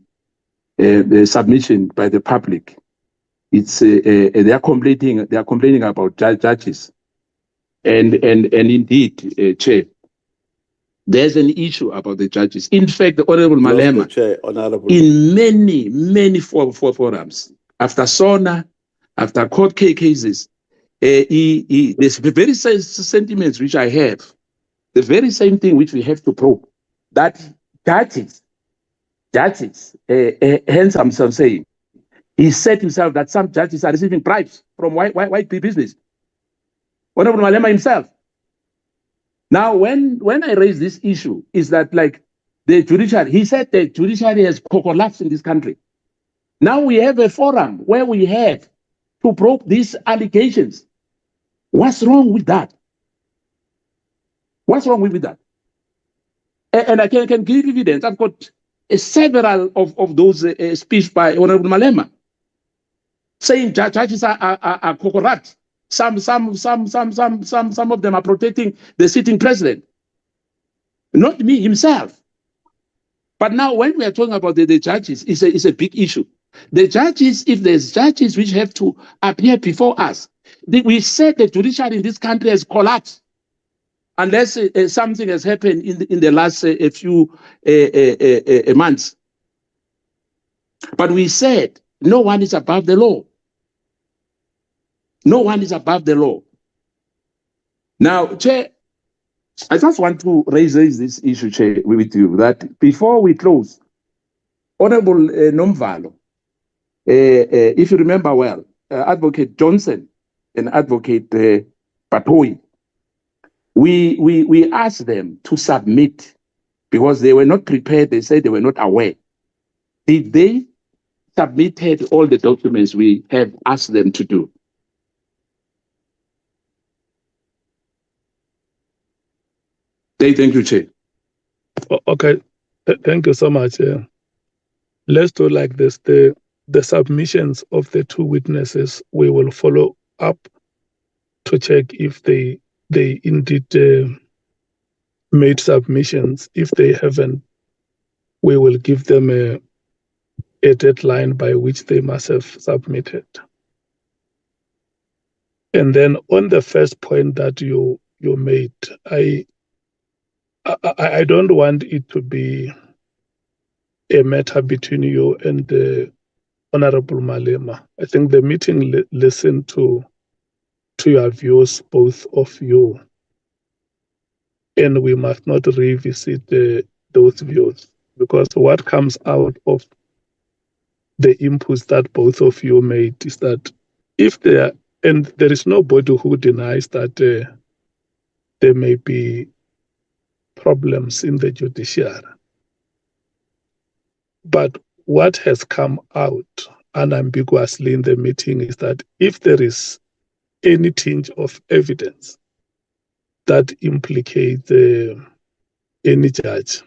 submission by the public, it's they are complaining about judges, and indeed, Chair, there's an issue about the judges. In fact, the Honorable Malema, in many forums, after SONA, after court cases, there's the very same sentiments which I have. The very same thing which we have to probe, that judges, hence I'm saying, he said himself that some judges are receiving bribes from white business. Honorable Malema himself. Now, when I raise this issue, is that like the judiciary, he said the judiciary has collapsed in this country. Now we have a forum where we have to probe these allegations. What's wrong with that? What's wrong with that? And I can give evidence. I've got several of those speech by Honorable Malema saying judges are corrupt. Some of them are protecting the sitting president, not me himself. But now, when we are talking about the judges, it's a big issue. The judges, if there's judges which have to appear before us, we said the judiciary in this country has collapsed. Unless something has happened in the last few months. But we said no one is above the law. No one is above the law. Now, Chair, I just want to raise this issue, Chair, with you, that before we close, Honorable Nomvalo, if you remember well, Advocate Johnson and Advocate Patoi, we asked them to submit because they were not prepared. They said they were not aware. Did they submitted all the documents we have asked them to do? Thank you, Chair. Okay, thank you so much. Let's do like this. The submissions of the two witnesses, we will follow up to check if they indeed made submissions. If they haven't, we will give them a deadline by which they must have submitted. And then on the first point that you made, I don't want it to be a matter between you and the Honorable Malema. I think the meeting listened to your views, both of you. and we must not revisit those views, because what comes out of the inputs that both of you made is that if there, and there is nobody who denies that there may be problems in the judiciary, but what has come out unambiguously in the meeting is that if there is any tinge of evidence that implicates any judge,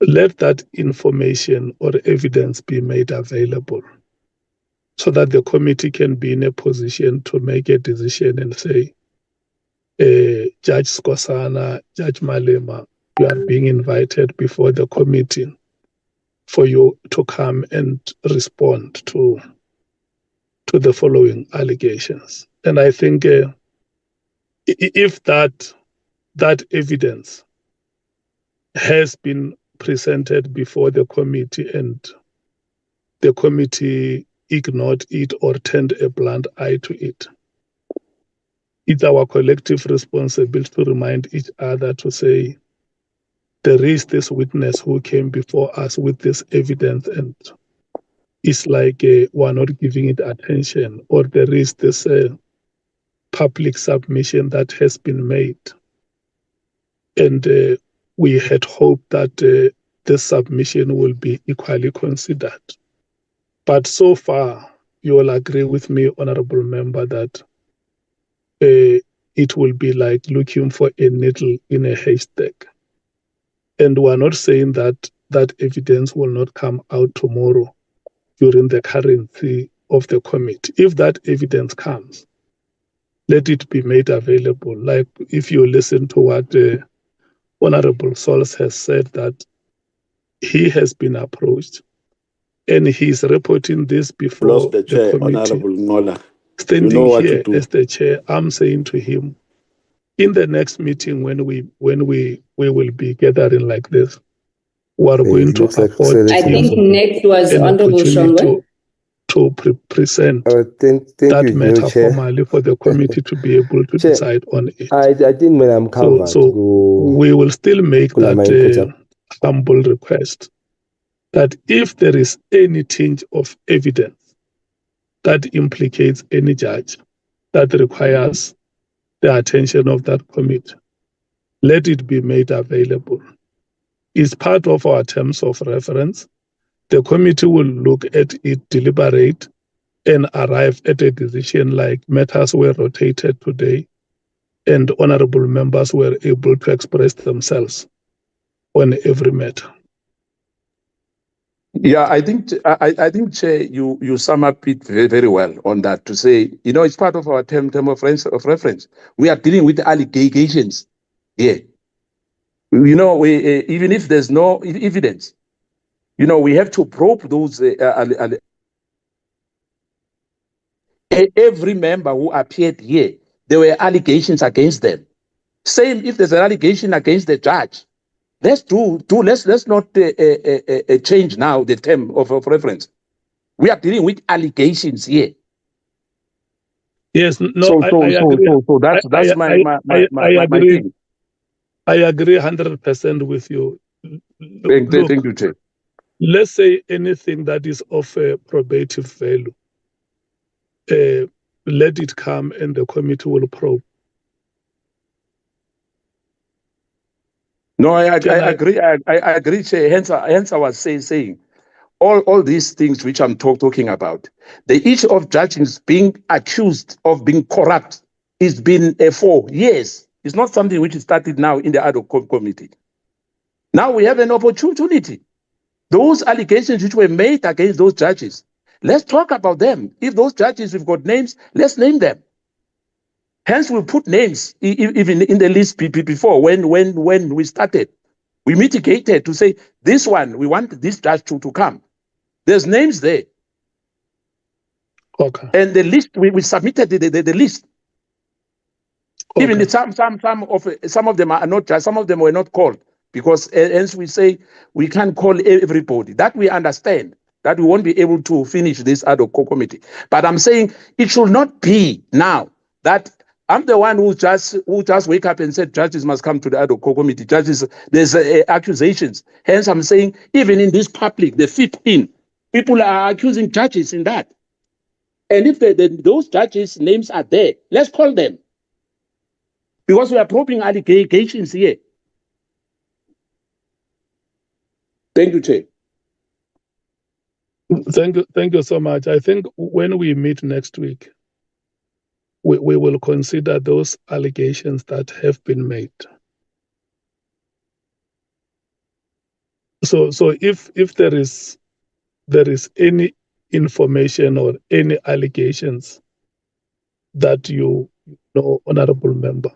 let that information or evidence be made available so that the committee can be in a position to make a decision and say, Judge Skosana, Judge Malema, you are being invited before the committee for you to come and respond to the following allegations. And I think if that evidence has been presented before the committee and the committee ignored it or turned a blind eye to it, it's our collective responsibility to remind each other to say, there is this witness who came before us with this evidence and it's like we're not giving it attention, or there is this public submission that has been made. And we had hoped that this submission will be equally considered. But so far, you will agree with me, Honorable Member, that it will be like looking for a needle in a haystack. And we're not saying that that evidence will not come out tomorrow during the currency of the committee. If that evidence comes, let it be made available. Like if you listen to what Honorable Sols has said, that he has been approached and he's reporting this before the chair, committee. Honorable Nola. Standing You know what here to do. as the chair, I'm saying to him, in the next meeting when we will be gathering like this, we are going to afford I think next was an Honorable opportunity Shongwe. to present Thank that you, matter Chair. formally for the committee to be able to Chair, decide on it. I think when I'm covered, So we will still make that humble request that if there is any tinge of evidence that implicates any judge that requires the attention of that committee, let it be made available. It's part of our terms of reference. The committee will look at it, deliberate, and arrive at a decision like matters were rotated today and honorable members were able to express themselves on every matter. Yeah, I think, Chair, you sum up it very, very well on that to say, it's part of our term of reference. We are dealing with allegations here. Even if there's no evidence, we have to probe those. Every member who appeared here, there were allegations against them. Same if there's an allegation against the judge. Let's not change now the term of reference. We are dealing with allegations here. Yes, no, I agree. So that's my agree. thing. I agree 100% with you. Thank you, Chair. Let's say anything that is of a probative value. Let it come and the committee will probe. No, I agree. I agree, Chair. Hence I was saying all these things which I'm talking about. The issue of judges being accused of being corrupt is been for years. It's not something which is started now in the Ad Hoc Committee. Now we have an opportunity. Those allegations which were made against those judges, let's talk about them. If those judges, we've got names, let's name them. Hence, we put names even in the list before when we started. We mitigated to say, this one, we want this judge to come. There's names there. Okay. And the list, we submitted the list. Okay. Even some of them are not judged, some of them were not called. Because hence we say we can't call everybody. That we understand, that we won't be able to finish this Ad Hoc Committee. But I'm saying it should not be now that I'm the one who just wake up and said judges must come to the Ad Hoc Committee. Judges, there's accusations. Hence, I'm saying even in this public, the 15 people are accusing judges in that. And if those judges' names are there, let's call them, because we are probing allegations here. Thank you, Chair. Thank you so much. I think when we meet next week, we will consider those allegations that have been made. So if there is any information or any allegations that you know, honorable member,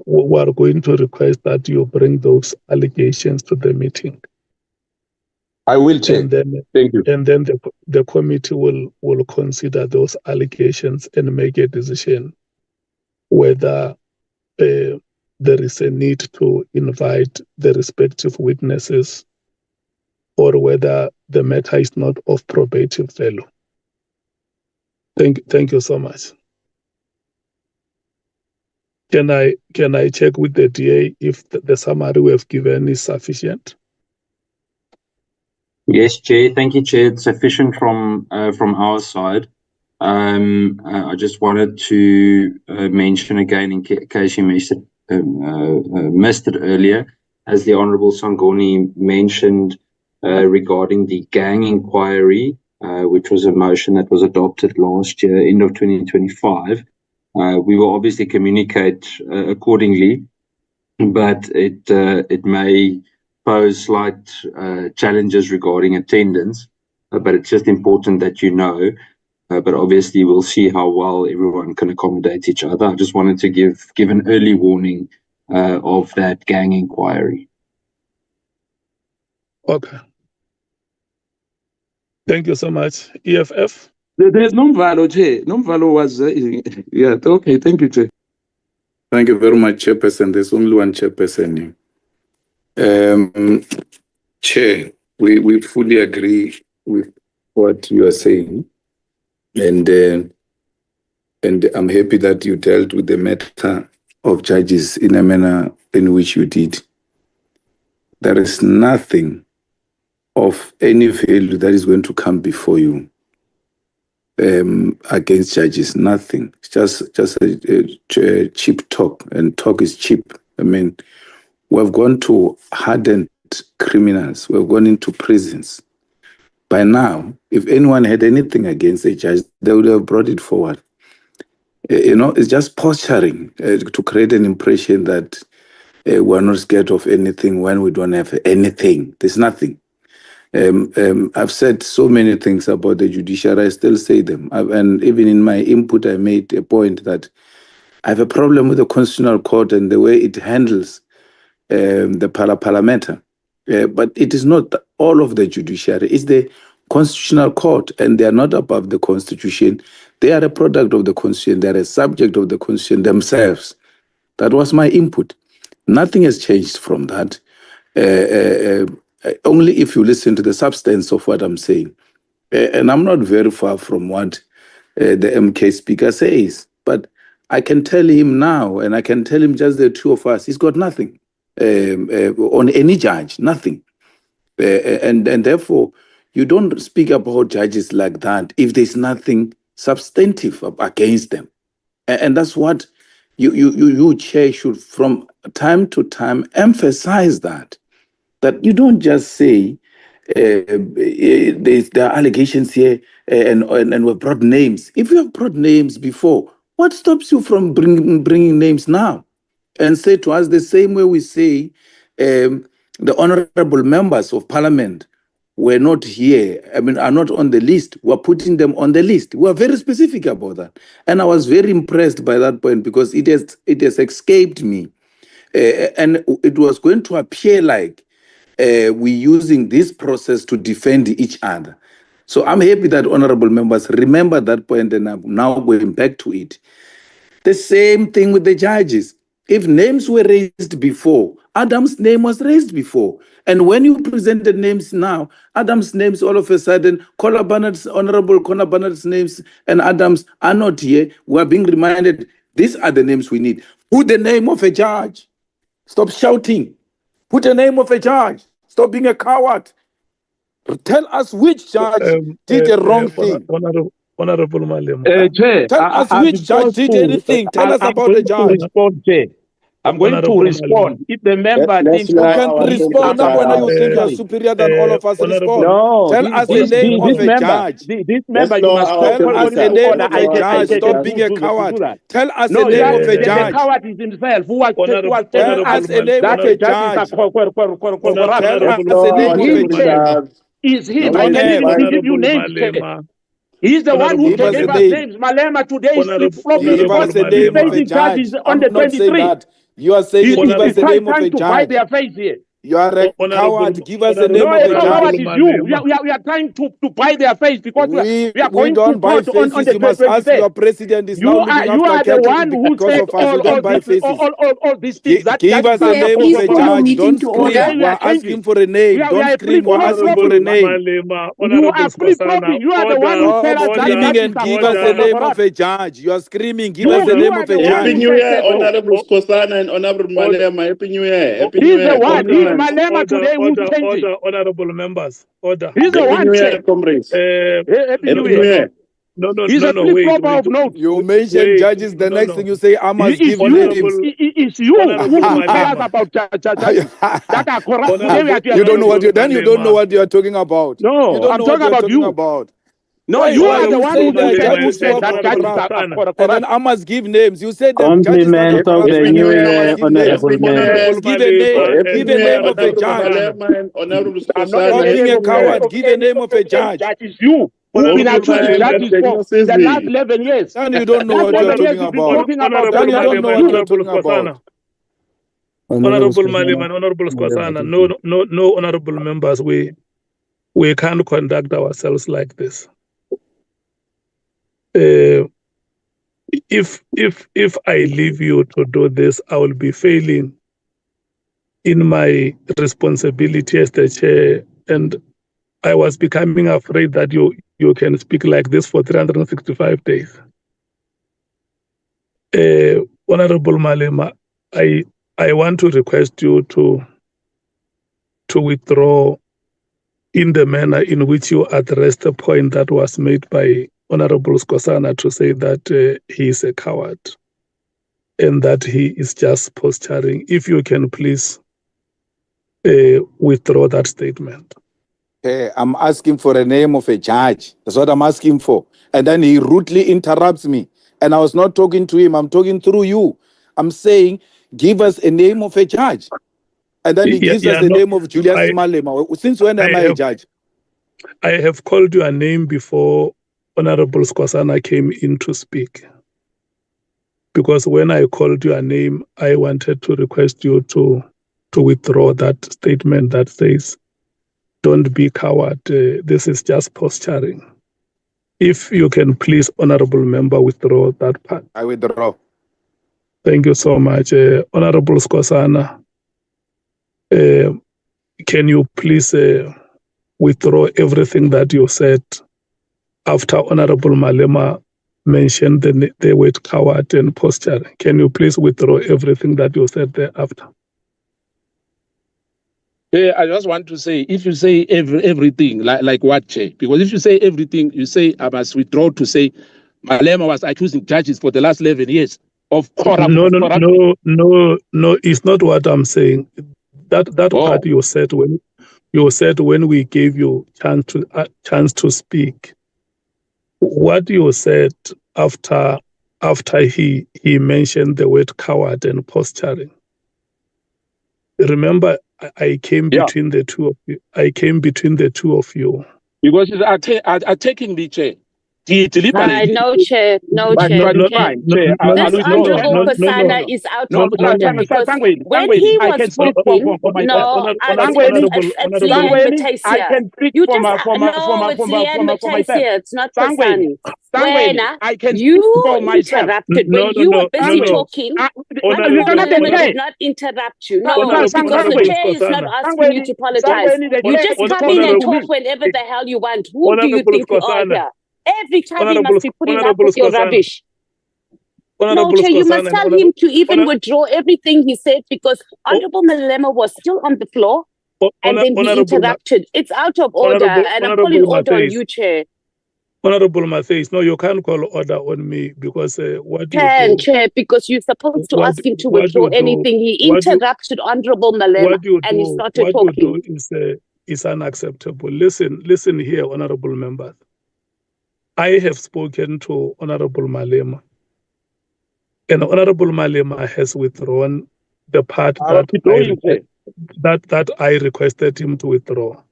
we are going to request that you bring those allegations to the meeting. I will, Chair. And then, thank you. And then the committee will consider those allegations and make a decision whether there is a need to invite the respective witnesses or whether the matter is not of probative value. Thank you so much. Can I check with the DA if the summary we have given is sufficient? Yes, Chair. Thank you, Chair. It's sufficient from our side. I just wanted to mention again, in case you missed it earlier, as the Honourable Sangoni mentioned regarding the gang inquiry, which was a motion that was adopted last year, end of 2025. We will obviously communicate accordingly, but it may pose slight challenges regarding attendance, but it's just important that you know. But obviously, we'll see how well everyone can accommodate each other. I just wanted to give an early warning of that gang inquiry. Okay. Thank you so much. EFF? There's Nomvalo, Chair. Nomvalo was, yeah, okay, thank you, Chair. Thank you very much, Chairperson. There's only one Chairperson here. Chair, we fully agree with what you are saying. And I'm happy that you dealt with the matter of judges in a manner in which you did. There is nothing of any value that is going to come before you against judges. Nothing. It's just a cheap talk, and talk is cheap. I mean, we've gone to hardened criminals. We've gone into prisons. By now, if anyone had anything against a judge, they would have brought it forward. It's just posturing to create an impression that we're not scared of anything when we don't have anything. There's nothing. I've said so many things about the judiciary. I still say them. And even in my input, I made a point that I have a problem with the Constitutional Court and the way it handles the parliamenta. But it is not all of the judiciary. It's the Constitutional Court, and they are not above the Constitution. They are a product of the Constitution. They are a subject of the Constitution themselves. That was my input. Nothing has changed from that. Only if you listen to the substance of what I'm saying. And I'm not very far from what the MK speaker says. But I can tell him now, and I can tell him just the two of us, he's got nothing on any judge, nothing. And therefore, you don't speak about judges like that if there's nothing substantive against them. And that's what you Chair, should from time to time emphasize that you don't just say there are allegations here and we've brought names. If you have brought names before, what stops you from bringing names now? And say to us the same way we say the honorable members of parliament were not here, are not on the list. We're putting them on the list. We're very specific about that. And I was very impressed by that point because it has escaped me. And it was going to appear like we're using this process to defend each other. So I'm happy that honorable members remember that point, and I'm now going back to it. The same thing with the judges. If names were raised before, Adam's name was raised before. And when you presented names now, Adam's names all of a sudden, Honorable Connor Barnett's names and Adam's are not here. We are being reminded These are the names we need. Put the name of a judge. Stop shouting. Put the name of a judge. Stop being a coward. Tell us which judge did a wrong thing. Honorable Malema. Chair, Tell us which judge did anything. Tell us about the judge. I'm going to respond. If the member thinks You can respond. Now, when you think you are superior than all of us, respond. No, Tell us the name of a judge. This member, you must Tell us the name of a judge. Stop being a coward. Tell us the name of a judge. The coward is himself. Who was Tell us the name of a judge. Tell us the name of a judge. Is him. I can even give you names. He's the one who gave us names. Malema today is flip-flopping. Give us the name of a judge. On the 23. You are saying give us the name of a to buy judge. their face here. You are a coward. Give us the name No, of a a coward judge. is you. We are trying to buy their face because we are going don't to buy vote faces. on the You must ask 23rd. your president is You now are looking after the one catering who because said of us. We don't buy faces. all these things. Give us the name of a judge. Don't scream. We are asking for a name. Don't scream. We are asking for a name. You are flip-flopping. You are the one who said Stop screaming and give us the name of a judge. You are screaming. Give us the name of a Happy judge. New Year, Honorable Skosana and Honorable Malema. Happy New Year. Happy New He's Year. the one. He's Compliments. Malema today who's changing. Honorable members, order. He's the Happy one New Year, changing. comrades. Happy New New Year. Year. He's a flip-flopper of notes. You mention judges, the next thing you say, I must give you. names. It's you who tell us about judges that are corrupt. You don't know what you then you don't know what you are talking about. No, you don't I'm know what talking you are about talking you. about. No, Why you are are the one who saying said that that judges are corrupt. And then I must give names. You said that judges that are Compliments of corrupt. the And new then I year, must give names. honorable members. Give a name. Give a name of a judge. Honorable Stop being a coward. Give a name of a judge. That is you who've been accusing judges for the last 11 years. Then you don't know what you are talking about. Then you don't know what you are talking about. Honorable Malema and Honorable Skosana, no, honorable members, we can't conduct ourselves like this. If I leave you to do this, I will be failing in my responsibility as the chair, and I was becoming afraid that you can speak like this for 365 days. Honorable Malema, I want to request you to withdraw in the manner in which you addressed the point that was made by Honorable Skosana to say that he is a coward and that he is just posturing. If you can please withdraw that statement. Okay, I'm asking for a name of a judge. That's what I'm asking for. And then he rudely interrupts me. And I was not talking to him. I'm talking through you. I'm saying, give us a name of a judge. And then he gives us the name of Julius Malema. Since when am I a judge? I have called you a name before Honorable Skosana came in to speak. Because when I called you a name, I wanted to request you to withdraw that statement that says, don't be coward. This is just posturing. If you can please, Honorable Member, withdraw that part. I withdraw. Thank you so much. Honorable Skosana, can you please withdraw everything that you said after Honorable Malema mentioned the word coward and posture? Can you please withdraw everything that you said there after? I just want to say, if you say everything, like what, Chair? Because if you say everything, you say I must withdraw to say Malema was accusing judges for the last 11 years of corruption. No, it's not what I'm saying. That part you said when we gave you chance to speak. What you said after he mentioned the word coward and posturing. Remember, I came between the two of you. I came between the two of you. Because he's attacking the chair. No, Chair. No, Chair. This Honorable Nkosana is out of order because when he was speaking, it's Leanne Matasia. You just, no, it's Leanne Matasia. It's not Nkosana. When you interrupted, when you were busy talking, Honorable did not interrupt you. No, because the chair is not asking you to apologize. You just come in and talk whenever the hell you want. Who do you think you are here? Every time you must be putting up with your rubbish. No, Chair, you must tell him to even withdraw everything he said because Honorable Malema was still on the floor and then he interrupted. It's out of order and I'm calling order on you, Chair. Honorable Matthews, no, you can't call order on me because what you do... Chair, because you're supposed to ask him to withdraw anything. He interrupted Honorable Malema and he started talking. What you do is unacceptable. Listen here, Honorable members. I have spoken to Honorable Malema, and Honorable Malema has withdrawn the part that I requested him to withdraw.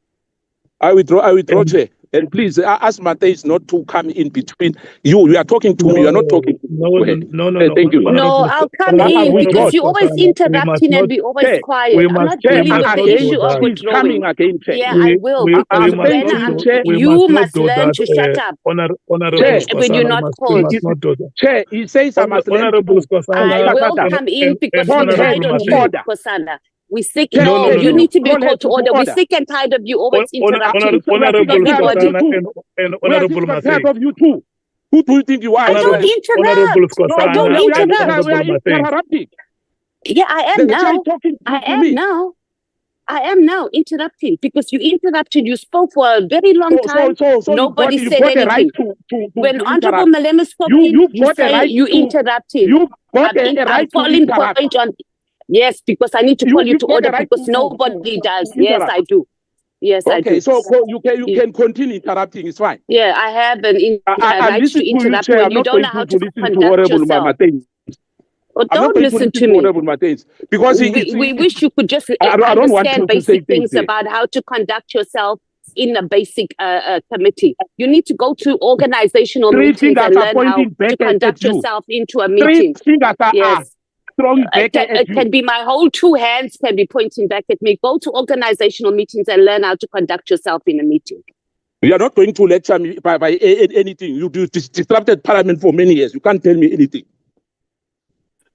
I withdraw, Chair. And please ask Matthews not to come in between. You are talking to me. You are not talking to me. No. Thank you. No, I'll come in because you always interrupting and we always quiet. I'm not dealing with the issue of withdrawing. Yeah, I will. Because you must learn to shut up when you're not called. Chair, he says I must learn to I will come in because we're tired of you, Kosana. We sick. No, you need to be called to order. We're sick and tired of you always interrupting. And Honorable Matthews. Of you too. Who do you think you are? I don't interrupt. I don't interrupt. Yeah, I am now. I am now interrupting because you interrupted. You spoke for a very long time. Nobody said anything. When Honorable Malema spoke, you interrupted. I'm calling point on. Yes, because I need to call you to order because nobody does. Yes, I do. Yes, I do. Okay, so you can continue interrupting. It's fine. Yeah, I have an right to interrupt when you don't know how to conduct yourself. Don't listen to me. Because we wish you could just understand basic things about how to conduct yourself in a basic committee. You need to go to organizational meetings and learn how to conduct yourself into a meeting. Yes. It can be my whole two hands can be pointing back at me. Go to organizational meetings and learn how to conduct yourself in a meeting. You are not going to lecture me by anything. You disrupted Parliament for many years. You can't tell me anything.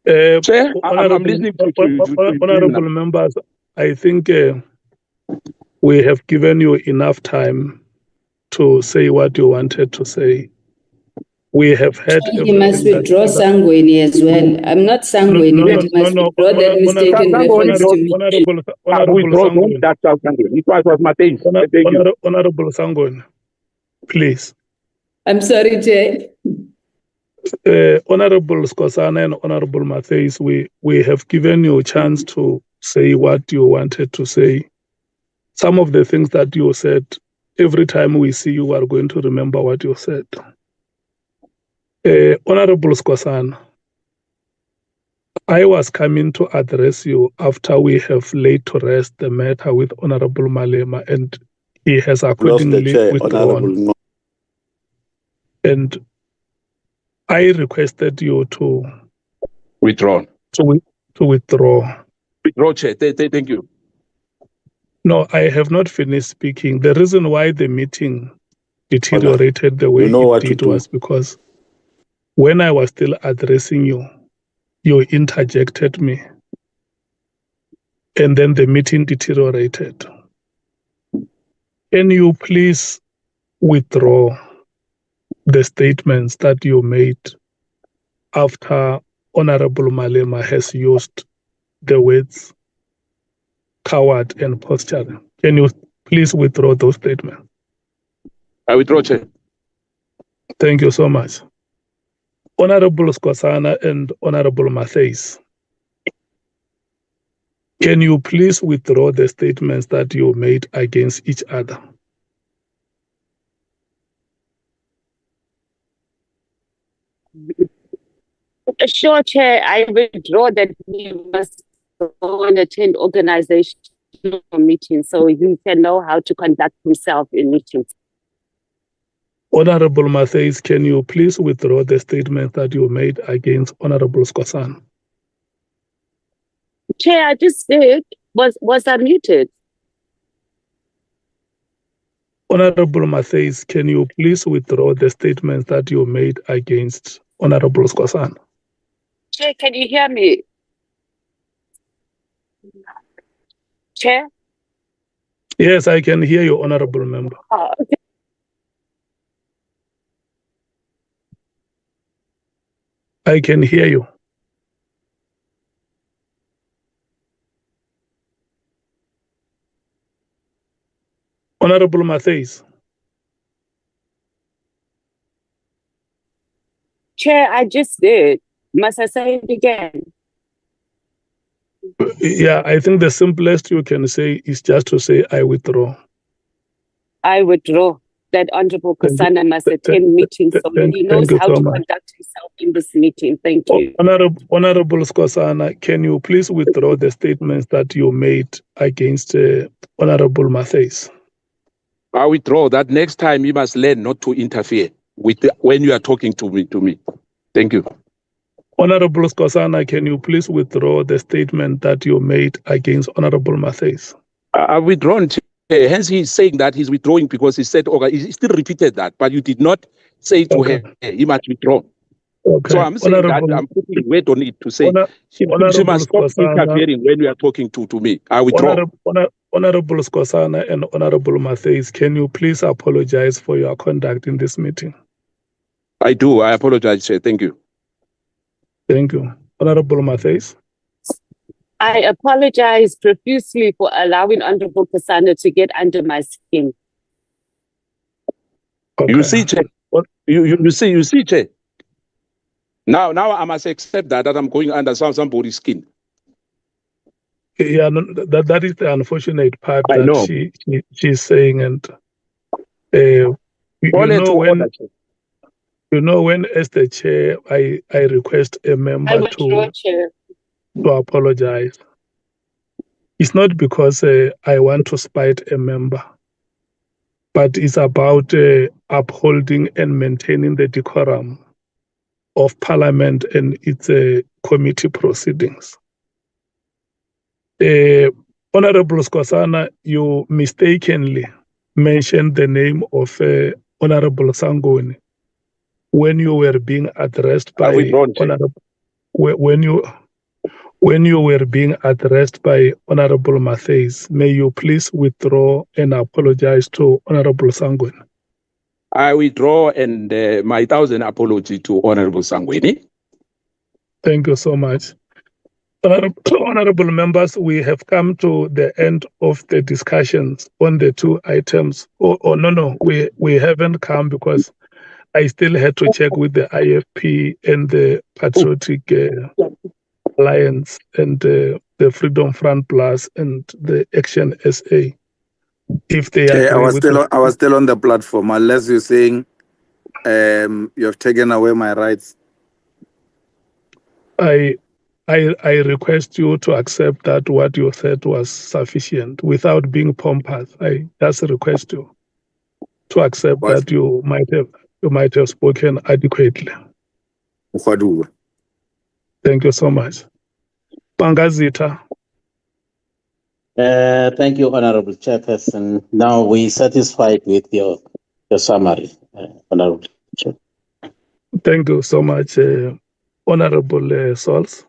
Chair, I'm listening to you. Honorable members, I think we have given you enough time to say what you wanted to say. We have had. You must withdraw sanguine as well. I'm not sanguine, but you must withdraw that mistaken reference to me. Honorable Sanguine, please. I'm sorry, Chair. Honorable Skosana and Honorable Matthews, we have given you a chance to say what you wanted to say. Some of the things that you said, every time we see you are going to remember what you said. Honorable Skosana, I was coming to address you after we have laid to rest the matter with Honorable Malema, and he has accordingly withdrawn. And I requested you to withdraw. To withdraw. Withdraw, Chair. Thank you. No, I have not finished speaking. The reason why the meeting deteriorated the way it did was because when I was still addressing you, you interjected me. And then the meeting deteriorated. Can you please withdraw the statements that you made after Honorable Malema has used the words coward and posturing? Can you please withdraw those statements? I withdraw, Chair. Thank you so much. Honorable Skosana and Honorable Matthews, can you please withdraw the statements that you made against each other? Sure, Chair. I withdraw that we must go and attend organizational meetings so he can know how to conduct himself in meetings. Honorable Matthews, can you please withdraw the statement that you made against Honorable Skosana? Chair, I just did. Was I muted? Honorable Matthews, can you please withdraw the statements that you made against Honorable Skosana? Chair, can you hear me? Chair? Yes, I can hear you, Honorable Member. Oh, okay. I can hear you. Honorable Matthias. Chair, I just did. Must I say it again? Yeah, I think the simplest you can say is just to say, I withdraw. I withdraw that Honorable Kosana must attend meetings so he knows how to conduct himself in this meeting. Thank you. Honorable Skosana, can you please withdraw the statements that you made against Honorable Matthias? I withdraw that. Next time you must learn not to interfere with when you are talking to me. Thank you. Honorable Skosana, can you please withdraw the statement that you made against Honorable Matthias? I've withdrawn. Hence, he's saying that he's withdrawing because he said, okay, he still repeated that, but you did not say to him, he must withdraw. Okay. So I'm saying that I'm putting weight on it to say, she must stop interfering when you are talking to me. I withdraw. Honorable Skosana and Honorable Matthias, can you please apologize for your conduct in this meeting? I do. I apologize, Chair. Thank you. Thank you. Honorable Matthias. I apologize profusely for allowing Honorable Kosana to get under my skin. Okay. You see, Chair. You see, Chair. Now I must accept that I'm going under somebody's skin. Yeah, no, that is the unfortunate part I that know. she's saying, and when as the chair, I request a member to apologize. It's not because I want to spite a member, but it's about upholding and maintaining the decorum of Parliament and its committee proceedings. Honorable Skosana, you mistakenly mentioned the name of Honorable Sangoni when you were being addressed by when you were being addressed by Honorable Matthias. May you please withdraw and apologize to Honorable Sangweni? I withdraw and my 1,000 apology to Honorable Sangweni. Thank you so much. Honorable members, we have come to the end of the discussions on the two items. No, we haven't come because I still had to check with the IFP and the Patriotic Alliance and the Freedom Front Plus and the Action SA. If they agree I was still on the platform, unless you're saying you have taken away my rights. I request you to accept that what you said was sufficient without being pompous. I just request you to accept that you might have spoken adequately. Thank you so much. Pangazita. Thank you, Honorable Chairperson. Now we're satisfied with your summary, Honorable Chair. Thank you so much, Honorable Sols.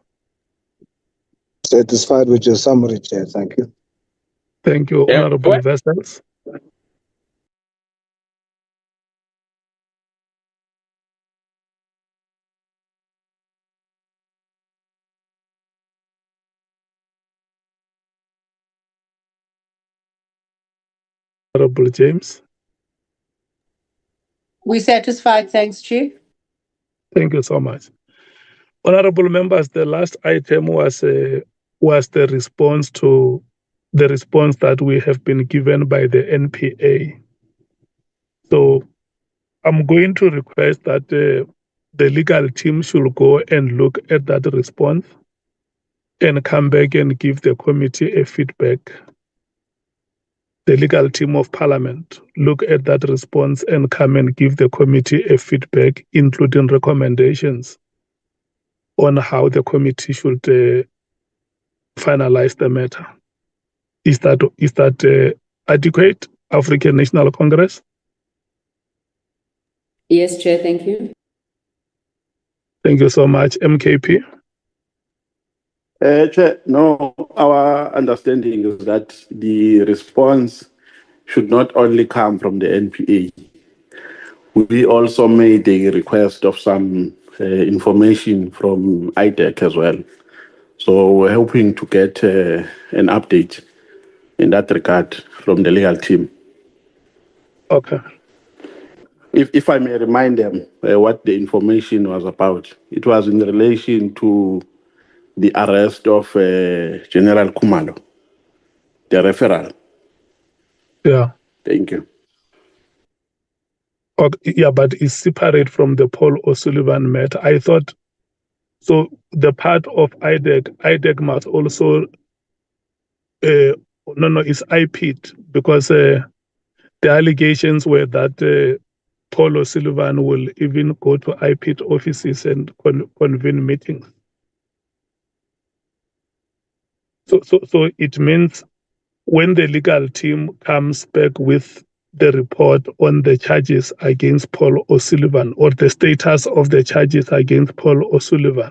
Satisfied with your summary, Chair. Thank you. Thank you, Honorable Vessels. Honorable James. We satisfied, thanks, Chair. Thank you so much. Honorable members, the last item was the response to the response that we have been given by the NPA. So I'm going to request that the legal team should go and look at that response and come back and give the committee a feedback. The legal team of Parliament look at that response and come and give the committee a feedback, including recommendations on how the committee should finalize the matter. Is that adequate, African National Congress? Yes, Chair, thank you. Thank you so much. MKP? Chair, no, our understanding is that the response should not only come from the NPA. We also made a request of some information from IDEC as well. So we're hoping to get an update in that regard from the legal team. Okay. If I may remind them what the information was about, it was in relation to the arrest of General Khumalo, the referral. Yeah. Thank you. Okay, yeah, but it's separate from the Paul O'Sullivan matter. I thought, so the part of IDEC must also, it's IPIT, because the allegations were that Paul O'Sullivan will even go to IPIT offices and convene meetings. So it means when the legal team comes back with the report on the charges against Paul O'Sullivan, or the status of the charges against Paul O'Sullivan,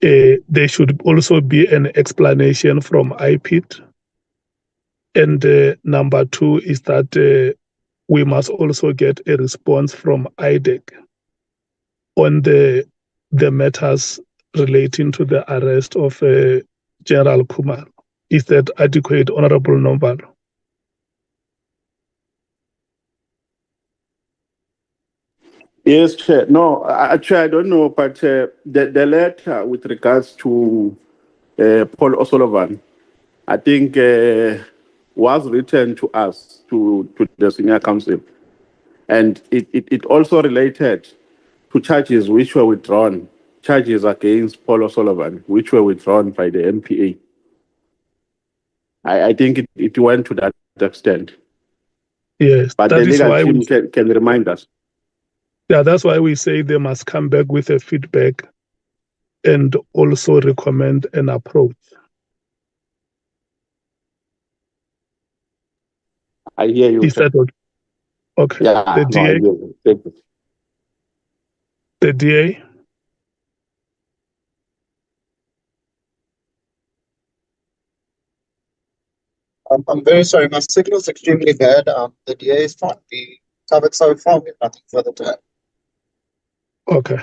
there should also be an explanation from IPIT. And number two is that we must also get a response from IDEC on the matters relating to the arrest of General Khumalo. Is that adequate, Honorable Nomvalo? Yes, Chair. No, Chair, I don't know, but the letter with regards to Paul O'Sullivan, I think was written to us, to the Senior Council. And it also related to charges which were withdrawn, charges against Paul O'Sullivan, which were withdrawn by the MPA. I think it went to that extent. Yes, but that the is legal why team can remind us. Yeah, that's why we say they must come back with a feedback and also recommend an approach. I hear you. Is that what? Okay. Yeah, The no, I DA? hear you. Thank you. The DA? I'm very sorry, my signal is extremely bad. The DA is fine. We covered so far, we have nothing further to add. Okay.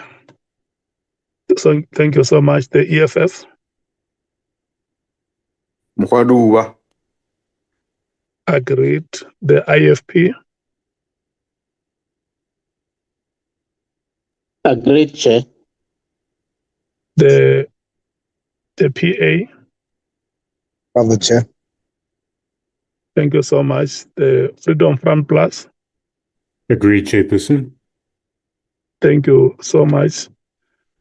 So thank you so much. The EFF? Mkhwanazi. Agreed. The IFP? Agreed, Chair. The PA? From the Chair. Thank you so much. The Freedom Front Plus? Agreed, Chairperson. Thank you so much.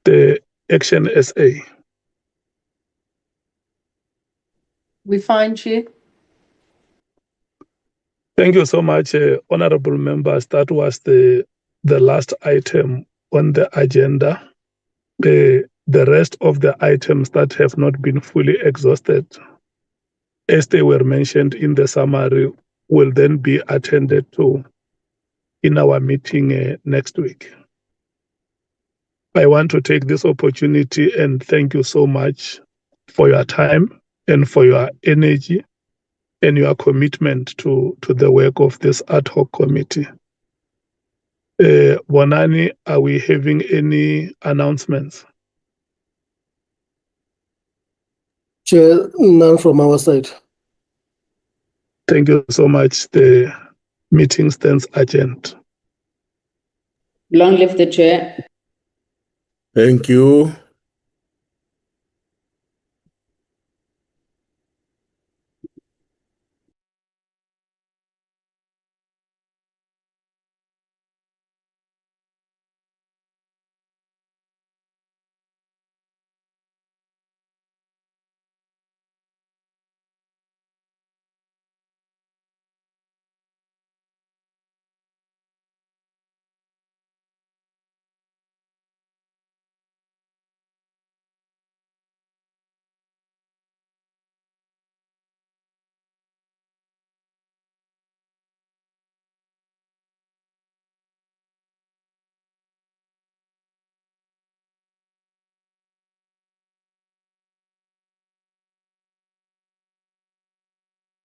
The Action SA? We find Chair. Thank you so much, honorable members. That was the last item on the agenda. The rest of the items that have not been fully exhausted, as they were mentioned in the summary, will then be attended to in our meeting next week. I want to take this opportunity and thank you so much for your time and for your energy and your commitment to the work of this ad hoc committee. Bonani, are we having any announcements? Chair, none from our side. Thank you so much. The meeting stands adjourned. Long live the chair. Thank you.